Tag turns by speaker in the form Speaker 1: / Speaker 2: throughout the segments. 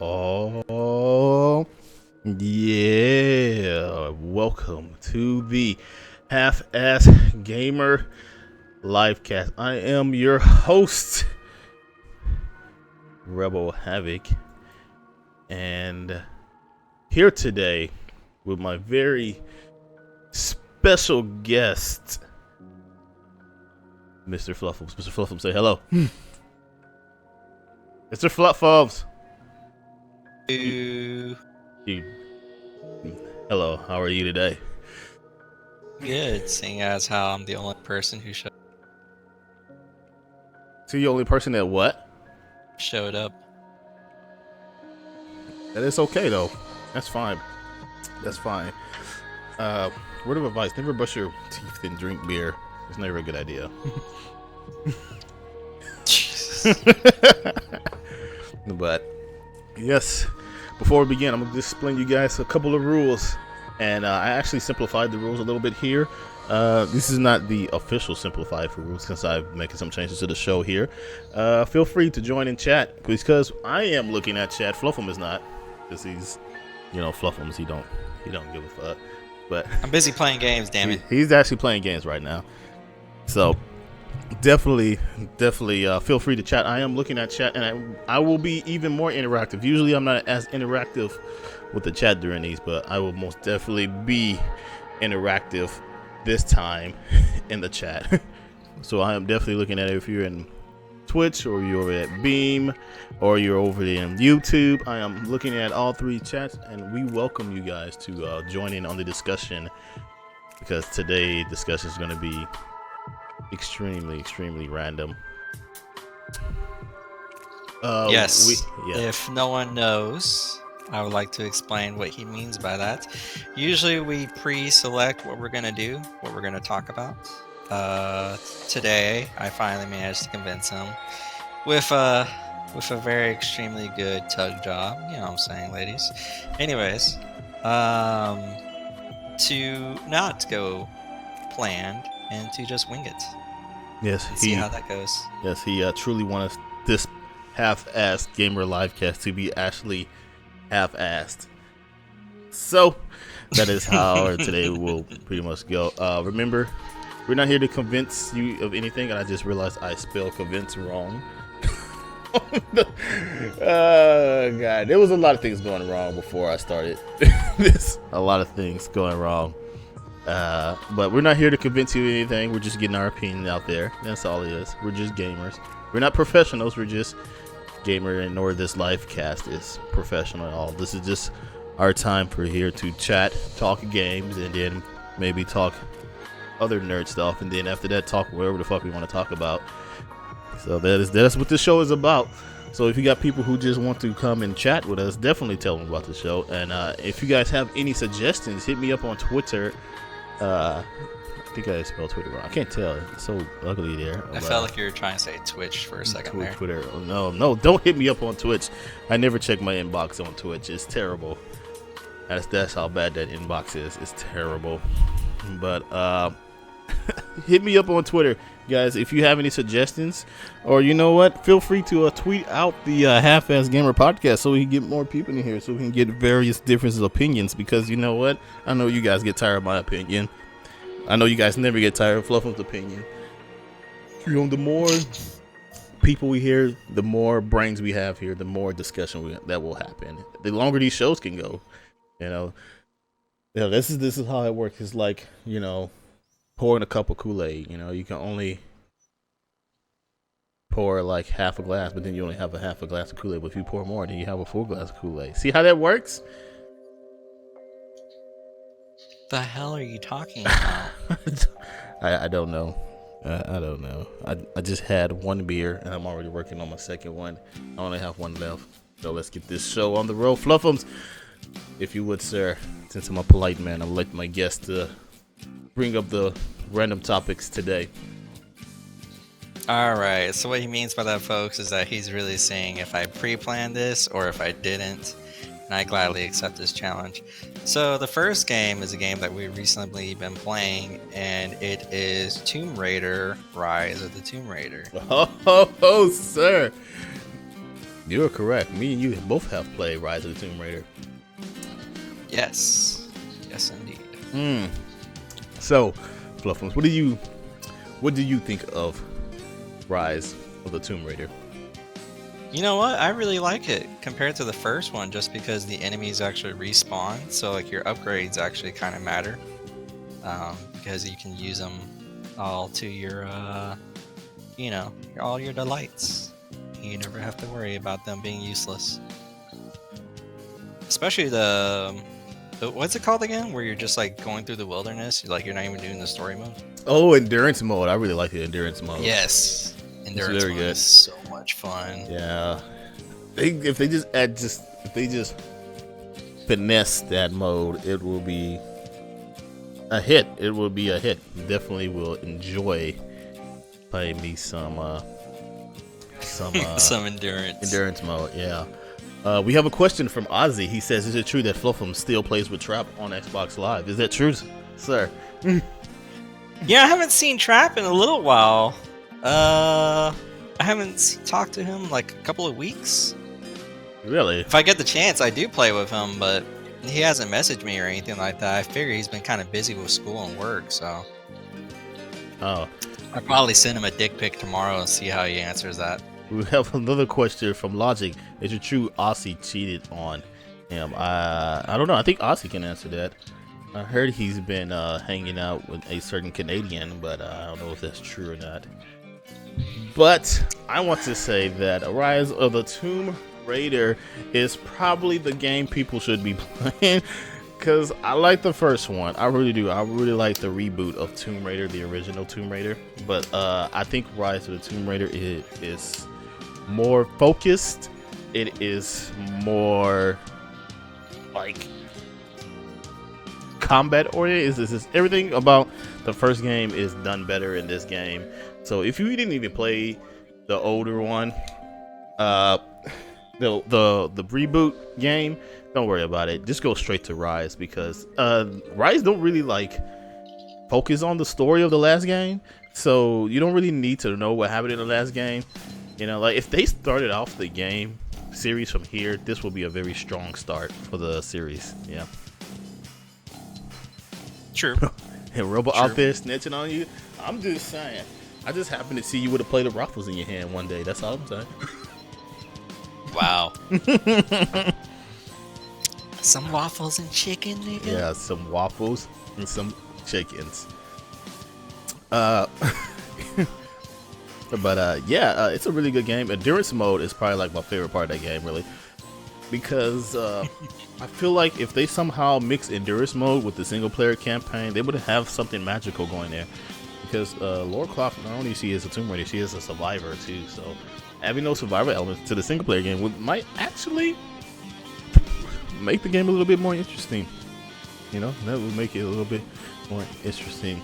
Speaker 1: Oh, yeah. Welcome to the Half-Azz Gamer Livecast. I am your host, Rebel Havoc, and here today with my very special guest, Mr. Fluffums. Mr. Fluffums, say hello. Mr. Fluffums. You, hello, how are you today?
Speaker 2: Good, seeing as how I'm the only person who
Speaker 1: So you're the only person that what?
Speaker 2: showed up.
Speaker 1: That is okay though. That's fine. That's fine. Word of advice: never brush your teeth and drink beer. It's never a good idea.
Speaker 2: Jesus.
Speaker 1: But yes, before we begin, I'm gonna just explain you guys a couple of rules, and I actually simplified the rules a little bit here. This is not the official simplified for rules since I'm making some changes to the show here. Feel free to join in chat because I am looking at chat. Fluffum is not, because he's, Fluffums. He don't give a fuck. But
Speaker 2: I'm busy playing games, damn it.
Speaker 1: He's actually playing games right now. So definitely feel free to chat. I am looking at chat, and I will be even more interactive. Usually I'm not as interactive with the chat during these, but I will most definitely be interactive this time in the chat. So I am definitely looking at it. If you're in Twitch or you're at Beam or you're over there in YouTube, I am looking at all three chats, and we welcome you guys to join in on the discussion, because today's discussion is going to be extremely random.
Speaker 2: Yes. If no one knows, I would like to explain what he means by that. Usually we pre-select what we're going to do, what we're going to talk about. Today I finally managed to convince him with a very extremely good tug job. You know what I'm saying, ladies? Anyways, to not go planned and to just wing it.
Speaker 1: Yes,
Speaker 2: see how that goes.
Speaker 1: Yes, he truly wants this half-assed gamer livecast to be actually half-assed. So that is how today will pretty much go. Remember, we're not here to convince you of anything, and I just realized I spelled convince wrong. God, there was a lot of things going wrong before I started this. A lot of things going wrong. But we're not here to convince you of anything. We're just getting our opinion out there. That's all it is. We're just gamers. We're not professionals. We're just gamer, and nor this live cast is professional at all. This is just our time for here to chat, talk games, and then maybe talk other nerd stuff, and then after that talk whatever the fuck we want to talk about. So that's what this show is about. So if you got people who just want to come and chat with us, definitely tell them about the show. And if you guys have any suggestions, hit me up on Twitter. I think I spelled Twitter wrong. I can't tell. It's so ugly there.
Speaker 2: I felt like you were trying to say Twitch for a second there.
Speaker 1: Twitter. Oh, no, don't hit me up on Twitch. I never check my inbox on Twitch. It's terrible. That's how bad that inbox is. It's terrible. But hit me up on Twitter, guys, if you have any suggestions, or you know what, feel free to tweet out the Half-Azz Gamer podcast so we can get more people in here, so we can get various different opinions, because you know what, I know you guys get tired of my opinion. I know you guys never get tired of Fluffum's opinion. The more people we hear, the more brains we have here, the more discussion that will happen. The longer these shows can go, this is how it works. It's like, pouring a cup of Kool-Aid. You can only pour like half a glass, but then you only have a half a glass of Kool-Aid. But if you pour more, then you have a full glass of Kool-Aid. See how that works?
Speaker 2: The hell are you talking about?
Speaker 1: I don't know. I don't know. I just had one beer, and I'm already working on my second one. I only have one left. So let's get this show on the road. Fluffums, if you would, sir, since I'm a polite man, I'll let my guest bring up the random topics today.
Speaker 2: Alright, so what he means by that, folks, is that he's really saying if I pre-planned this or if I didn't, and I gladly accept this challenge. So the first game is a game that we've recently been playing, and it is Tomb Raider: Rise of the Tomb Raider.
Speaker 1: Oh, sir. You're correct. Me and you both have played Rise of the Tomb Raider.
Speaker 2: Yes. Yes, indeed.
Speaker 1: So, Fluffums, what do you think of Rise of the Tomb Raider?
Speaker 2: You know what? I really like it compared to the first one, just because the enemies actually respawn. So like your upgrades actually kind of matter, because you can use them all to your, all your delights. You never have to worry about them being useless. Especially the what's it called again? Where you're just like going through the wilderness, you're not even doing the story mode.
Speaker 1: Oh, endurance mode. I really like the endurance mode.
Speaker 2: Yes, endurance mode is so much fun.
Speaker 1: Yeah, if they just finesse that mode, it will be a hit. It will be a hit. Definitely will enjoy playing me some
Speaker 2: some endurance
Speaker 1: mode. Yeah. We have a question from Ozzy. He says, "Is it true that Fluffum still plays with Trap on Xbox Live? Is that true, sir?"
Speaker 2: Yeah, I haven't seen Trap in a little while. I haven't talked to him like a couple of weeks.
Speaker 1: Really?
Speaker 2: If I get the chance, I do play with him, but he hasn't messaged me or anything like that. I figure he's been kind of busy with school and work, so.
Speaker 1: Oh.
Speaker 2: I'll probably send him a dick pic tomorrow and see how he answers that.
Speaker 1: We have another question from Logic. Is it true Aussie cheated on him? I don't know. I think Aussie can answer that. I heard he's been hanging out with a certain Canadian, but I don't know if that's true or not. But I want to say that Rise of the Tomb Raider is probably the game people should be playing, because I like the first one. I really do. I really like the reboot of Tomb Raider, the original Tomb Raider. But I think Rise of the Tomb Raider is more focused. It is more like combat oriented. Is everything about the first game is done better in this game. So if you didn't even play the older one, the reboot game, don't worry about it. Just go straight to Rise, because Rise don't really like focus on the story of the last game. So you don't really need to know what happened in the last game. Like if they started off the game series from here, this will be a very strong start for the series. Yeah.
Speaker 2: True.
Speaker 1: And Robo out there snitching on you. I'm just saying. I just happened to see you with a plate of ruffles in your hand one day. That's all I'm saying.
Speaker 2: Wow. Some waffles and chicken, nigga.
Speaker 1: Yeah, some waffles and some chickens. But it's a really good game. Endurance mode is probably like my favorite part of that game, really, because I feel like if they somehow mix endurance mode with the single player campaign, they would have something magical going there. Because Lara Croft, not only she is a Tomb Raider, she is a survivor too. So having those survivor elements to the single player game might actually make the game a little bit more interesting. That would make it a little bit more interesting.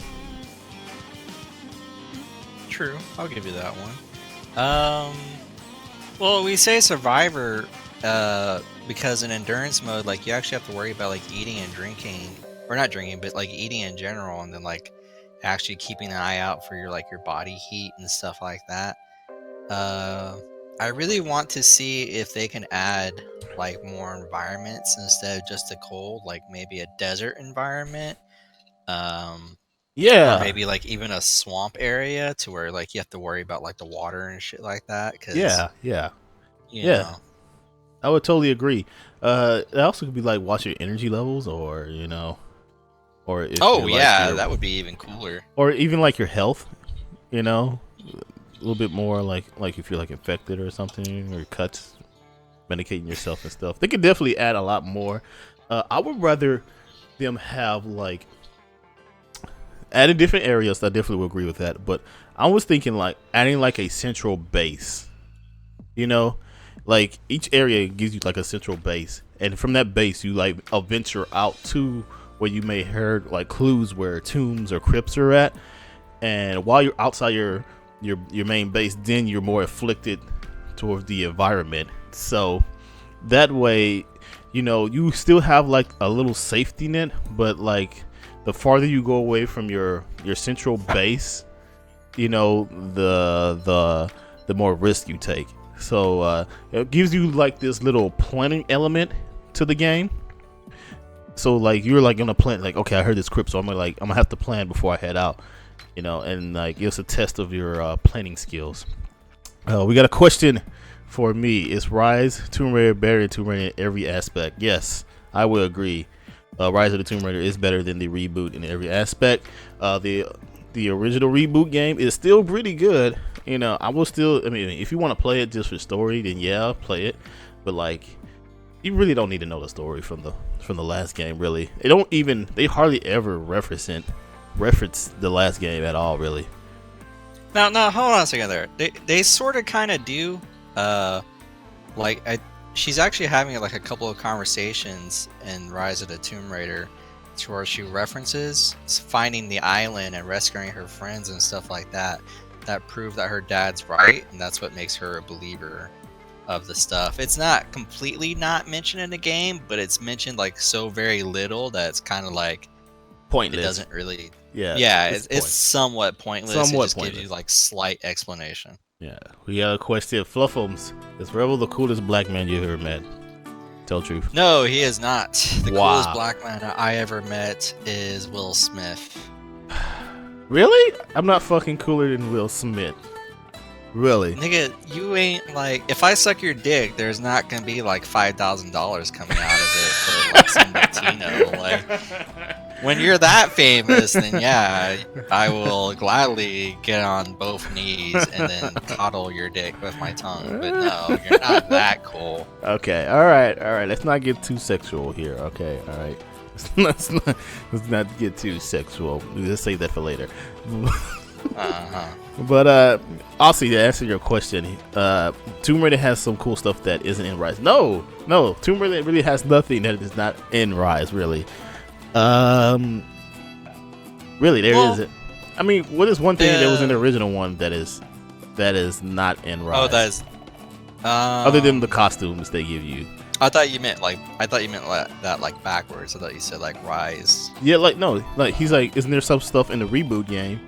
Speaker 2: True, I'll give you that one. Well, we say survivor because in endurance mode, like you actually have to worry about like eating and drinking, or not drinking, but like eating in general, and then like actually keeping an eye out for your body heat and stuff like that. I really want to see if they can add like more environments instead of just a cold, like maybe a desert environment.
Speaker 1: Yeah.
Speaker 2: Or maybe like even a swamp area to where like you have to worry about like the water and shit like that. Cause,
Speaker 1: yeah.
Speaker 2: You know.
Speaker 1: I would totally agree. It also could be like watch your energy levels, or or if
Speaker 2: that would be even cooler.
Speaker 1: Or even like your health, a little bit more like if you're like infected or something, or cuts, medicating yourself and stuff. They could definitely add a lot more. I would rather them have like added different areas. I definitely would agree with that. But I was thinking like adding like a central base. Like each area gives you like a central base, and from that base you like venture out to where you may heard like clues where tombs or crypts are at, and while you're outside your main base, then you're more afflicted towards the environment. So that way, you still have like a little safety net, but like the farther you go away from your central base, the more risk you take. So it gives you like this little planning element to the game. So like you're like gonna plan, like, okay, I heard this crypt, so I'm gonna have to plan before I head out, and like it's a test of your planning skills. We got a question for me. Is Rise Tomb Raider better than Tomb Raider in every aspect? Yes, I will agree. Rise of the Tomb Raider is better than the reboot in every aspect. The original reboot game is still pretty good. I will still. I mean, if you want to play it just for story, then yeah, play it. But like, you really don't need to know the story from the last game. Really, they hardly ever reference the last game at all. Really.
Speaker 2: Now, hold on a second there. They sort of kind of do. She's actually having like a couple of conversations in Rise of the Tomb Raider, to where she references finding the island and rescuing her friends and stuff like that. That prove that her dad's right, and that's what makes her a believer of the stuff. It's not completely not mentioned in the game, but it's mentioned like so very little that it's kind of like
Speaker 1: pointless.
Speaker 2: It doesn't really.
Speaker 1: Yeah,
Speaker 2: it's somewhat pointless. It just gives you like slight explanation.
Speaker 1: Yeah, we got a question. Fluffums, is Rebel the coolest black man you ever met? Tell the truth.
Speaker 2: No, he is not. The coolest black man I ever met is Will Smith.
Speaker 1: Really? I'm not fucking cooler than Will Smith. Really?
Speaker 2: Nigga, you ain't like. If I suck your dick, there's not gonna be like $5,000 coming out of it for like some Latino. Like, when you're that famous, then yeah, I will gladly get on both knees and then coddle your dick with my tongue. But no, you're not that cool.
Speaker 1: Okay, all right. Let's not get too sexual here. Okay, all right. Let's not get too sexual. Let's save that for later. But also to answer your question, Tomb Raider has some cool stuff that isn't in Rise. No, Tomb Raider really has nothing that is not in Rise. Really, isn't. I mean, what is one thing that was in the original one that is not in Rise?
Speaker 2: Oh, that is.
Speaker 1: Other than the costumes they give you.
Speaker 2: I thought you meant that like backwards. I thought you said like Rise.
Speaker 1: Yeah, like no, like he's like, isn't there some stuff in the reboot game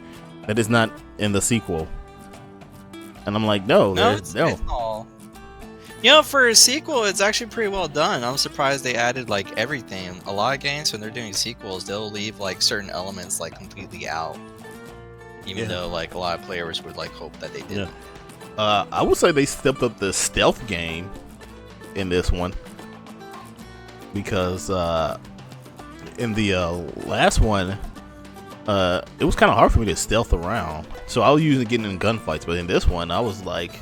Speaker 1: that is not in the sequel? And I'm like, no.
Speaker 2: It's all. For a sequel, it's actually pretty well done. I'm surprised they added like everything. A lot of games, when they're doing sequels, they'll leave like certain elements like completely out, even though like a lot of players would like hope that they did.
Speaker 1: I would say they stepped up the stealth game in this one, because in the last one, it was kind of hard for me to stealth around, so I was usually getting in gunfights. But in this one, I was murking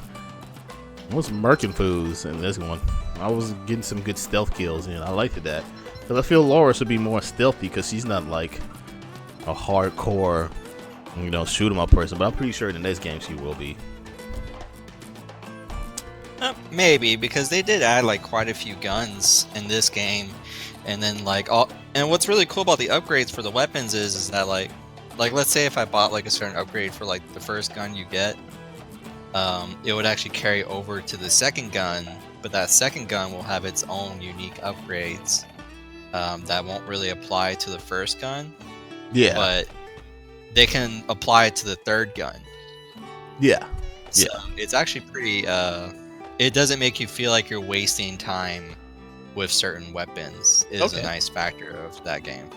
Speaker 1: fools. In this one, I was getting some good stealth kills, and I liked that, because I feel Laura should be more stealthy, because she's not like a hardcore, shoot 'em up person. But I'm pretty sure in the next game she will be.
Speaker 2: Maybe, because they did add like quite a few guns in this game, and then and what's really cool about the upgrades for the weapons is that like let's say if I bought like a certain upgrade for like the first gun you get, it would actually carry over to the second gun, but that second gun will have its own unique upgrades that won't really apply to the first gun. Yeah, but they can apply it to the third gun.
Speaker 1: Yeah,
Speaker 2: so it's actually pretty. It doesn't make you feel like you're wasting time with certain weapons. It is a nice factor of that game.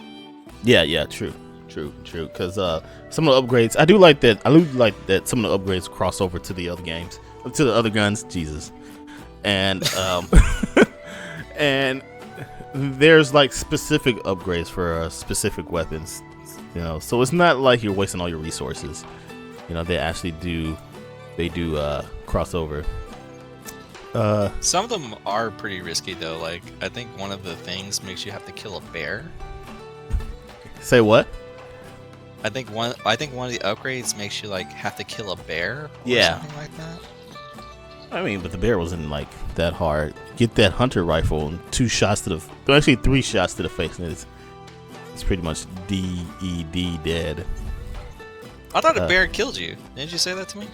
Speaker 1: Yeah, true. Because some of the upgrades, I do like that. I do like that some of the upgrades cross over to the other games, to the other guns. Jesus, and and there's like specific upgrades for specific weapons. So it's not like you're wasting all your resources. They actually do. They do cross over.
Speaker 2: Some of them are pretty risky though. Like I think one of the things makes you have to kill a bear.
Speaker 1: Say what?
Speaker 2: I think one of the upgrades makes you like have to kill a bear. Or something like that.
Speaker 1: I mean, but the bear wasn't like that hard. Get that hunter rifle and 3 shots to the face, and it's pretty much DED dead.
Speaker 2: I thought a bear killed you. Didn't you say that to me?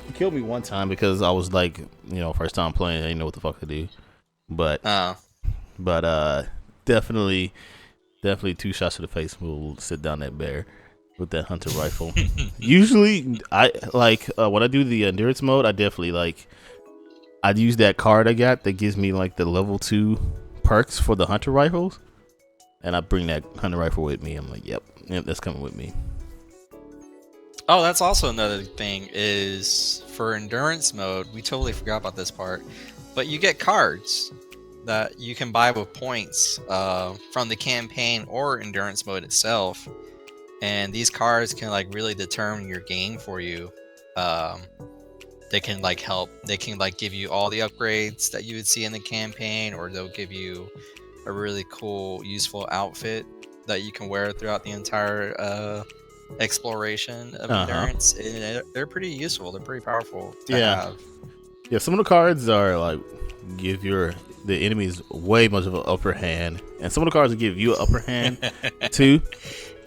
Speaker 1: It killed me one time because I was like, first time playing, I didn't know what the fuck to do. But definitely 2 shots to the face will sit down that bear. with that hunter rifle. Usually, I like when I do the endurance mode. I definitely like. I'd use that card I got that gives me like the level 2 perks for the hunter rifles, and I bring that hunter rifle with me. I'm like, yep, that's coming with me.
Speaker 2: Oh, that's also another thing is for endurance mode. We totally forgot about this part, but you get cards that you can buy with points from the campaign or endurance mode itself, and these cards can like really determine your game for you. They can like help. They can like give you all the upgrades that you would see in the campaign, or they'll give you a really cool, useful outfit that you can wear throughout the entire exploration of endurance. They're pretty useful. They're pretty powerful to have.
Speaker 1: Yeah, some of the cards are like give the enemies way much of an upper hand, and some of the cards will give you an upper hand too.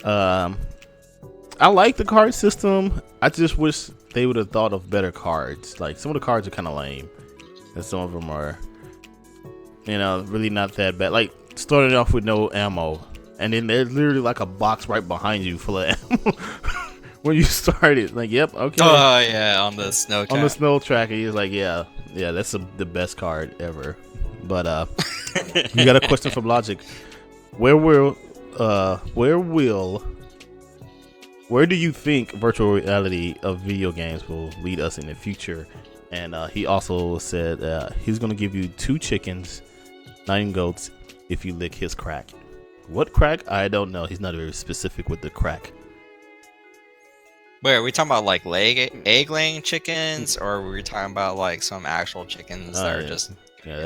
Speaker 1: I like the card system. I just wish they would have thought of better cards. Like some of the cards are kind of lame, and some of them are, really not that bad. Like starting off with no ammo, and then there's literally like a box right behind you full of ammo when you started. Like, yep, okay.
Speaker 2: Oh yeah, on the snow track.
Speaker 1: On the snow track, and he's like, yeah, that's the best card ever. But you got a question from Logic. Where do you think virtual reality of video games will lead us in the future? And he also said he's going to give you 2 chickens, 9 goats, if you lick his crack. What crack? I don't know. He's not very specific with the crack.
Speaker 2: Wait, are we talking about like egg-laying chickens, or were we talking about like some actual chickens that are just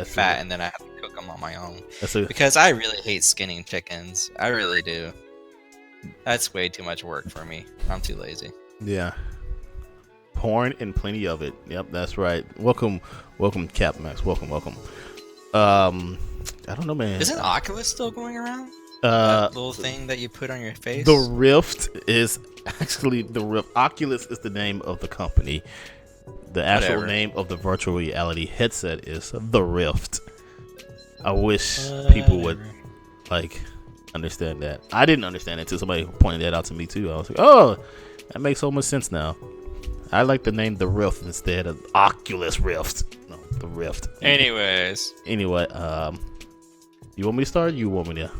Speaker 2: fat and then I have to cook them on my own? Because I really hate skinning chickens. I really do. That's way too much work for me. I'm too lazy.
Speaker 1: Yeah. Porn and plenty of it. Yep, that's right. Welcome, Capmax. Welcome. I don't know, man.
Speaker 2: Isn't Oculus still going around? That little thing that you put on your face?
Speaker 1: The Rift is actually the Rift. Oculus is the name of the company. The actual name of the virtual reality headset is the Rift. I wish people would understand that. I didn't understand it until somebody pointed that out to me too. I was like, oh, that makes so much sense now. I like the name the Rift instead of Oculus Rift. No, the Rift.
Speaker 2: Anyway,
Speaker 1: you want me to start? You want me to?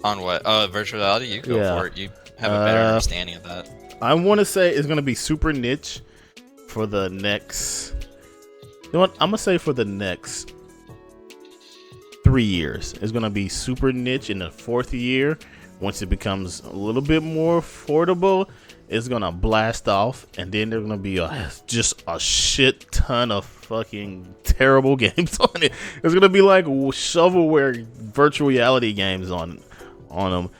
Speaker 2: On what? Oh, virtual reality? You go for it. You have a better understanding of that.
Speaker 1: I want to say it's going to be super niche for the next... You know what? I'm going to say for the next 3 years. It's going to be super niche. In the 4th year, once it becomes a little bit more affordable, it's going to blast off. And then there's going to be just a shit ton of fucking terrible games on it. It's going to be like shovelware virtual reality games on them.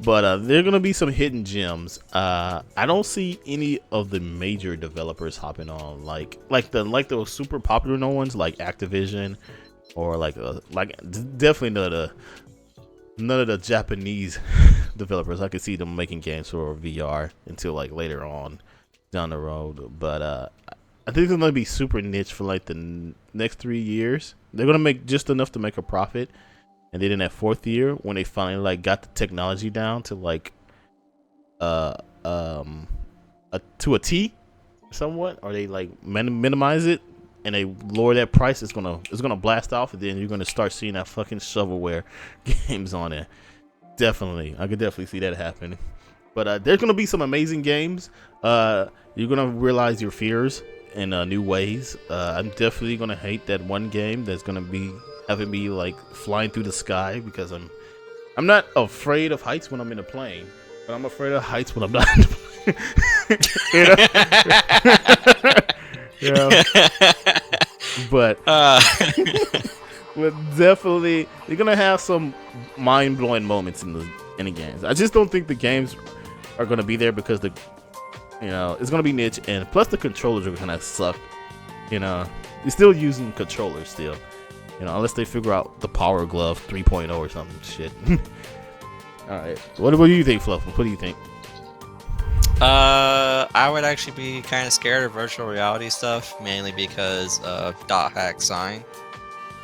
Speaker 1: But there are going to be some hidden gems. I don't see any of the major developers hopping on like the super popular ones like Activision or definitely none of the Japanese developers. I could see them making games for VR until like later on down the road. But I think it's going to be super niche for like the next 3 years. They're going to make just enough to make a profit. And then in that 4th year, when they finally like got the technology down to like to a T somewhat, or they like minimize it and they lower that price, it's gonna blast off, and then you're gonna start seeing that fucking shovelware games on it. Definitely, I could definitely see that happening. But there's gonna be some amazing games. You're gonna realize your fears in new ways. I'm definitely gonna hate that one game that's gonna be having me like flying through the sky, because I'm not afraid of heights when I'm in a plane, but I'm afraid of heights when I'm not in a plane. You know? But definitely you're gonna have some mind-blowing moments in the games. I just don't think the games are gonna be there because it's gonna be niche, and plus the controllers are gonna suck. You're still using controllers still. Unless they figure out the Power Glove 3.0 or some shit. All right. What do you think, Fluff? What do you think?
Speaker 2: I would actually be kind of scared of virtual reality stuff, mainly because of Dot Hack Sign.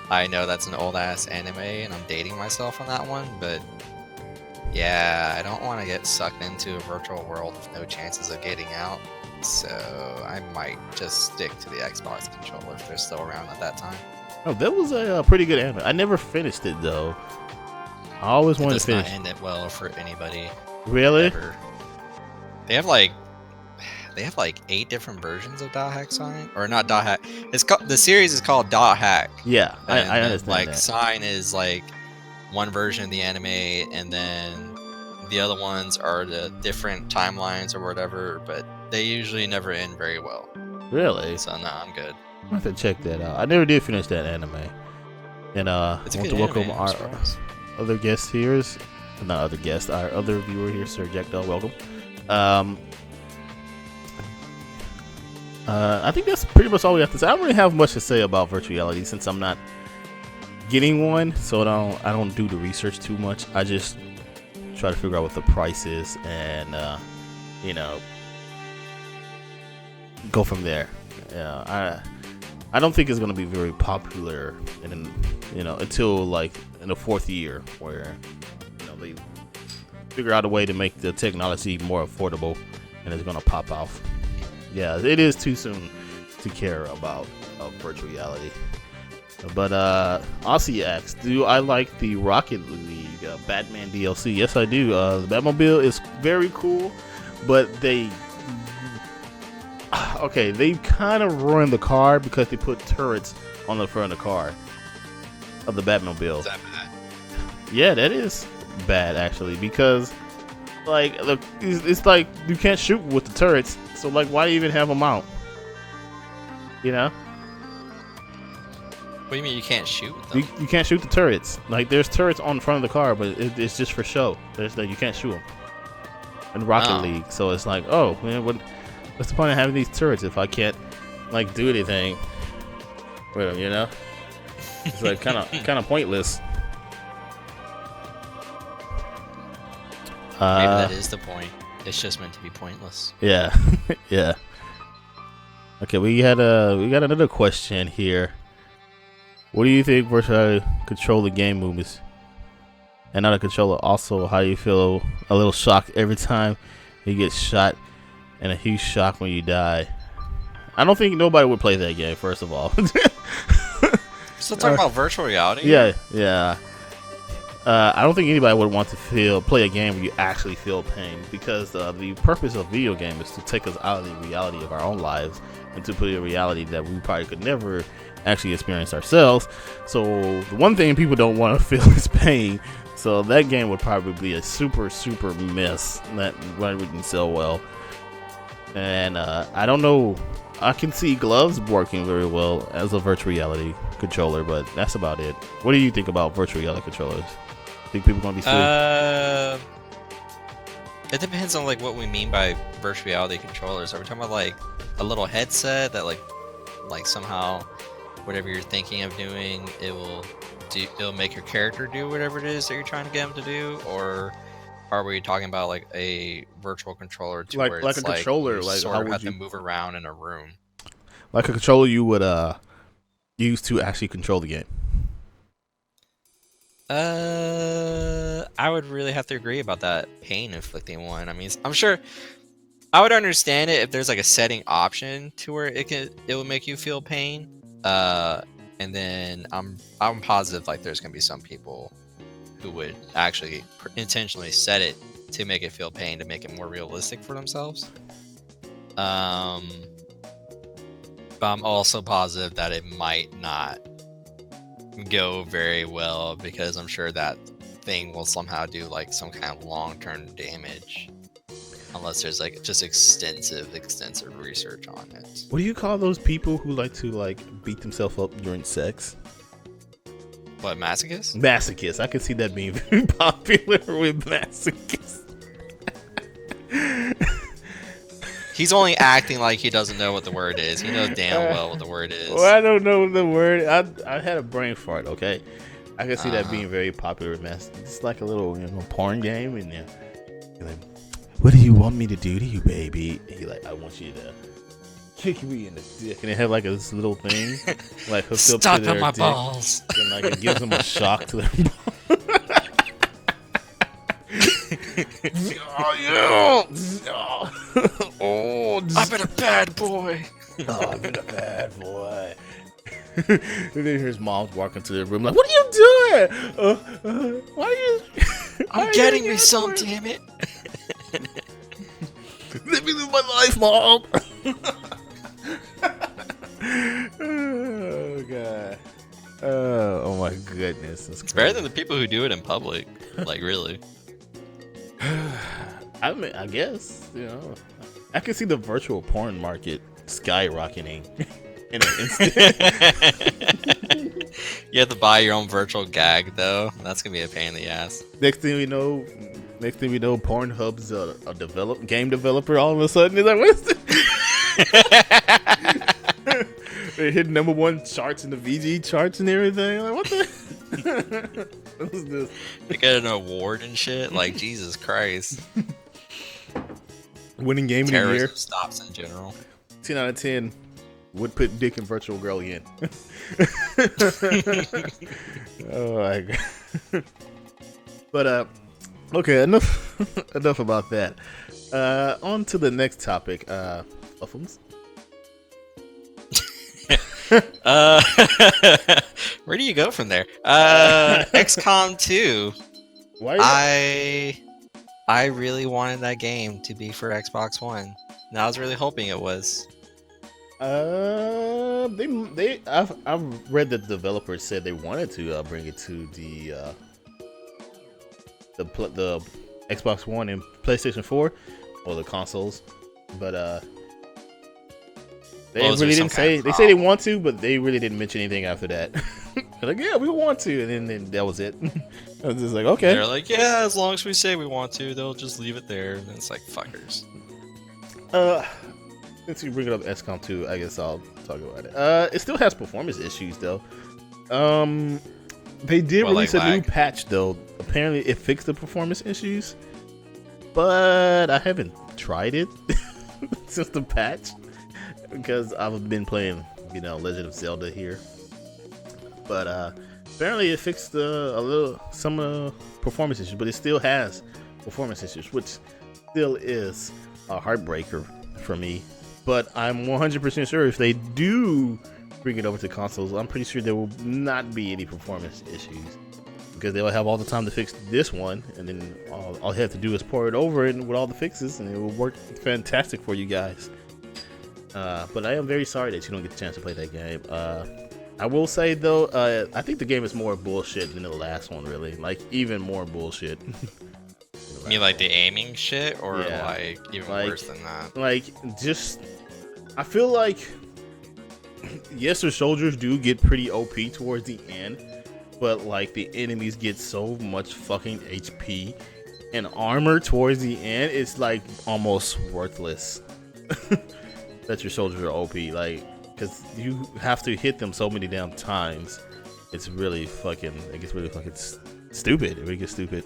Speaker 2: I know that's an old ass anime, and I'm dating myself on that one, but Yeah, I don't want to get sucked into a virtual world with no chances of getting out. So I might just stick to the Xbox controller if they're still around at that time.
Speaker 1: Oh, that was a pretty good anime. I never finished it though. I always wanted to finish.
Speaker 2: It does not end it well for anybody.
Speaker 1: Really?
Speaker 2: Ever. They have like 8 different versions of Dot Hack Sign, or not Dot Hack. The series is called Dot Hack.
Speaker 1: Yeah, I understand
Speaker 2: like
Speaker 1: that.
Speaker 2: Sign is like one version of the anime, and then the other ones are the different timelines or whatever, but they usually never end very well.
Speaker 1: Really?
Speaker 2: So no, I'm good.
Speaker 1: I have to check that out. I never did finish that anime. And I want to welcome our other guest here. Not other guest, our other viewer here, Sir Jack Doll. Welcome. I think that's pretty much all we have to say. I don't really have much to say about virtual reality since I'm not getting one, so I don't do the research too much. I just try to figure out what the price is and go from there. I don't think it's going to be very popular until like in the 4th year where they figure out a way to make the technology more affordable and it's going to pop off. Yeah, it is too soon to care about virtual reality. But Aussie asks, do I like the Rocket League Batman DLC? Yes, I do. The Batmobile is very cool, but they kind of ruined the car because they put turrets on the front of the car of the Batmobile.
Speaker 2: Is that bad?
Speaker 1: Yeah, that is bad actually, because like look, it's like you can't shoot with the turrets, so like why even have them out? You know?
Speaker 2: What do you mean you can't shoot them?
Speaker 1: You can't shoot the turrets. Like there's turrets on the front of the car, but it's just for show. There's you can't shoot them in Rocket League. So it's like, oh man, what's the point of having these turrets if I can't like do anything with them? You know, it's like kind of pointless.
Speaker 2: Maybe that is the point. It's just meant to be pointless.
Speaker 1: Yeah, yeah. Okay, we got another question here. What do you think virtual controller game movies and not a controller? Also, how do you feel a little shocked every time you get shot and a huge shock when you die? I don't think nobody would play that game, first of all.
Speaker 2: Still talking about virtual reality?
Speaker 1: Yeah. I don't think anybody would want to play a game where you actually feel pain, because the purpose of video game is to take us out of the reality of our own lives and to put a reality that we probably could never actually experience ourselves. So the one thing people don't want to feel is pain. So that game would probably be a super mess that wouldn't sell well. And I don't know. I can see gloves working very well as a virtual reality controller, but that's about it. What do you think about virtual reality controllers? Think people gonna be sued?
Speaker 2: It depends on like what we mean by virtual reality controllers. Are we talking about like a little headset that like somehow whatever you're thinking of doing, it'll make your character do whatever it is that you're trying to get them to do, or are we talking about like a virtual controller where it's like
Speaker 1: controller,
Speaker 2: you
Speaker 1: like
Speaker 2: sort
Speaker 1: how
Speaker 2: of
Speaker 1: would
Speaker 2: have
Speaker 1: you
Speaker 2: to move around in a room?
Speaker 1: Like a controller you would use to actually control the game.
Speaker 2: I would really have to agree about that pain inflicting one. I mean, I'm sure I would understand it if there's like a setting option to where it will make you feel pain. And then I'm positive like there's gonna be some people who would actually intentionally set it to make it feel pain to make it more realistic for themselves. But I'm also positive that it might not go very well, because I'm sure that thing will somehow do like some kind of long-term damage, unless there's like just extensive research on it.
Speaker 1: What do you call those people who like to like beat themselves up during sex?
Speaker 2: What, masochists?
Speaker 1: Masochists. I can see that being very popular with masochists.
Speaker 2: He's only acting like he doesn't know what the word is. He knows damn well what the word is.
Speaker 1: Well, I don't know the word. I had a brain fart, okay? I can see that being very popular with masochists. It's like a little porn game, and you're like, what do you want me to do to you, baby? And you're like, I want you to kick me in the dick. And they have like this little thing like hooked up to their
Speaker 2: my
Speaker 1: dick.
Speaker 2: Balls.
Speaker 1: And like it gives them a shock to their balls. Oh, yeah. Oh,
Speaker 2: I've been a bad boy.
Speaker 1: oh, I've been a bad boy. And then his mom's walking to the room like, "What are you doing? Why are you?
Speaker 2: I'm getting me some, damn it.
Speaker 1: Let me live my life, mom." Oh god. Oh my goodness.
Speaker 2: It's better than the people who do it in public. Like, really.
Speaker 1: I mean, I guess, you know, I can see the virtual porn market skyrocketing in an instant.
Speaker 2: You have to buy your own virtual gag, though. That's gonna be a pain in the ass.
Speaker 1: Next thing we know, Pornhub's a game developer. All of a sudden, he's like, "What's this?" They hit #1 charts in the VG charts and everything. Like, what the? What is this?
Speaker 2: They get an award and shit. Like, Jesus Christ.
Speaker 1: Winning game of the year.
Speaker 2: Terrorism stops in general.
Speaker 1: 10 out of 10 would put dick and virtual girl in. Oh my god. But okay, enough about that. On to the next topic. Muffins.
Speaker 2: Where do you go from there? XCOM 2.
Speaker 1: Why?
Speaker 2: I really wanted that game to be for Xbox One. And I was really hoping it was.
Speaker 1: I've read that the developers said they wanted to bring it to the Xbox One and PlayStation 4 or the consoles, but they really didn't say. They say they want to, but they really didn't mention anything after that. They're like, yeah, we want to, and then that was it. I was just like, okay.
Speaker 2: They're like, yeah, as long as we say we want to, they'll just leave it there. And it's like, fuckers.
Speaker 1: Since you bring it up, XCOM 2, I guess I'll talk about it. It still has performance issues though. They did release a new patch though. Apparently, it fixed the performance issues, but I haven't tried it since the patch because I've been playing, Legend of Zelda here. But apparently, it fixed some performance issues, but it still has performance issues, which still is a heartbreaker for me. But I'm 100% sure if they do bring it over to consoles, I'm pretty sure there will not be any performance issues because they'll have all the time to fix this one, and then all you have to do is pour it over it with all the fixes, and it will work fantastic for you guys. But I am very sorry that you don't get the chance to play that game. I will say though, I think the game is more bullshit than the last one, really. Like, even more bullshit.
Speaker 2: You mean like the aiming shit, or
Speaker 1: Yeah.
Speaker 2: like even worse than that?
Speaker 1: Like, just, I feel like, yes, the soldiers do get pretty OP towards the end, but like the enemies get so much fucking HP and armor towards the end, it's like almost worthless that your soldiers are OP. Like, because you have to hit them so many damn times. It gets really fucking stupid. It really gets stupid.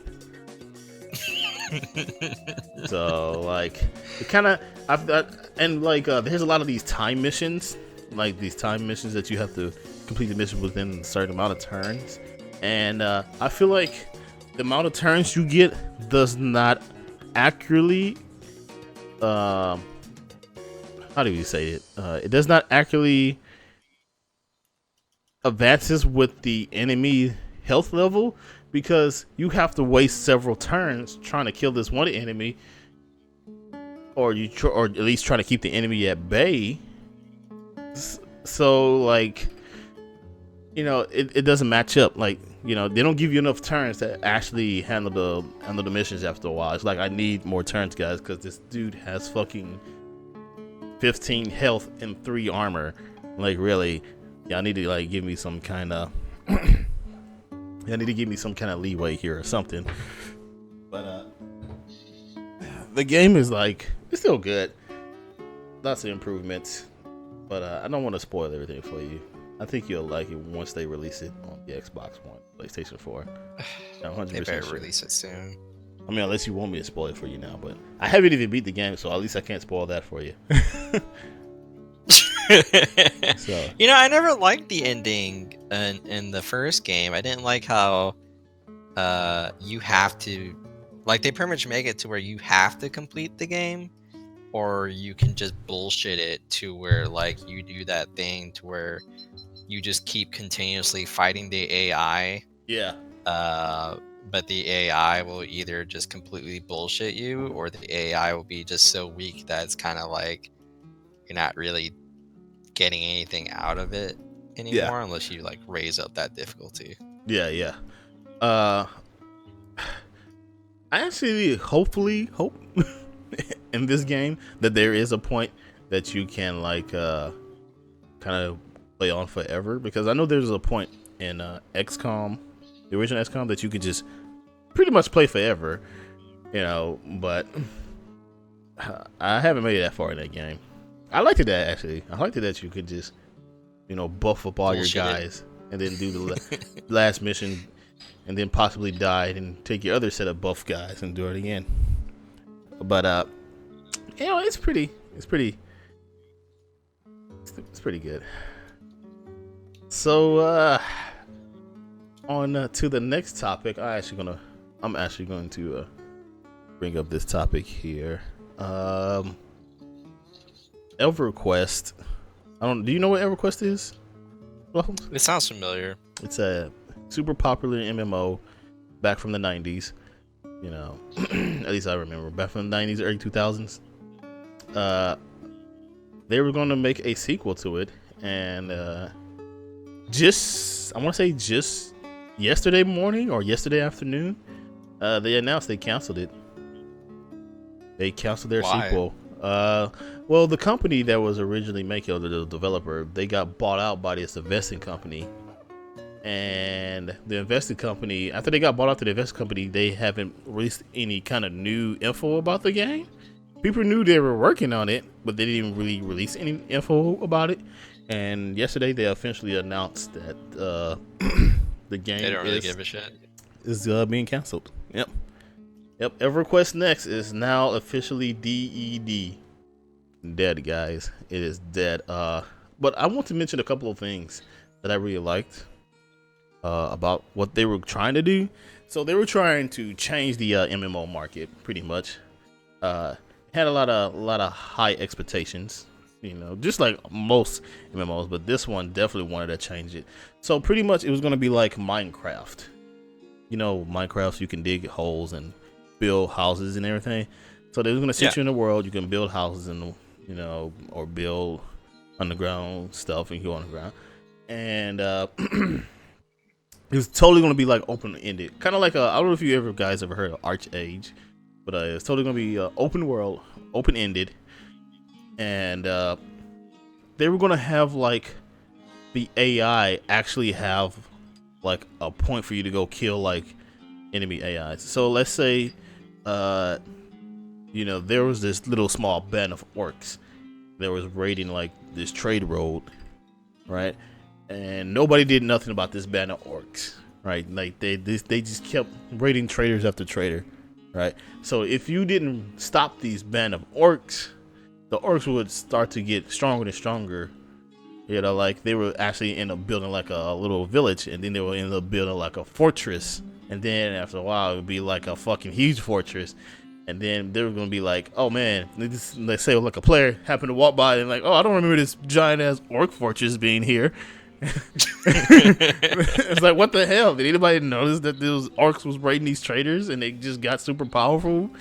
Speaker 1: So like, it kind of, there's a lot of these time missions, that you have to complete the mission within a certain amount of turns, and I feel like the amount of turns you get does not accurately, how do you say it? It does not accurately advances with the enemy health level, because you have to waste several turns trying to kill this one enemy, or or at least trying to keep the enemy at bay. So like, it doesn't match up. Like, they don't give you enough turns to actually handle the missions after a while. It's like, I need more turns, guys, because this dude has fucking 15 health and 3 armor. Like, really, y'all need to like give me some kind of I need to give me some kind of leeway here or something. But the game is like, it's still good. Lots of improvements. But I don't want to spoil everything for you. I think you'll like it once they release it on the Xbox One, PlayStation 4. I'm 100%
Speaker 2: They better
Speaker 1: sure.
Speaker 2: release it soon.
Speaker 1: I mean, unless you want me to spoil it for you now, but I haven't even beat the game, so at least I can't spoil that for you. So.
Speaker 2: I never liked the ending in the first game. I didn't like how you have to Like they pretty much make it to where you have to complete the game, or you can just bullshit it to where like you do that thing to where you just keep continuously fighting the AI.
Speaker 1: Yeah.
Speaker 2: But the AI will either just completely bullshit you, or the AI will be just so weak that it's kind of like you're not really getting anything out of it anymore unless you like raise up that difficulty.
Speaker 1: Yeah. Uh, I actually hopefully hope in this game that there is a point that you can like kind of play on forever, because I know there's a point in XCOM, the original XCOM, that you could just pretty much play forever, you know. But I haven't made it that far in that game. I liked it that actually. I liked it that you could just, you know, buff up all your guys and then do the last mission, and then possibly die and take your other set of buff guys and do it again. But you know, it's pretty good. So on to the next topic. I'm actually going to bring up this topic here. EverQuest. Do you know what EverQuest is?
Speaker 2: It sounds familiar.
Speaker 1: It's a super popular MMO back from the 90s. You know, at least I remember back from the 90s, early 2000s. They were going to make a sequel to it, and I want to say just yesterday morning or yesterday afternoon, they announced they canceled it. They canceled their sequel. Well, the company that was originally making it, the developer, they got bought out by this investing company. And the investing company, after they got bought out to the investing company, they haven't released any kind of new info about the game. People knew they were working on it, but they didn't really release any info about it. And yesterday, they officially announced that the game
Speaker 2: they don't really give a shit.
Speaker 1: Is being canceled. Yep. EverQuest Next is now officially dead. Dead, guys. It is dead. But I want to mention a couple of things that I really liked about what they were trying to do. So they were trying to change the MMO market, pretty much. Had a lot of high expectations, you know, just like most MMOs, but this one definitely wanted to change it. So pretty much it was going to be like Minecraft. You know, Minecraft, you can dig holes and build houses and everything. So they were going to sit you in the world. You can build houses and, you know, or build underground stuff and go underground. And it was totally going to be like open-ended, kind of like I don't know if you guys ever heard of ArcheAge, but it's totally going to be open world, open-ended. And they were going to have like the AI actually have like a point for you to go kill like enemy AIs. So let's say you know, there was this little small band of orcs that was raiding like this trade road, right? And nobody did nothing about this band of orcs, right? Like they just kept raiding traders after trader, right? So if you didn't stop these band of orcs, the orcs would start to get stronger and stronger. You know, like they would actually end up building like a little village, and then they would end up building like a fortress, and then after a while it would be like a fucking huge fortress. And then they were gonna be like, oh man, let's say like a player happened to walk by and like, oh, I don't remember this giant ass orc fortress being here. It's like, what the hell? Did anybody notice that those orcs was raiding these traders and they just got super powerful?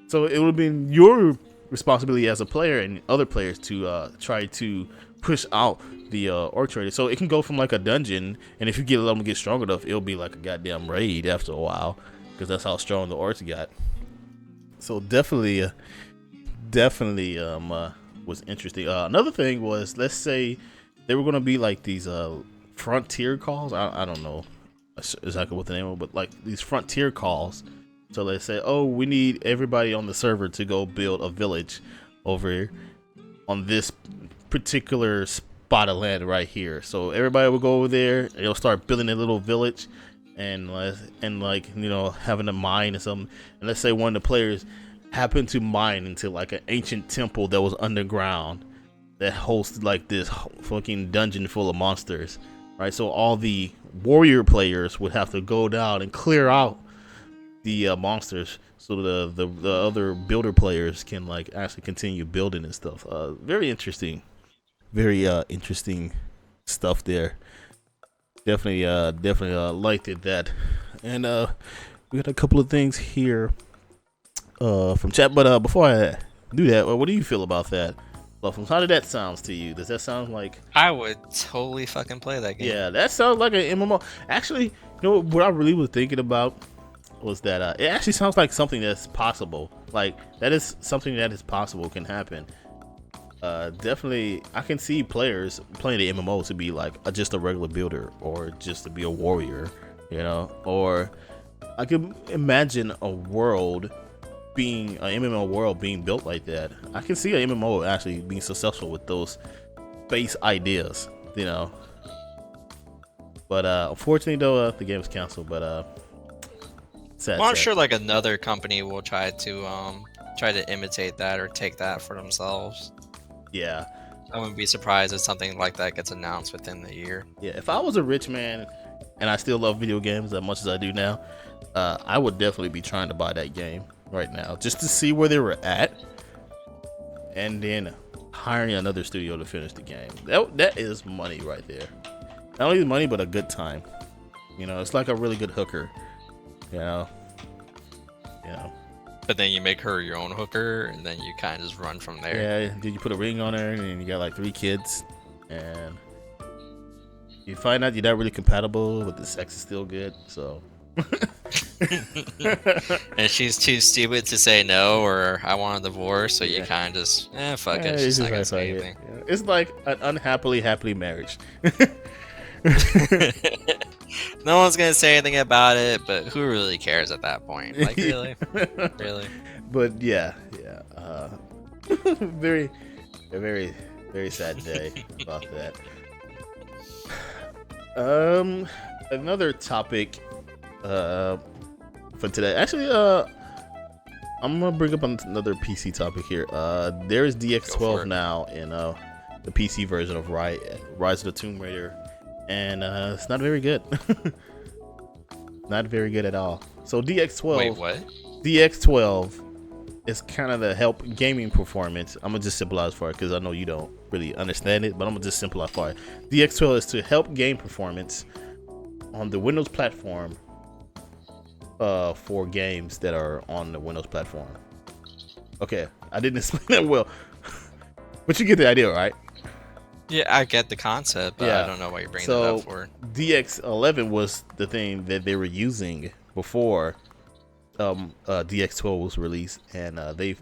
Speaker 1: So it would have been your responsibility as a player and other players to try to push out the orc trader. So it can go from like a dungeon, and if you let them get strong enough, it'll be like a goddamn raid after a while, because that's how strong the orcs got. So definitely was interesting. Another thing was, let's say they were going to be like these frontier calls. I don't know exactly what the name of, but like these frontier calls. So let's say, oh, we need everybody on the server to go build a village over here on this particular spot of land right here. So everybody will go over there, and they'll start building a little village. And like, you know, having a mine or something. And let's say one of the players happened to mine into like an ancient temple that was underground that hosted like this fucking dungeon full of monsters, right? So all the warrior players would have to go down and clear out the monsters so the other builder players can like actually continue building and stuff. Very interesting, very interesting stuff there. Definitely liked it that, and we got a couple of things here from chat. But before I do that, what do you feel about that? Fluffums? How did that sound to you? Does that sound like?
Speaker 2: I would totally fucking play that game.
Speaker 1: Yeah, that sounds like an MMO. Actually, you know what I really was thinking about was that it actually sounds like something that's possible. Like that is something that is possible, can happen. Definitely, I can see players playing the MMO to be like just a regular builder or just to be a warrior, you know. Or I can imagine a world being an MMO world being built like that. I can see an MMO actually being successful with those base ideas, you know. But unfortunately, though, the game was canceled. But sad.
Speaker 2: Well, I'm sure like another company will try to imitate that or take that for themselves.
Speaker 1: Yeah,
Speaker 2: I wouldn't be surprised if something like that gets announced within the year.
Speaker 1: yeah. If I was a rich man and I still love video games as much as I do now, I would definitely be trying to buy that game right now just to see where they were at, and then hiring another studio to finish the game. That is money right there. Not only money, but a good time. You know, it's like a really good hooker. You know.
Speaker 2: But then you make her your own hooker, and then you kind of just run from there.
Speaker 1: Yeah. Did you put a ring on her, and then you got like 3 kids, and you find out you're not really compatible, but the sex is still good. So.
Speaker 2: And she's too stupid to say no, or I want a divorce, so you kind of just, fuck it. She's not gonna say anything.
Speaker 1: Yeah. It's like an unhappily happy marriage.
Speaker 2: No one's gonna say anything about it, but who really cares at that point? Like, really? Really?
Speaker 1: But yeah. Very, very, very sad day about that. Another topic for today. Actually, I'm gonna bring up another PC topic here. There is DX12 now in the PC version of Rise of the Tomb Raider, and it's not very good. Not very good at all. So DX12.
Speaker 2: Wait, what?
Speaker 1: DX12 is kind of the help gaming performance. I'm gonna just simplify for it because I know you don't really understand it, but I'm gonna just simplify it. DX12 is to help game performance on the Windows platform for games that are on the Windows platform. Okay, I didn't explain that well, but you get the idea, right?
Speaker 2: Yeah, I get the concept, but I don't know what you're bringing it up for.
Speaker 1: DX11 was the thing that they were using before DX12 was released, and the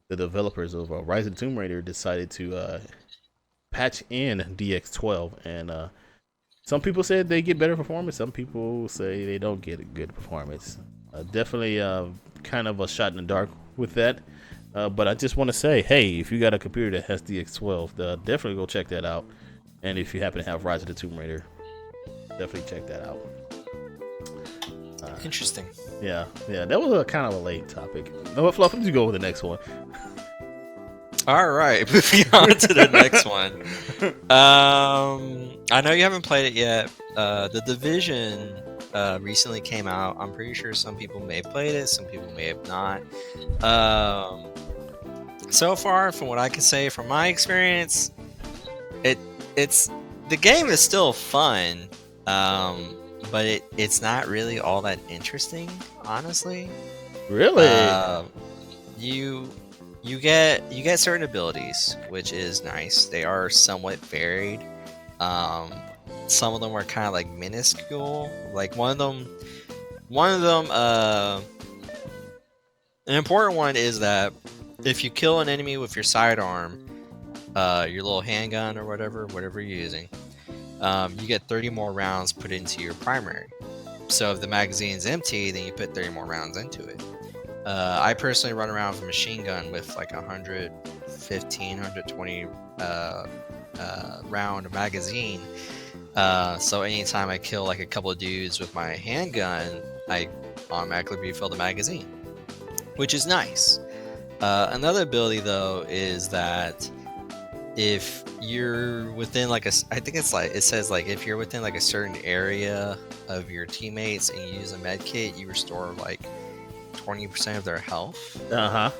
Speaker 1: developers of Rise of the Tomb Raider decided to patch in DX12, and some people said they get better performance. Some people say they don't get a good performance. Definitely kind of a shot in the dark with that. But I just want to say, hey, if you got a computer that has DX12, definitely go check that out. And if you happen to have Rise of the Tomb Raider, definitely check that out.
Speaker 2: Interesting.
Speaker 1: Yeah, that was a kind of a late topic. No, Fluff, let's go with the next one.
Speaker 2: All right, moving on to the next one. I know you haven't played it yet. The Division recently came out. I'm pretty sure some people may have played it, some people may have not. So far, from what I can say from my experience, it's the game is still fun, but it's not really all that interesting, honestly.
Speaker 1: Really?
Speaker 2: You get certain abilities, which is nice. They are somewhat varied. Some of them are kind of like minuscule. Like one of them, an important one is that if you kill an enemy with your sidearm, your little handgun or whatever you're using, you get 30 more rounds put into your primary. So if the magazine's empty, then you put 30 more rounds into it. I personally run around with a machine gun with like 115, 120 round magazine. So anytime I kill like a couple of dudes with my handgun, I automatically refill the magazine, which is nice. Another ability though is that if you're within like I think it's like, it says like if you're within like a certain area of your teammates and you use a med kit, you restore like 20% of their health.
Speaker 1: Uh-huh.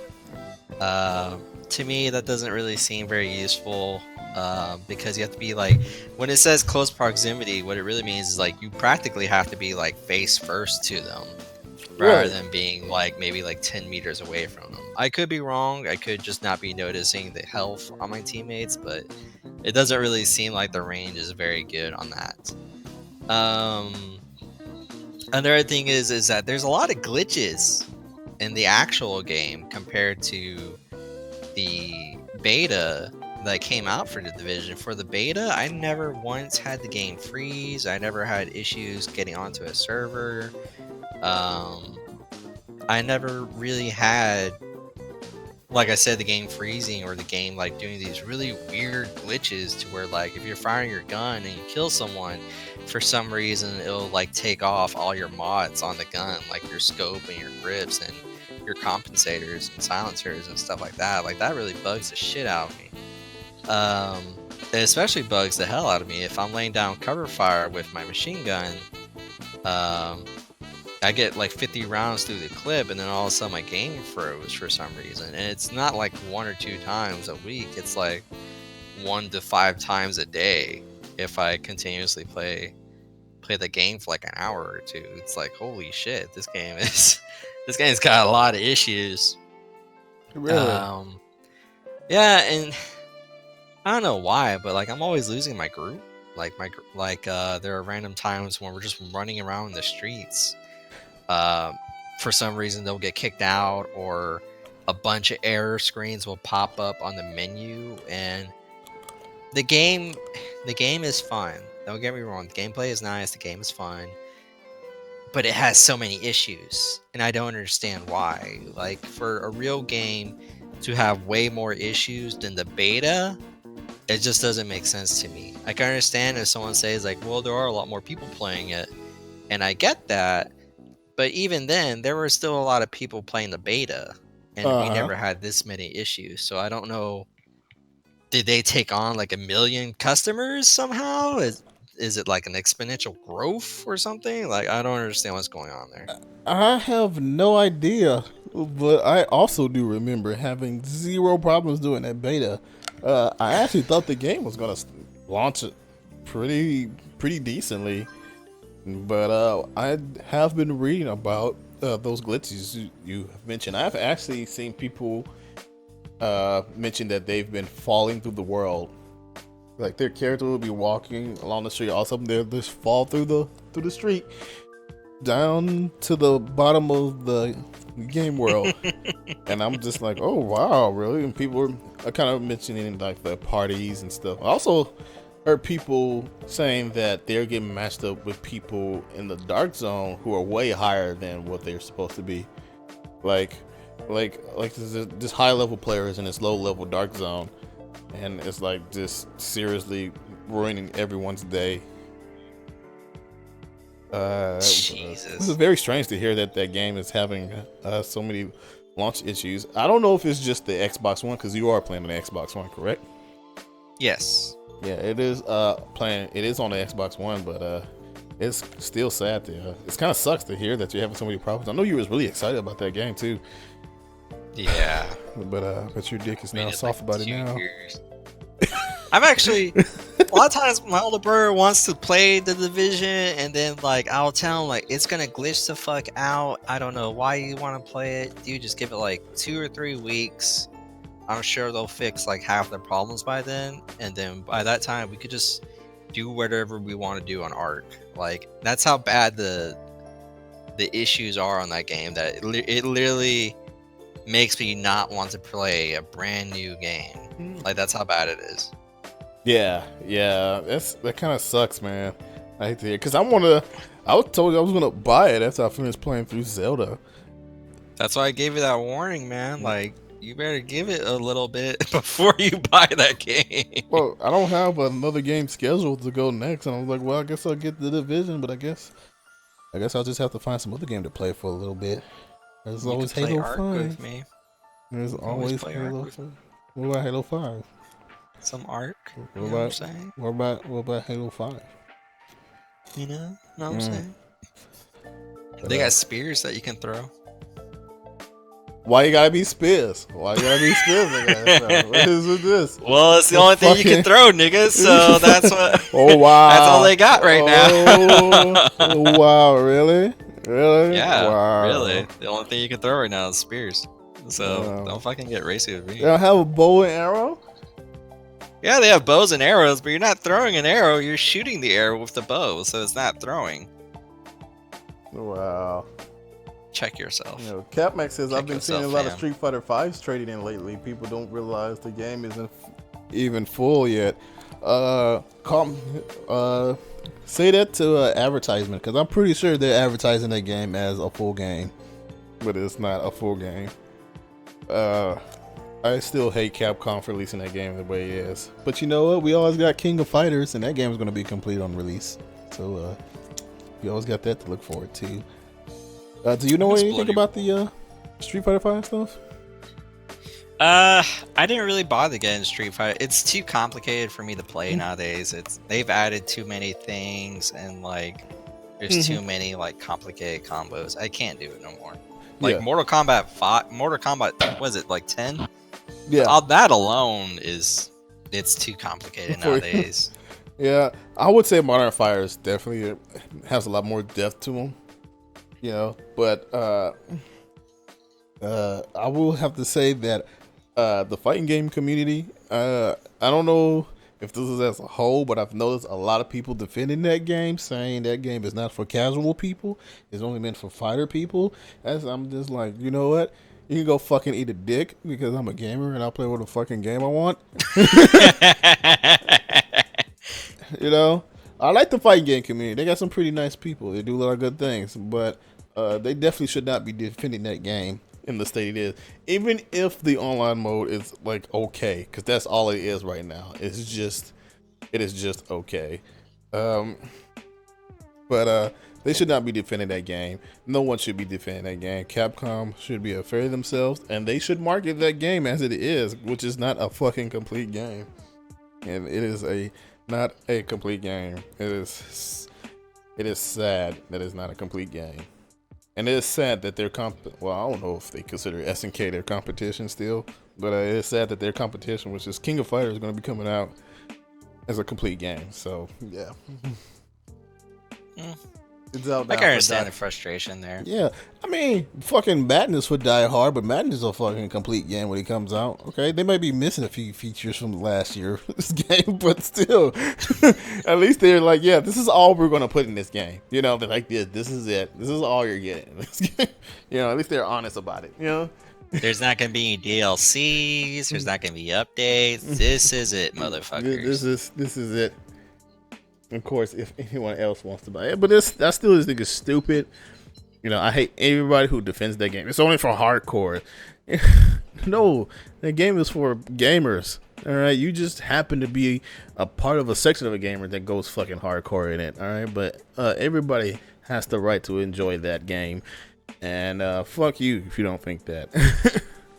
Speaker 2: To me, that doesn't really seem very useful because you have to be like, when it says close proximity, what it really means is like you practically have to be like face first to them rather than being like maybe like 10 meters away from them. I could be wrong. I could just not be noticing the health on my teammates, but it doesn't really seem like the range is very good on that. Another thing is that there's a lot of glitches in the actual game compared to the beta that came out for the Division. For the beta, I never once had the game freeze. I never had issues getting onto a server. I never really had, like I said, the game freezing or the game like doing these really weird glitches to where like if you're firing your gun and you kill someone, for some reason it'll like take off all your mods on the gun, like your scope and your grips and your compensators and silencers and stuff like that. Like that really bugs the shit out of me. It especially bugs the hell out of me if I'm laying down cover fire with my machine gun. I get like 50 rounds through the clip, and then all of a sudden my game froze for some reason. And it's not like 1 or 2 times a week. It's like 1 to 5 times a day if I continuously play the game for like an hour or 2. It's like, holy shit, this game's got a lot of issues.
Speaker 1: Really?
Speaker 2: Yeah, and I don't know why, but like I'm always losing my group. There are random times when we're just running around in the streets. For some reason they'll get kicked out, or a bunch of error screens will pop up on the menu. And the game is fun. Don't get me wrong. The gameplay is nice. The game is fun. But it has so many issues, and I don't understand why. Like, for a real game to have way more issues than the beta, it just doesn't make sense to me. I can understand if someone says like, well, there are a lot more people playing it, and I get that. But even then, there were still a lot of people playing the beta, and we never had this many issues. So I don't know. Did they take on like 1 million customers somehow? Is it like an exponential growth or something? Like, I don't understand what's going on there.
Speaker 3: I have no idea, but I also do remember having 0 problems doing that beta. I actually thought the game was gonna launch it pretty decently, but I have been reading about those glitches you mentioned. I've actually seen people mention that they've been falling through the world. Like, their character will be walking along the street, all of a sudden they'll just fall through the street down to the bottom of the game world. And I'm just like, oh wow, really? And people are kind of mentioning like the parties and stuff. I also heard people saying that they're getting matched up with people in the dark zone who are way higher than what they're supposed to be. Like this high level players in this low level dark zone, and it's like just seriously ruining everyone's day.
Speaker 2: Jesus.
Speaker 3: This is very strange to hear that game is having so many launch issues. I don't know if it's just the Xbox One, because you are playing on the Xbox One, correct?
Speaker 2: Yes.
Speaker 3: Yeah, it is playing. It is on the Xbox One, but it's still sad to. It kind of sucks to hear that you're having so many problems. I know you was really excited about that game too.
Speaker 2: Yeah.
Speaker 3: But your dick is now soft about it now.
Speaker 2: I'm actually, a lot of times my older brother wants to play the Division, and then like I'll tell him like it's gonna glitch the fuck out. I don't know why you want to play it. Dude, just give it like 2 or 3 weeks. I'm sure they'll fix like half the problems by then, and then by that time we could just do whatever we want to do on Arc. Like, that's how bad the issues are on that game, that it literally makes me not want to play a brand new game. Like, that's how bad it is.
Speaker 3: Yeah, that kind of sucks, man. I hate to hear, because I was told I was gonna buy it after I finished playing through Zelda.
Speaker 2: That's why I gave you that warning, man. Like, you better give it a little bit before you buy that game.
Speaker 3: Well, I don't have another game scheduled to go next, and I was like, well, I guess I'll get the Division, but I guess I'll just have to find some other game to play for a little bit. There's always Halo 5.
Speaker 2: With me.
Speaker 3: There's always Halo 5. What about Halo 5?
Speaker 2: Some Arc.
Speaker 3: What
Speaker 2: know what I'm saying?
Speaker 3: What about Halo 5?
Speaker 2: You know what I'm saying? They got spears that you can throw.
Speaker 3: Why you gotta be Spears? Why you gotta be Spears? Nigga? What is with this?
Speaker 2: Well, it's the only thing you can throw, niggas. So that's what.
Speaker 3: Oh wow!
Speaker 2: That's all they got right now.
Speaker 3: Oh wow! Really? Really?
Speaker 2: Yeah,
Speaker 3: Wow.
Speaker 2: really. The only thing you can throw right now is spears. So
Speaker 3: Wow.
Speaker 2: don't fucking get racy with me.
Speaker 3: They don't have a bow and arrow?
Speaker 2: Yeah, they have bows and arrows, but you're not throwing an arrow. You're shooting the arrow with the bow, so it's not throwing.
Speaker 3: Wow.
Speaker 2: Check yourself.
Speaker 3: You know, Capmax says,
Speaker 2: Check
Speaker 3: I've been seeing a
Speaker 2: yourself,
Speaker 3: lot of
Speaker 2: fam.
Speaker 3: Street Fighter 5s traded in lately. People don't realize the game isn't even full yet. Say that to advertisement, because I'm pretty sure they're advertising that game as a full game, but it's not a full game. I still hate Capcom for releasing that game the way it is. But you know what? We always got King of Fighters, and that game is going to be complete on release. So you always got that to look forward to. Do you know anything about the Street Fighter 5 stuff?
Speaker 2: I didn't really bother getting Street Fighter. It's too complicated for me to play nowadays. They've added too many things, and like there's too many like complicated combos. I can't do it no more. Like
Speaker 3: Yeah.
Speaker 2: Mortal Kombat 5, Mortal Kombat, was it like 10?
Speaker 3: Yeah.
Speaker 2: All that alone it's too complicated
Speaker 3: For you.
Speaker 2: nowadays.
Speaker 3: Yeah, I would say Modern Fighters definitely has a lot more depth to them, you know. But I will have to say that the fighting game community, I don't know if this is as a whole, but I've noticed a lot of people defending that game, saying that game is not for casual people, it's only meant for fighter people. As I'm just like, you know what? You can go fucking eat a dick, because I'm a gamer and I'll play what fucking game I want. You know, I like the fighting game community. They got some pretty nice people. They do a lot of good things, but they definitely should not be defending that game in the state it is. Even if the online mode is like okay, because that's all it is right now. It is just okay. But they should not be defending that game. No one should be defending that game. Capcom should be afraid of themselves, and they should market that game as it is, which is not a fucking complete game. And it is not a complete game. It is sad that it's not a complete game. And it is sad that their well, I don't know if they consider SNK their competition still, but it is sad that their competition, which is King of Fighters, is going to be coming out as a complete game. So, yeah. It's out
Speaker 2: I
Speaker 3: now
Speaker 2: can
Speaker 3: for
Speaker 2: understand
Speaker 3: die.
Speaker 2: the frustration there.
Speaker 3: Yeah, I mean, fucking Madness would die hard, but Madness is a fucking complete game when it comes out. Okay, they might be missing a few features from last year this game, but still, at least they're like, yeah, this is all we're gonna put in this game. You know, they're like, this is it. This is all you're getting. You know, at least they're honest about it. You know.
Speaker 2: There's not gonna be any DLCs. There's not gonna be updates. This is it, motherfuckers.
Speaker 3: This is it. Of course, if anyone else wants to buy it, but I still just think it's stupid. You know, I hate everybody who defends that game. It's only for hardcore. No, the game is for gamers. All right, you just happen to be a part of a section of a gamer that goes fucking hardcore in it. All right, but everybody has the right to enjoy that game, and fuck you if you don't think that.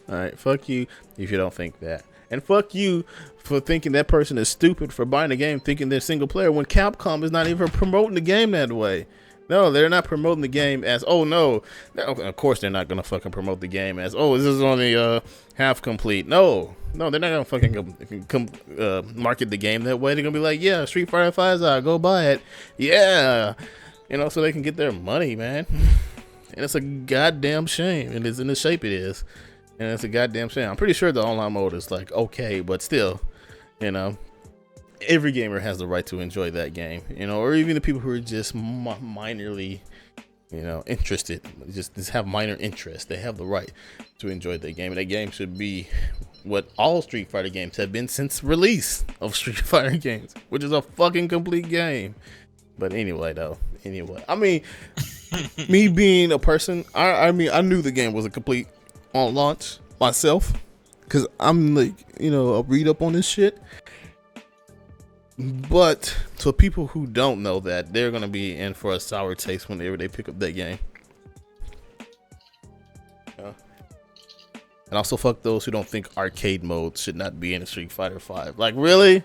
Speaker 3: All right, fuck you if you don't think that. And fuck you for thinking that person is stupid for buying a game thinking they're single player when Capcom is not even promoting the game that way. No, they're not promoting the game as, oh no, of course they're not gonna fucking promote the game as, oh, this is only half complete. No, they're not gonna fucking market the game that way. They're gonna be like, yeah, Street Fighter 5's out, go buy it. Yeah, you know, so they can get their money, man. And it's a goddamn shame. It is in the shape it is. And it's a goddamn shame. I'm pretty sure the online mode is like okay, but still, you know, every gamer has the right to enjoy that game, you know, or even the people who are just minorly, you know, interested, just have minor interest. They have the right to enjoy that game, and that game should be what all Street Fighter games have been since release of Street Fighter games, which is a fucking complete game. But anyway, I mean, me being a person, I mean, I knew the game was a complete on launch myself, because I'm like, you know, I'll read up on this shit. But so people who don't know that, they're gonna be in for a sour taste whenever they pick up that game. And also fuck those who don't think arcade mode should not be in Street Fighter 5. Like, really?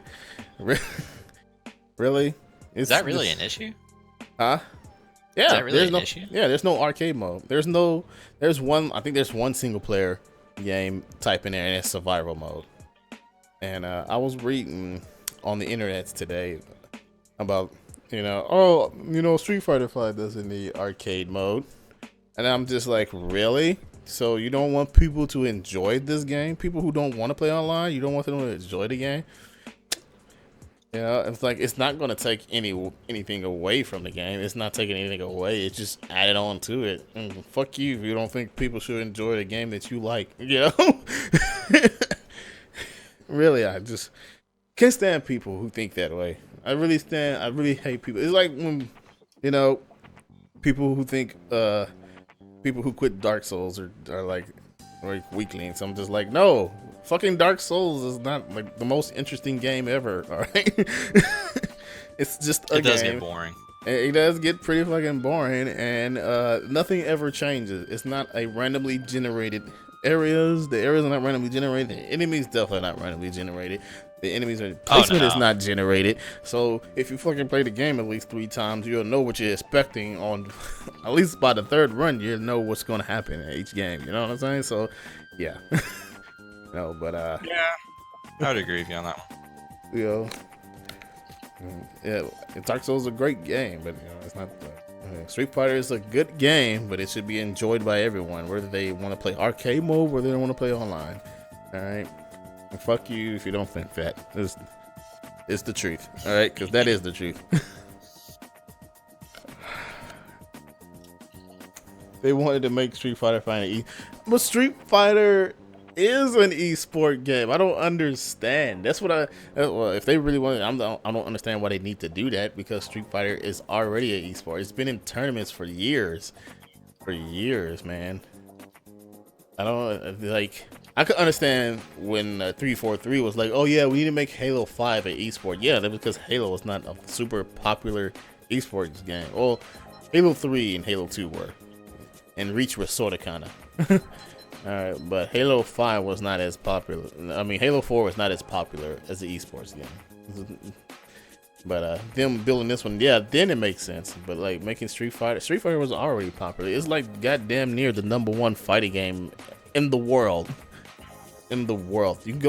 Speaker 3: Really?
Speaker 2: Is that really an issue?
Speaker 3: Huh?
Speaker 1: Yeah,
Speaker 2: Is that really
Speaker 1: there's
Speaker 2: an
Speaker 1: no
Speaker 2: issue?
Speaker 1: there's no arcade mode. There's one. I think there's one single player game type in there, and it's survival mode. And I was reading on the internet today about Street Fighter 5 doesn't need arcade mode, and I'm just like, really? So you don't want people to enjoy this game? People who don't want to play online, you don't want them to enjoy the game? You know, it's like it's not going to take anything away from the game. It's not taking anything away. It's just added on to it. And fuck you if you don't think people should enjoy the game that you like. You know, really, I just can't stand people who think that way. I really hate people. It's like when people who think people who quit Dark Souls are like weaklings. I'm just like, no. Fucking Dark Souls is not like the most interesting game ever. All right, it's just a game. It does get boring. It does get pretty fucking boring, and nothing ever changes. It's not a randomly generated areas. The areas are not randomly generated. The enemies definitely not randomly generated. The enemies placement is not generated. So if you fucking play the game at least 3 times, you'll know what you're expecting on. At least by the 3rd run, you'll know what's going to happen in each game. You know what I'm saying? So, yeah. No, but
Speaker 2: yeah, I would agree with you on that one.
Speaker 1: Yeah, Dark Souls is a great game, but it's not. Street Fighter is a good game, but it should be enjoyed by everyone, whether they want to play arcade mode, whether they want to play online. All right, and fuck you if you don't think that. It's the truth. All right, because that is the truth. They wanted to make Street Fighter find but Street Fighter is an esport game. I don't understand. That's what if they really want it, I don't understand why they need to do that, because Street Fighter is already an esport. It's been in tournaments for years, man. I don't like. I could understand when 343 was like, oh yeah, we need to make Halo 5 an esport. Yeah, that's because Halo is not a super popular esports game. Well, Halo 3 and Halo 2 were, and Reach was sort of kind of. Alright, but Halo 5 was not as popular. I mean, Halo 4 was not as popular as the esports game. But them building this one, yeah, then it makes sense. But like making Street Fighter was already popular. It's like goddamn near the #1 fighting game in the world. You can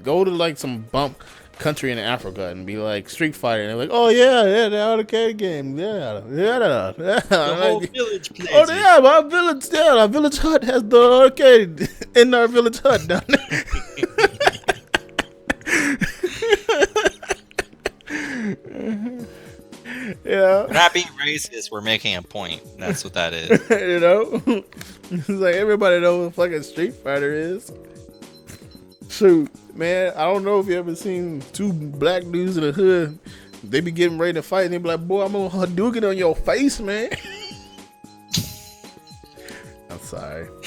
Speaker 1: go to like some bump country in Africa and be like Street Fighter, and they're like, oh yeah, the arcade game, yeah.
Speaker 2: The whole village plays.
Speaker 1: Oh yeah, our village hut has the arcade in our village hut down there. Yeah.
Speaker 2: We're not being racist. We're making a point. That's what that is.
Speaker 1: You know, it's like everybody knows what fucking Street Fighter is. Shoot, man, I don't know if you ever seen 2 black dudes in the hood. They be getting ready to fight, and they be like, boy, I'm gonna Hadouken on your face, man. I'm sorry. All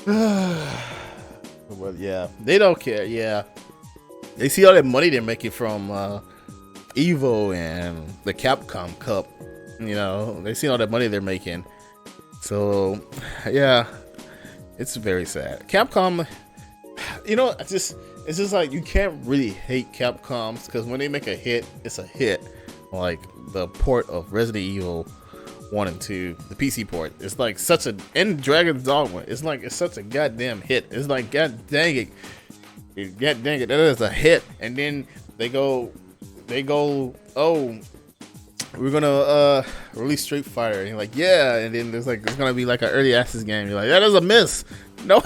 Speaker 1: right. Well, yeah, they don't care. Yeah, they see all that money they're making from Evo and the Capcom Cup. You know, they see all that money they're making. So, yeah. It's very sad. Capcom, it's just like you can't really hate Capcoms, because when they make a hit, it's a hit. Like the port of Resident Evil 1 and 2, the PC port. It's like and Dragon's Dogma. It's such a goddamn hit. It's like, god dang it, that is a hit. And then they go, oh, we're gonna release Street Fighter, and you're like, yeah, and then there's gonna be like an early access game. You're like, that is a miss. No,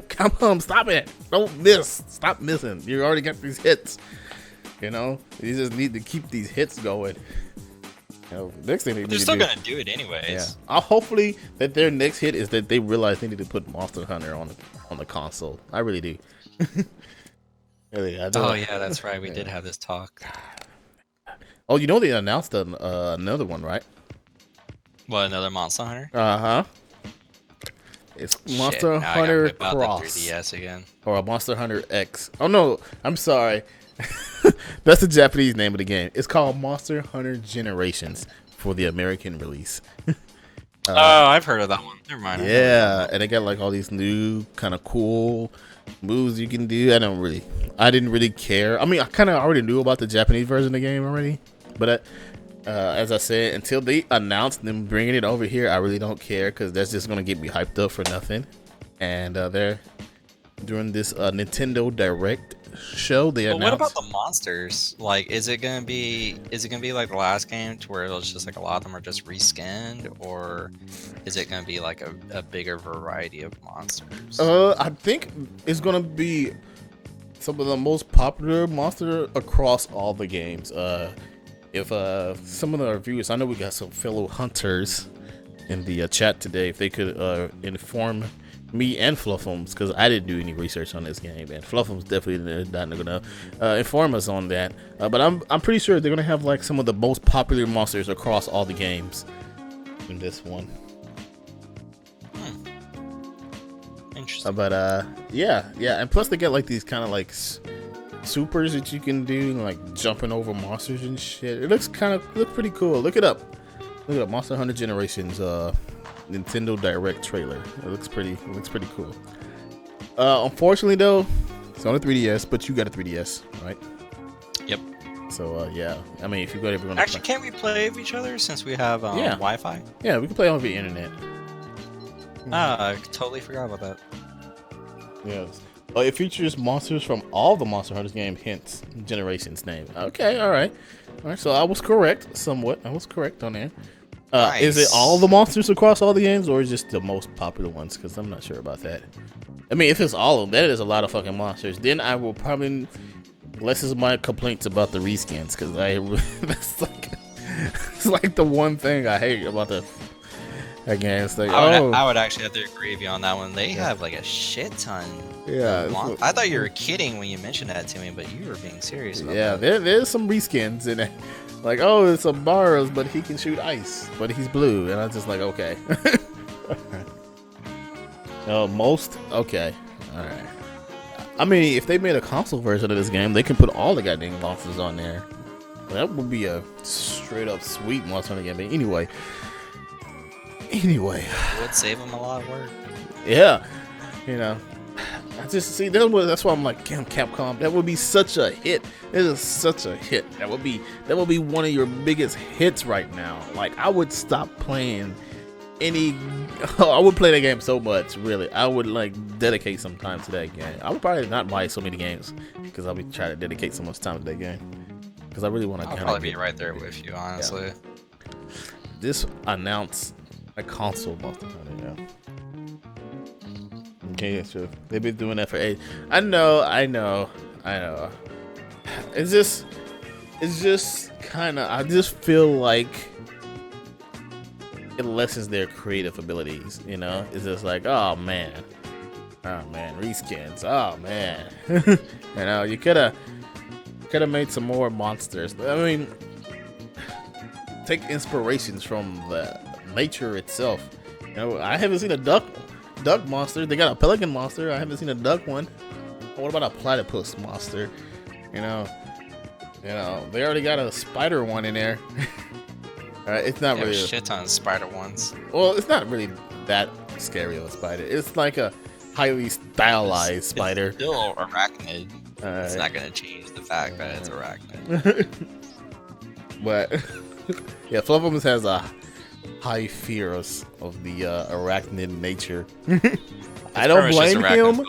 Speaker 1: come on, stop it. Don't miss. Stop missing. You already got these hits. You just need to keep these hits going. Next thing
Speaker 2: they're still gonna do it anyways.
Speaker 1: Yeah. Hopefully that their next hit is that they realize they need to put Monster Hunter on the console. I really do. Really, I do.
Speaker 2: Oh yeah, that's right. We did have this talk.
Speaker 1: Oh, they announced another one, right?
Speaker 2: What, another Monster Hunter?
Speaker 1: Uh-huh. It's Monster Hunter Cross.
Speaker 2: The 3DS again.
Speaker 1: Or a Monster Hunter X. Oh, no. I'm sorry. That's the Japanese name of the game. It's called Monster Hunter Generations for the American release.
Speaker 2: I've heard of that one. Never mind.
Speaker 1: Yeah, and they got like all these new kind of cool moves you can do. I didn't really care. I mean, I kind of already knew about the Japanese version of the game already, but As I said, until they announce them bringing it over here, I really don't care because that's just gonna get me hyped up for nothing. And they're during this Nintendo Direct show. They
Speaker 2: But
Speaker 1: announced.
Speaker 2: what about the monsters? Like, is it gonna be like the last game to where it's just like a lot of them are just reskinned, or is it gonna be like a bigger variety of monsters?
Speaker 1: I think it's gonna be some of the most popular monster across all the games. If some of the reviewers, I know we got some fellow hunters in the chat today, if they could inform me and Fluffums, because I didn't do any research on this game, and Fluffums definitely not gonna inform us on that. But I'm pretty sure they're gonna have like some of the most popular monsters across all the games in this one.
Speaker 2: Interesting.
Speaker 1: But yeah, and plus they get like these kind of like supers that you can do, like jumping over monsters and shit. It looks pretty cool. Look it up. Monster Hunter Generations Nintendo Direct trailer. It looks pretty cool. Unfortunately though, it's on a 3DS, but you got a 3DS, right?
Speaker 2: Yep.
Speaker 1: So yeah, I mean, if you got everyone
Speaker 2: Actually, can't we play with each other since we have
Speaker 1: Yeah.
Speaker 2: Wi-Fi?
Speaker 1: yeah, we can play on the internet.
Speaker 2: I totally forgot about that.
Speaker 1: Yes. It features monsters from all the Monster Hunters game, hence Generations name. Okay, all right. So I was correct somewhat. I was correct on there. Is it
Speaker 2: Nice.
Speaker 1: all the monsters across all the games, or is just the most popular ones? Because I'm not sure about that. I mean, if it's all of them, that is a lot of fucking monsters. Then I will probably less is my complaints about the reskins, because that's like it's like the one thing I hate about the game. It's like,
Speaker 2: I would actually have to agree with you on that one. They have like a shit ton.
Speaker 1: yeah,
Speaker 2: I thought you were kidding when you mentioned that to me, but you were being serious about
Speaker 1: yeah.
Speaker 2: that.
Speaker 1: There's some reskins in it. Like, oh, it's a Barrows, but he can shoot ice, but he's blue, and I'm just like, okay. Most okay, all right. I mean, if they made a console version of this game, they can put all the goddamn monsters on there. That would be a straight up sweet Monster Hunter game. But anyway,
Speaker 2: It would save them a lot of work.
Speaker 1: yeah, you know. I just see that's why I'm like, damn, Capcom, that would be such a hit. It is such a hit. That would be one of your biggest hits right now. Like, I would stop playing I would play that game so much, really. I would like dedicate some time to that game. I would probably not buy so many games because I'll be trying to dedicate so much time to that game because I really want to.
Speaker 2: I'll probably be right there with you, honestly.
Speaker 1: Yeah. This announced a console Monster Hunter. Yeah. Okay, that's true. They've been doing that for 8. I know. It's just kind of. I just feel like it lessens their creative abilities. You know, it's just like, oh man, reskins. Oh man, you know, you could have made some more monsters. I mean, take inspirations from the nature itself. You know, I haven't seen a duck monster. They got a pelican monster. I haven't seen a duck one. What about a platypus monster? You know, they already got a spider one in there. It's not
Speaker 2: They have
Speaker 1: really
Speaker 2: a shit ton of spider ones.
Speaker 1: well, it's not really that scary of a spider. It's like a highly stylized spider.
Speaker 2: It's still arachnid. It's not gonna change the fact that it's arachnid.
Speaker 1: But yeah, Fluffums has a high fear of the arachnid nature. I don't blame him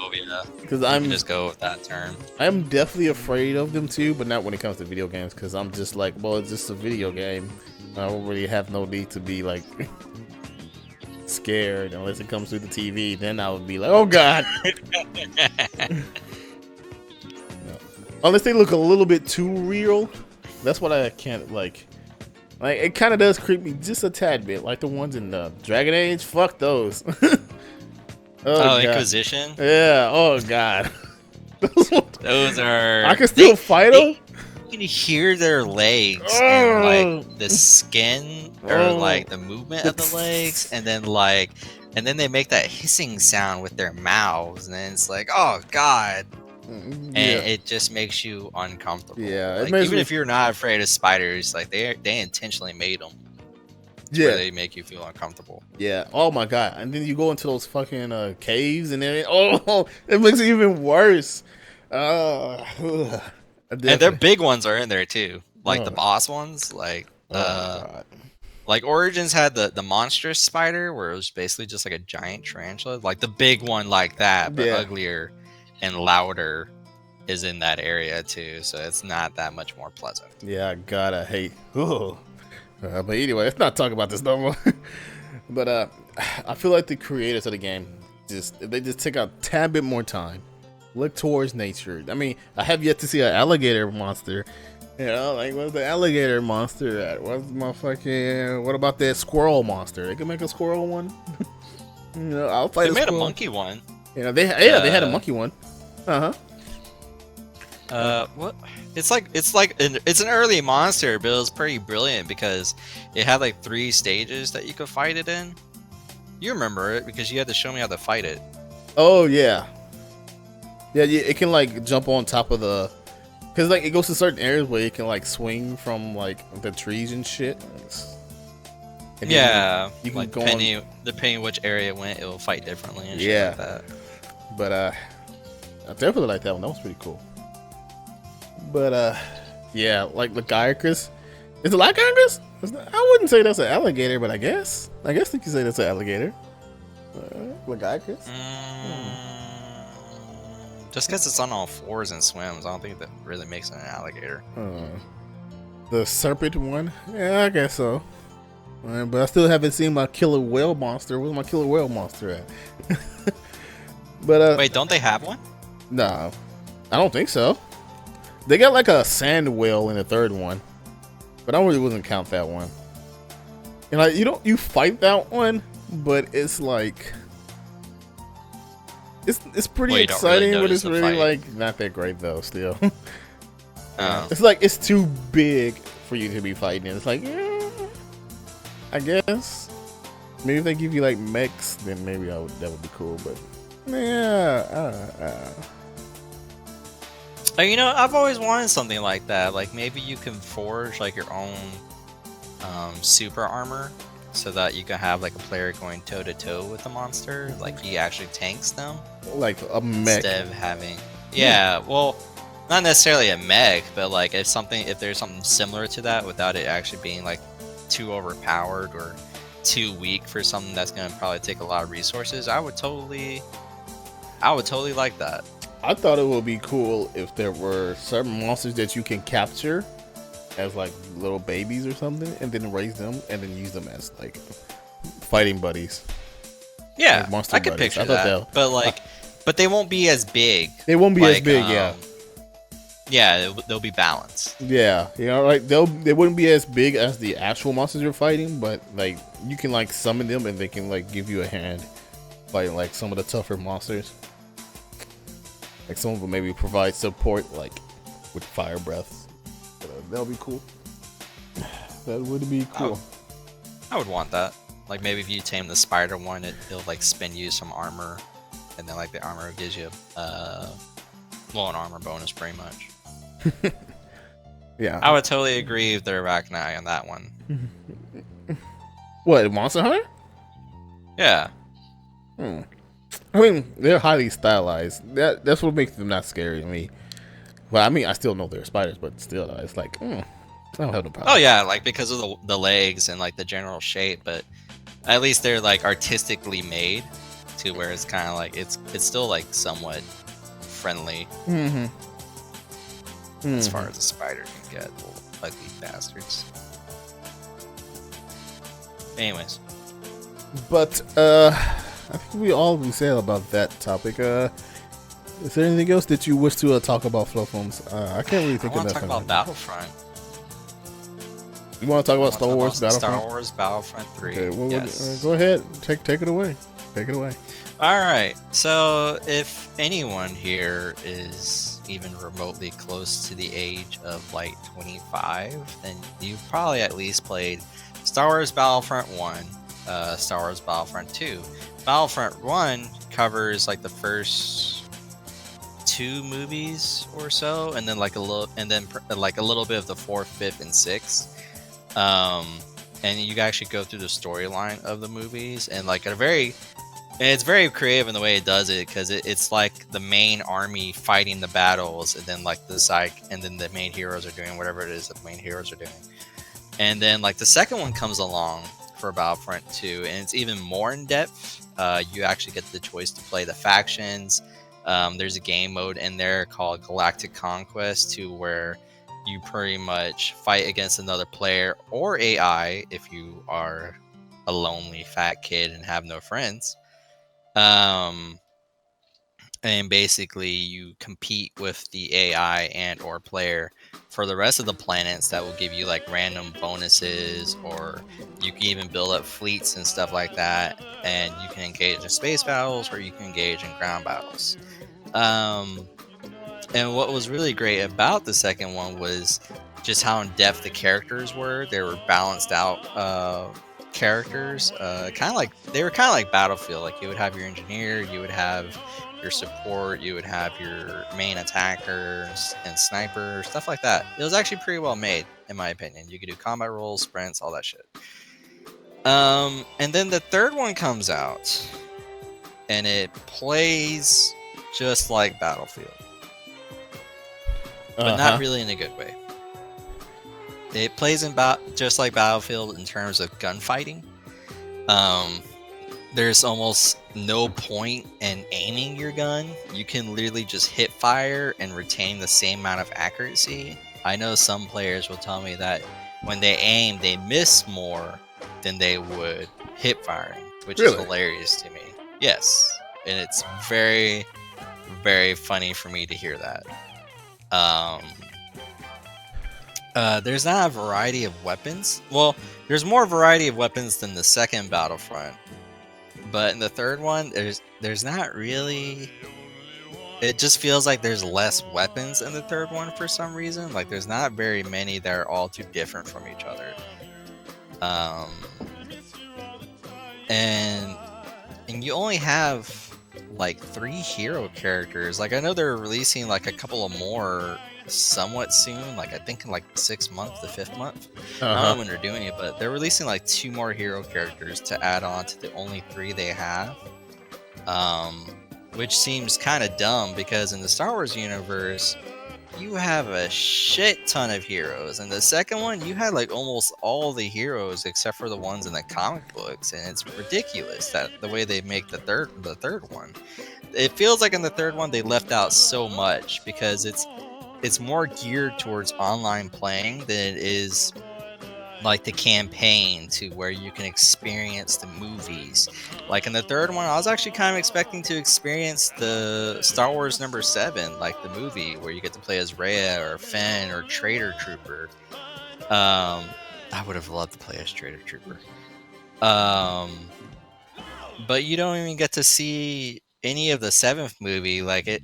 Speaker 1: because I'm
Speaker 2: just go with that term.
Speaker 1: I'm definitely afraid of them too, but not when it comes to video games because I'm just like, well, it's just a video game. I don't really have no need to be like scared unless it comes through the TV. Then I would be like, oh god. Unless they look a little bit too real, that's what I can't like. Like, it kind of does creep me just a tad bit, like the ones in the Dragon Age. Fuck those.
Speaker 2: Oh, Inquisition.
Speaker 1: Yeah. Oh god.
Speaker 2: Those are.
Speaker 1: I can still fight them.
Speaker 2: You can hear their legs and like the skin or like the movement of the legs, and then they make that hissing sound with their mouths, and then it's like, oh god. And it just makes you uncomfortable.
Speaker 1: Yeah,
Speaker 2: like, even if you're not afraid of spiders, like they intentionally made them. Where they make you feel uncomfortable.
Speaker 1: Yeah. Oh my god. And then you go into those fucking caves, and then it makes it even worse.
Speaker 2: And their big ones are in there too, like the boss ones. Like
Speaker 3: God.
Speaker 2: Like Origins had the monstrous spider, where it was basically just like a giant tarantula, like the big one like that, but
Speaker 3: Yeah.
Speaker 2: uglier and louder, is in that area too. So it's not that much more pleasant.
Speaker 3: Yeah, God, I hate. Ugh. But anyway, let's not talk about this no more. But I feel like the creators of the game they just take a tad bit more time, look towards nature. I mean, I have yet to see an alligator monster. You know, like what's the alligator monster at? What's my fucking? What about that squirrel monster? They can make a squirrel one. You know, I'll fight.
Speaker 2: They made
Speaker 3: squirrel.
Speaker 2: A monkey one.
Speaker 3: You know, they had a monkey one.
Speaker 2: What? It's an early monster, but it was pretty brilliant because it had like 3 stages that you could fight it in. You remember it because you had to show me how to fight it.
Speaker 3: Oh yeah. Yeah, it can like jump on top of the, cause like it goes to certain areas where it can like swing from like the trees and shit. And
Speaker 2: yeah,
Speaker 3: you can
Speaker 2: like
Speaker 3: go
Speaker 2: depending which area it went, it will fight differently and
Speaker 3: Yeah.
Speaker 2: shit like that.
Speaker 3: But I definitely like that one. That was pretty cool. But yeah, like Lagiacrus. Is it Lagiacrus? I wouldn't say that's an alligator, but I guess you can say that's an alligator. Lagiacrus.
Speaker 2: Just because it's on all 4s and swims, I don't think that really makes it an alligator.
Speaker 3: The serpent one? Yeah, I guess so. But I still haven't seen my killer whale monster. Where's my killer whale monster at? But
Speaker 2: Wait, don't they have one?
Speaker 3: no, I don't think so. They got like a sand whale in the 3rd one, but I really wouldn't count that one. And like you fight that one, but it's like it's pretty
Speaker 2: Well, you don't really
Speaker 3: exciting, but
Speaker 2: notice
Speaker 3: it's
Speaker 2: the
Speaker 3: really
Speaker 2: fight.
Speaker 3: like not that great though. Still,
Speaker 2: Oh.
Speaker 3: it's like it's too big for you to be fighting. It's like, I guess maybe if they give you like mechs, then maybe that would be cool. But yeah,
Speaker 2: You know, I've always wanted something like that. Like maybe you can forge like your own super armor, so that you can have like a player going toe to toe with the monster. Like he actually tanks them
Speaker 3: like a mech.
Speaker 2: instead of having. Yeah, well, not necessarily a mech, but like if there's something similar to that without it actually being like too overpowered or too weak for something that's gonna probably take a lot of resources, I would totally like that.
Speaker 3: I thought it would be cool if there were certain monsters that you can capture as like little babies or something, and then raise them and then use them as like fighting buddies.
Speaker 2: Yeah,
Speaker 3: Like monster
Speaker 2: I could
Speaker 3: buddies.
Speaker 2: picture
Speaker 3: I thought
Speaker 2: that. But they won't be as big.
Speaker 3: They won't be as
Speaker 2: Like,
Speaker 3: big, yeah.
Speaker 2: Yeah, they'll be balanced.
Speaker 3: Yeah, you know, like they wouldn't be as big as the actual monsters you're fighting, but like you can like summon them and they can like give you a hand fighting like some of the tougher monsters. Like some of them maybe provide support like with fire breaths. That'll be cool. That would be cool.
Speaker 2: I would want that. Like maybe if you tame the spider one, it'll like spin you some armor, and then like the armor gives you an armor bonus pretty much.
Speaker 3: Yeah.
Speaker 2: I would totally agree with the Arachnai on that one.
Speaker 3: What, Monster Hunter?
Speaker 2: Yeah.
Speaker 3: I mean, they're highly stylized. That's what makes them not scary to me. Well, I mean, I still know they're spiders, but still, it's like, I don't have no problem.
Speaker 2: Oh yeah, like because of the legs and like the general shape, but at least they're like artistically made to where it's kind of like it's still like somewhat friendly as far as a spider can get. Little ugly bastards. Anyways,
Speaker 3: But I think we said about that topic. Is there anything else that you wish to talk about, Flowphones? I can't really
Speaker 2: I
Speaker 3: think of
Speaker 2: want to talk
Speaker 3: nothing.
Speaker 2: about Battlefront.
Speaker 3: You want to talk about Star Wars
Speaker 2: Star
Speaker 3: Battlefront?
Speaker 2: Wars Battlefront 3.
Speaker 3: Okay, well,
Speaker 2: Yes.
Speaker 3: go ahead. Take it away. Take it away.
Speaker 2: All right. So, if anyone here is even remotely close to the age of like 25, then you've probably at least played Star Wars Battlefront 1, Star Wars Battlefront 2. Battlefront 1 covers like the first 2 movies or so, and then like a little bit of the 4th, 5th, and 6th. And you actually go through the storyline of the movies, and like it's very creative in the way it does it, because it's like the main army fighting the battles, and then like the main heroes are doing whatever it is that the main heroes are doing. And then like the second one comes along for Battlefront 2, and it's even more in depth. You actually get the choice to play the factions. There's a game mode in there called Galactic Conquest 2, where you pretty much fight against another player or AI if you are a lonely fat kid and have no friends. And basically you compete with the AI and or player for the rest of the planets that will give you like random bonuses, or you can even build up fleets and stuff like that, and you can engage in space battles or you can engage in ground battles. And what was really great about the second one was just how in depth the characters were. They were balanced out characters, kind of like they were kind of like Battlefield. Like you would have your engineer, you would have your support, you would have your main attackers and sniper, stuff like that. It was actually pretty well made, in my opinion. You could do combat rolls, sprints, all that shit. And then the third one comes out, and it plays just like Battlefield, but not really in a good way. It plays just like Battlefield in terms of gunfighting. There's almost no point in aiming your gun. You can literally just hit fire and retain the same amount of accuracy. I know some players will tell me that when they aim, they miss more than they would hit firing, which is hilarious to me. Yes, and it's very, very funny for me to hear that. There's not a variety of weapons. Well, there's more variety of weapons than the second Battlefront. But in the third one, there's not really. It just feels like there's less weapons in the third one for some reason. Like there's not very many that are all too different from each other. And you only have like 3 hero characters. Like I know they're releasing like a couple of more somewhat soon. Like I think in like the 6th month, the 5th month. I don't know when they're doing it, but they're releasing like 2 more hero characters to add on to the only 3 they have. Which seems kind of dumb because in the Star Wars universe, you have a shit ton of heroes. In the second one, you had like almost all the heroes except for the ones in the comic books, and it's ridiculous that the way they make the third one. It feels like in the third one they left out so much because it's more geared towards online playing than it is like the campaign to where you can experience the movies. Like in the third one, I was actually kind of expecting to experience the Star Wars number 7, like the movie where you get to play as Rey or Finn or Traitor Trooper. I would have loved to play as Traitor Trooper. But you don't even get to see any of the 7th movie. Like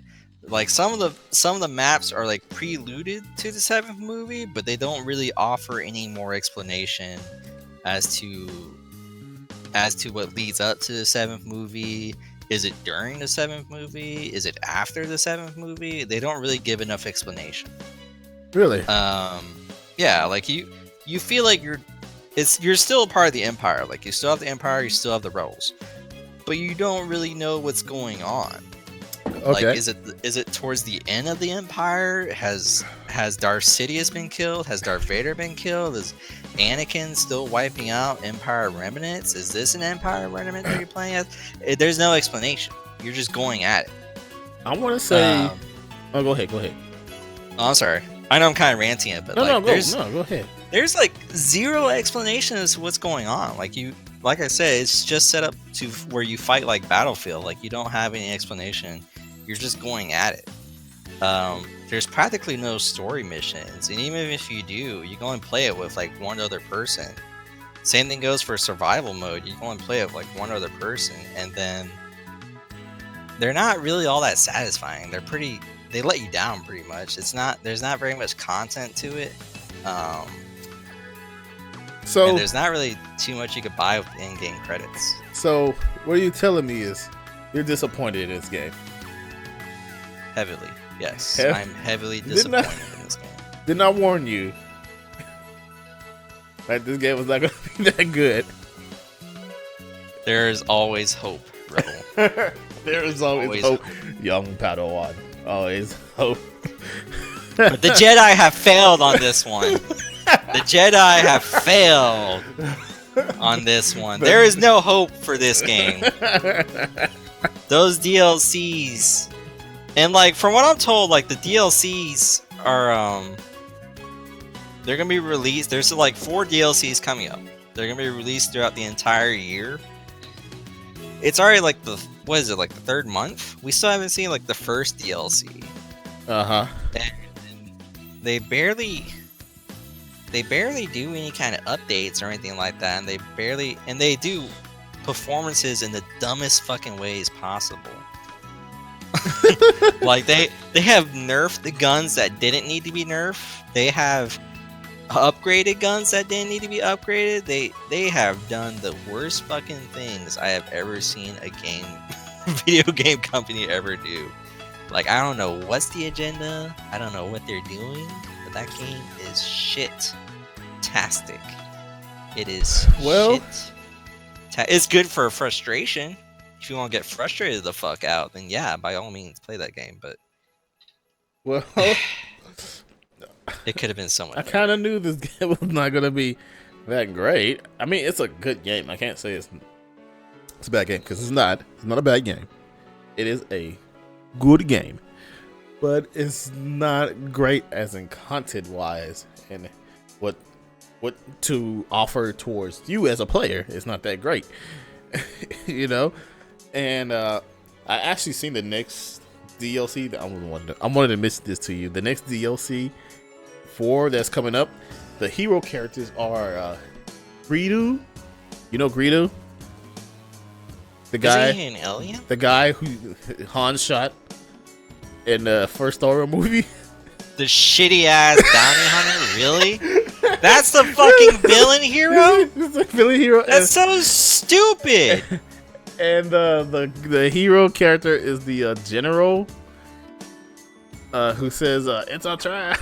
Speaker 2: some of the maps are like preluded to the 7th movie, but they don't really offer any more explanation as to what leads up to the 7th movie. Is it during the 7th movie? Is it after the 7th movie? They don't really give enough explanation.
Speaker 1: Really?
Speaker 2: Yeah, like you feel like you're still a part of the Empire. Like you still have the Empire, you still have the Rebels, but you don't really know what's going on.
Speaker 1: Okay.
Speaker 2: Like, is it towards the end of the Empire? Has Darth Sidious been killed? Has Darth Vader been killed? Is Anakin still wiping out Empire remnants? Is this an Empire remnant that you're playing as? There's no explanation. You're just going at it.
Speaker 1: I want to say. Go ahead.
Speaker 2: Oh, I'm sorry. I know I'm kind of ranting it, but
Speaker 1: go ahead.
Speaker 2: There's like zero explanation as to what's going on. Like I said, it's just set up to where you fight like Battlefield. Like you don't have any explanation. You're just going at it. There's practically no story missions, and even if you do, you go and play it with like one other person. Same thing goes for survival mode. You go and play it with like one other person, and then they're not really all that satisfying. They let you down pretty much. There's not very much content to it. And there's not really too much you could buy with in-game credits.
Speaker 1: So what are you telling me is you're disappointed in this game?
Speaker 2: Heavily, yes. I'm heavily disappointed in this game.
Speaker 1: Didn't I warn you? Like this game was not going to be that good.
Speaker 2: There is always hope, Rebel.
Speaker 1: There is always hope. Young Padawan. Always hope.
Speaker 2: But the Jedi have failed on this one. The Jedi have failed on this one. There is no hope for this game. Those DLCs, and like from what I'm told, like the DLCs are they're gonna be released. There's like 4 DLCs coming up. They're gonna be released throughout the entire year. It's already like the like the 3rd month. We still haven't seen like the first DLC.
Speaker 1: Uh-huh.
Speaker 2: And they barely do any kind of updates or anything like that, and they do performances in the dumbest fucking ways possible. Like they have nerfed the guns that didn't need to be nerfed. They have upgraded guns that didn't need to be upgraded. They have done the worst fucking things I have ever seen a video game company ever do. Like, I don't know what's the agenda. I don't know what they're doing, but that game is shit-tastic. It is it's good for frustration. If you want to get frustrated the fuck out, then yeah, by all means, play that game. But
Speaker 1: well,
Speaker 2: it could have been so much
Speaker 1: I
Speaker 2: better.
Speaker 1: kind of knew this game was not gonna be that great. I mean, it's a good game. I can't say it's a bad game because it's not. It's not a bad game. It is a good game, but it's not great as in content wise and what to offer towards you as a player. It's not that great, you know. And I actually seen the next DLC. That I wanted to miss this to you. The next DLC 4 that's coming up. The hero characters are Greedo. You know Greedo? The guy,
Speaker 2: Is he an alien?
Speaker 1: the guy who Han shot in the first Star Wars movie.
Speaker 2: The shitty ass bounty hunter? Really? That's the fucking villain hero?
Speaker 1: It's a villain hero.
Speaker 2: That's so stupid.
Speaker 1: And the hero character is the general who says it's our trap.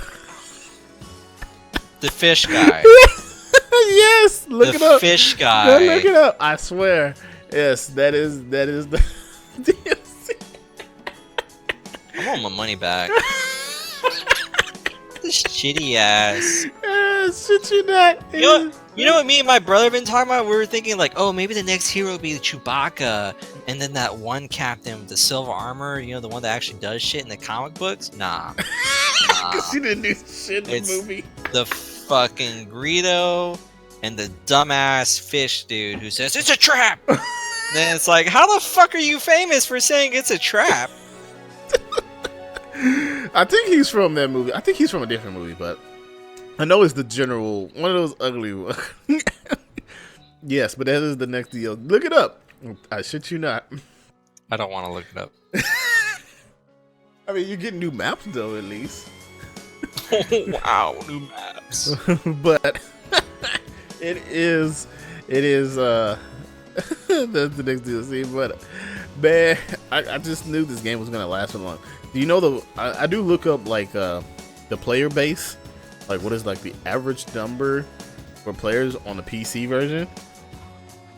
Speaker 2: The fish guy.
Speaker 1: Yes, look it
Speaker 2: The
Speaker 1: up.
Speaker 2: fish
Speaker 1: Go
Speaker 2: guy.
Speaker 1: look it up. I swear. Yes, that is the DLC.
Speaker 2: I want my money back. This shitty ass.
Speaker 1: Shit you not.
Speaker 2: You know what me and my brother have been talking about? We were thinking like, oh, maybe the next hero would be Chewbacca, and then that one captain with the silver armor, you know, the one that actually does shit in the comic books? Nah.
Speaker 1: She didn't do shit in
Speaker 2: It's
Speaker 1: the movie.
Speaker 2: the fucking Greedo and the dumbass fish dude who says, it's a trap! Then it's like, how the fuck are you famous for saying it's a trap?
Speaker 1: I think he's from that movie. I think he's from a different movie, but I know it's the general, one of those ugly ones. Yes, but that is the next deal. Look it up. I shit you not.
Speaker 2: I don't want to look it up.
Speaker 1: I mean, you're getting new maps though, at least.
Speaker 2: Wow, new maps.
Speaker 1: But it is that's the next DLC. But man, I just knew this game was gonna last so long. Do you know I do look up like the player base, like what is like the average number for players on the PC version,